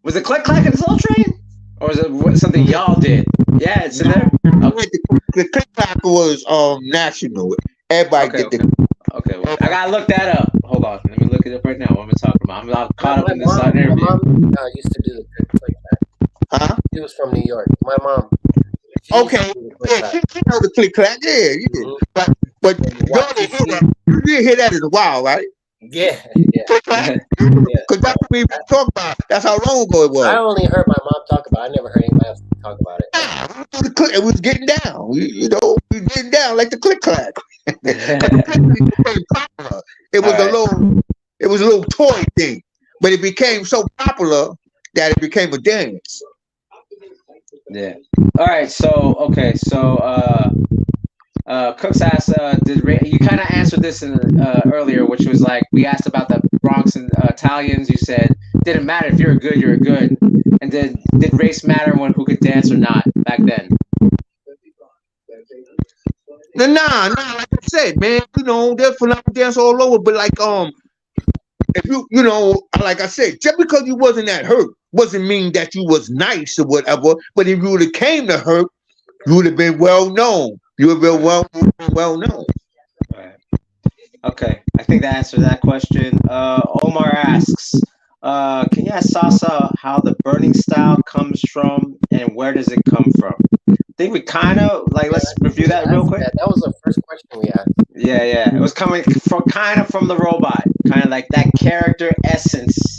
Was it click clack and Soul Train? Or was it something y'all did? Yeah, it's in there. Okay. The click clack was national. Everybody did the. Okay, well, I gotta look that up. Hold on, let me look it up right now. What am I talking about? I'm caught up in this interview. My mom used to do the click clack. Huh? She was from New York. My mom. Okay. Yeah, she know the click clack. Yeah, you did. But you didn't hear that in a while, right? Yeah. Click clack. Because that's what we talk about. That's how long ago it was. I only heard my mom talk about it. I never heard anybody else talk about it. It was getting down. We getting down like the click clack. It was a little toy thing, but it became so popular that it became a dance. Yeah. All right. So Cook's asked, you kind of answered this earlier, which was like, we asked about the Bronx and Italians. You said didn't matter if you're good, you're good. And did race matter when who could dance or not back then? Nah, like I said, man, you know, there's phenomenal dance all over, but like if you know, like I said, just because you wasn't that hurt wasn't mean that you was nice or whatever. But if you would have came to hurt, you would have been well known. You would have been well known. Right. Okay, I think that answered that question. Omar asks, can you ask Sasa how the burning style comes from and where does it come from? I think we kind of let's review that real quick. That was the first question we asked. Yeah, it was coming from the robot, kind of like that character essence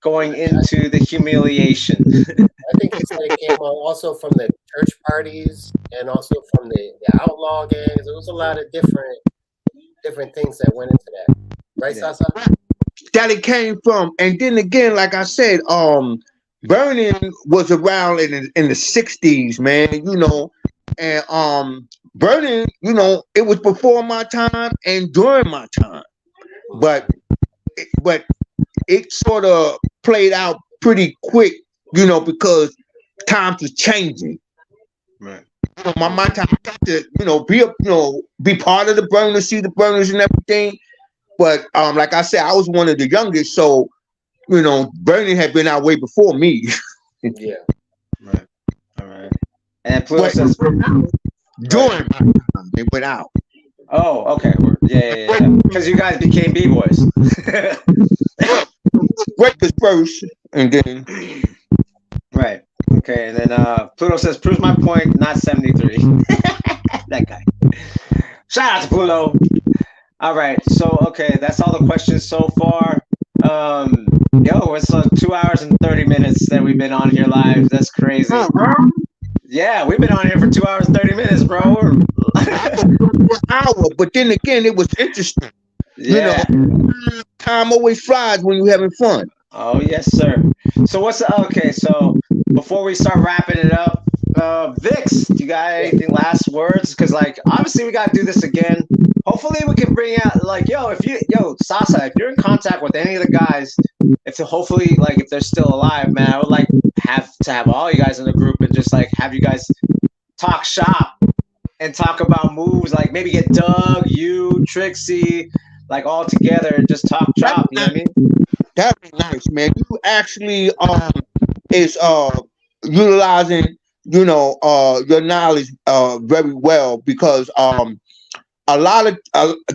going into the humiliation. I think it's like it came also from the church parties and also from the outlaw gangs. There was a lot of different things that went into that, right, Sasa? That it came from, and then again, like I said, burning was around in the 60s, man. You know, and burning, you know, it was before my time and during my time, but it sort of played out pretty quick, you know, because times was changing. Right. my time got to, be part of the burners, see the burners and everything. But like I said, I was one of the youngest, so burning had been out way before me. Yeah. Right. All right. And Pluto says during my time, they went out. Oh, okay. Yeah. Because you guys became B-boys. Breakers first, and then. Right. Okay. And then Pluto says, proves my point, not 73. That guy. Shout out to Pluto. All right. So, okay. That's all the questions so far. It's 2 hours and 30 minutes that we've been on here live. That's crazy. Yeah, we've been on here for 2 hours and 30 minutes, bro. An hour, but then again, it was interesting. Yeah. Time always flies when you're having fun. Oh, yes, sir. So so before we start wrapping it up, Vixx, do you got anything last words? Because obviously we got to do this again. Hopefully we can bring out Sasa, if you're in contact with any of the guys, if they're still alive, man, I would have all you guys in the group and just have you guys talk shop and talk about moves, maybe get Doug, you, Trixie, all together and just talk shop, you know what I mean? That'd be nice, man. You actually is utilizing your knowledge very well, because a lot of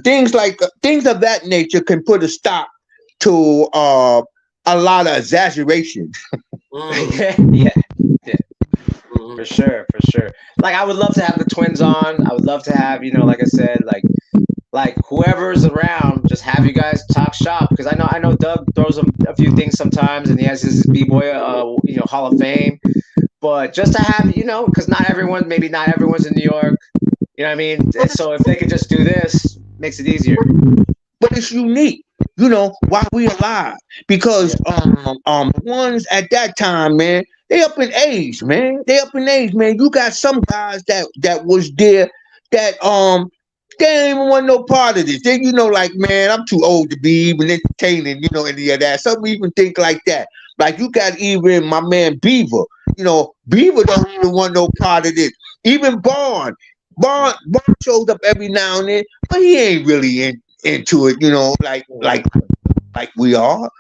things of that nature can put a stop to a lot of exaggeration. Yeah. For sure. I would love to have the twins on. I would love to have, like I said, whoever's around, just have you guys talk shop, because I know Doug throws a few things sometimes, and he has his B-boy Hall of Fame, but just to have because not everyone's in New York, you know what I mean? And so if they could just do this, makes it easier. But it's unique, while we alive, because ones at that time, man, they up in age, man. You got some guys that was there that they didn't even want no part of this. They, man, I'm too old to be even entertaining, any of that. Some even think like that. You got even my man Beaver. Beaver don't even want no part of this. Even Barn shows up every now and then, but he ain't really into it, like we are.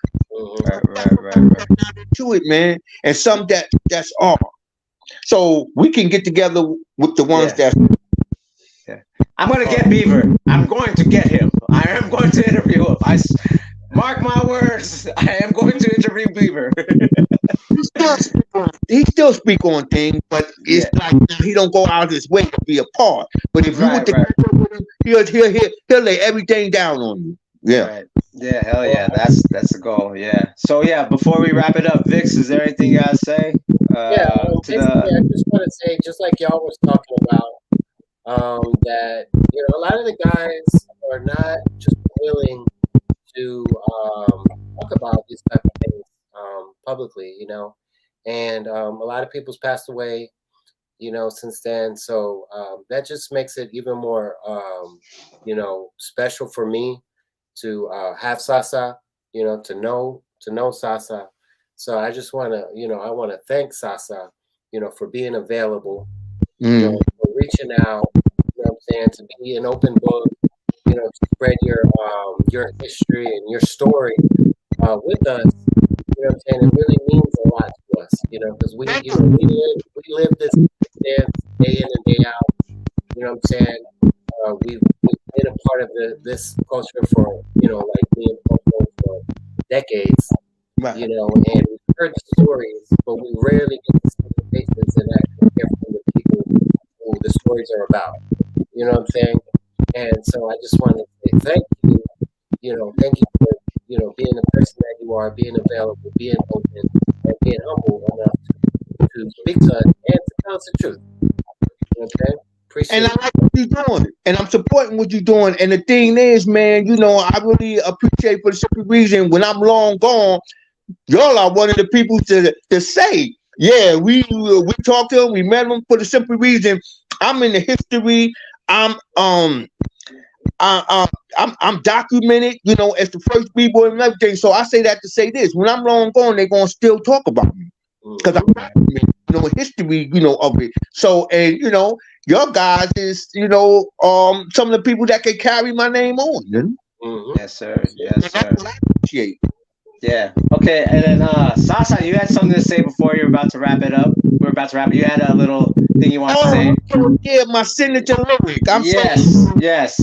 Right. To it, man. And some that's all. So we can get together with the ones that. I'm going to get Beaver. I'm going to get him. I am going to interview him. Mark my words. I am going to interview Beaver. He still speak on things, but it's he don't go out of his way to be a part. But if you were to he'll lay everything down on you. Yeah. Right. Yeah, hell yeah. That's the goal. Yeah. So before we wrap it up, Vixx, is there anything you gotta say? I just want to say, just like y'all was talking about, that a lot of the guys are not just willing to talk about these type of things publicly, and a lot of people's passed away, since then. So that just makes it even more, special for me to have Sasa, to know Sasa. So I just want to, I want to thank Sasa, for being available, for reaching out, to be an open book, to spread your history and your story with us. It really means a lot to us, because we live this dance day in and day out. We've been a part of this culture for, being for decades, right. And we've heard the stories, but we rarely get to see the faces and actually hear from the people who the stories are about. You know what I'm saying? And so I just want to say thank you. Thank you for, being the person that you are, being available, being open, and being humble enough to speak to us and to tell us the truth. Okay? And I like what you're doing, and I'm supporting what you're doing. And the thing is, man, I really appreciate, for the simple reason, when I'm long gone, y'all are one of the people to say, yeah, we talked to him, we met him, for the simple reason, I'm in the history. I'm documented, as the first B-boy and everything. So I say that to say this: when I'm long gone, they're gonna still talk about me, because I'm documented. history, of it. So, and your guys is, some of the people that can carry my name on. Mm-hmm. Yes, sir. Yes, sir. I appreciate. Yeah. Okay. And then Sasa, you had something to say before you were about to wrap it up. We're about to wrap it. You had a little thing you wanted to say. Yeah, my signature lyric. Yes.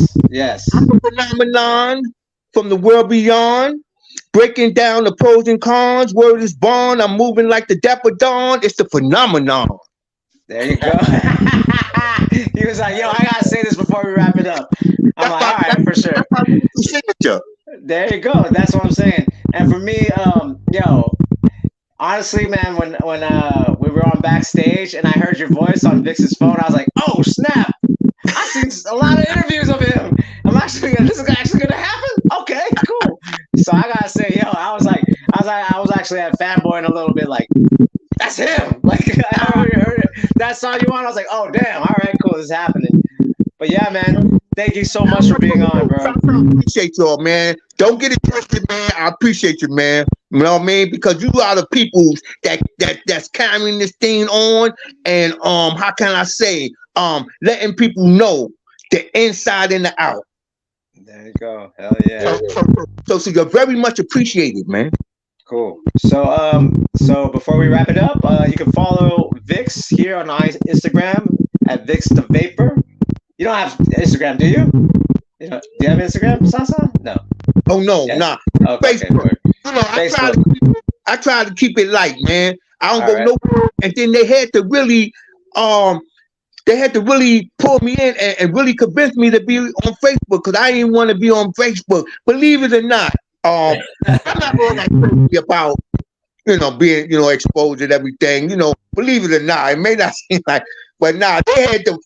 I'm a phenomenon from the world beyond. Breaking down the pros and cons. Word is born. I'm moving like the dapper dawn. It's the phenomenon. There you go. He was like, yo, I gotta say this before we wrap it up. I'm like, all right, for sure. Signature. There you go. That's what I'm saying. And for me, honestly, man, when we were on backstage and I heard your voice on Vixx's phone, I was like, oh snap! I've seen a lot of interviews of him. This is actually gonna happen. Okay, cool. So I gotta say, I was actually at fanboying a little bit, like, that's him. Like, I already heard it. That song you on, I was like, oh damn, all right, cool, this is happening. But yeah, man, thank you so much for being on, bro. I appreciate y'all, man. Don't get it twisted, man. I appreciate you, man. You know what I mean? Because you are the people that's carrying this thing on, and how can I say, letting people know the inside and the out. There you go. Hell yeah. So you're very much appreciated, man. Cool. So before we wrap it up, you can follow Vixx here on Instagram at Vixx the Vapor. You don't have Instagram, do you? Do you have Instagram, Sasa? No. Oh no, yes? Nah. Okay, Facebook. Facebook. I try to keep it light, man. I don't go nowhere. And then they had to really pull me in and really convince me to be on Facebook, because I didn't want to be on Facebook. Believe it or not, I'm not going to about being exposed and everything. Believe it or not, it may not seem like, but nah, they had to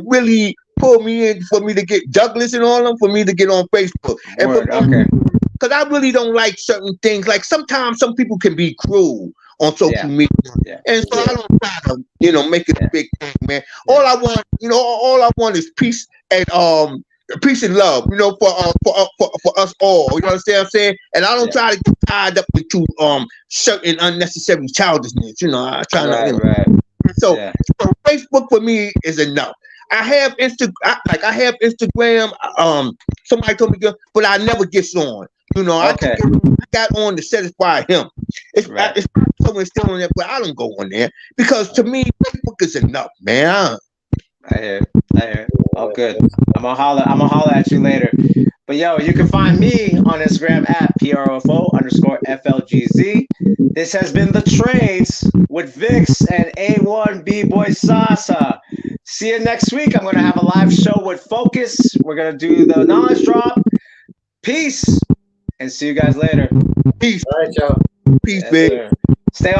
really pull me in for me to get Douglas and all of them, for me to get on Facebook. Okay. Because I really don't like certain things. Like sometimes some people can be cruel on social media. Yeah. And so I don't try to, make it a big thing, man. Yeah. All I want is peace and love, for us all. You understand what I'm saying? And I don't try to get tied up into certain unnecessary childishness. I try not. Right. So Facebook for me is enough. I have Instagram. Somebody told me, but I never get on. I got on to satisfy him. It's someone still on there, but I don't go on there because to me, Facebook is enough, man. I hear. Oh, good. I'm gonna holler at you later. But you can find me on Instagram at PROFO_FLGZ. This has been The Trades with Vixx and A1 B-boy Sasa. See you next week. I'm gonna have a live show with Focus. We're gonna do the knowledge drop. Peace. And see you guys later. Peace. All right, y'all. Peace, big. Stay on.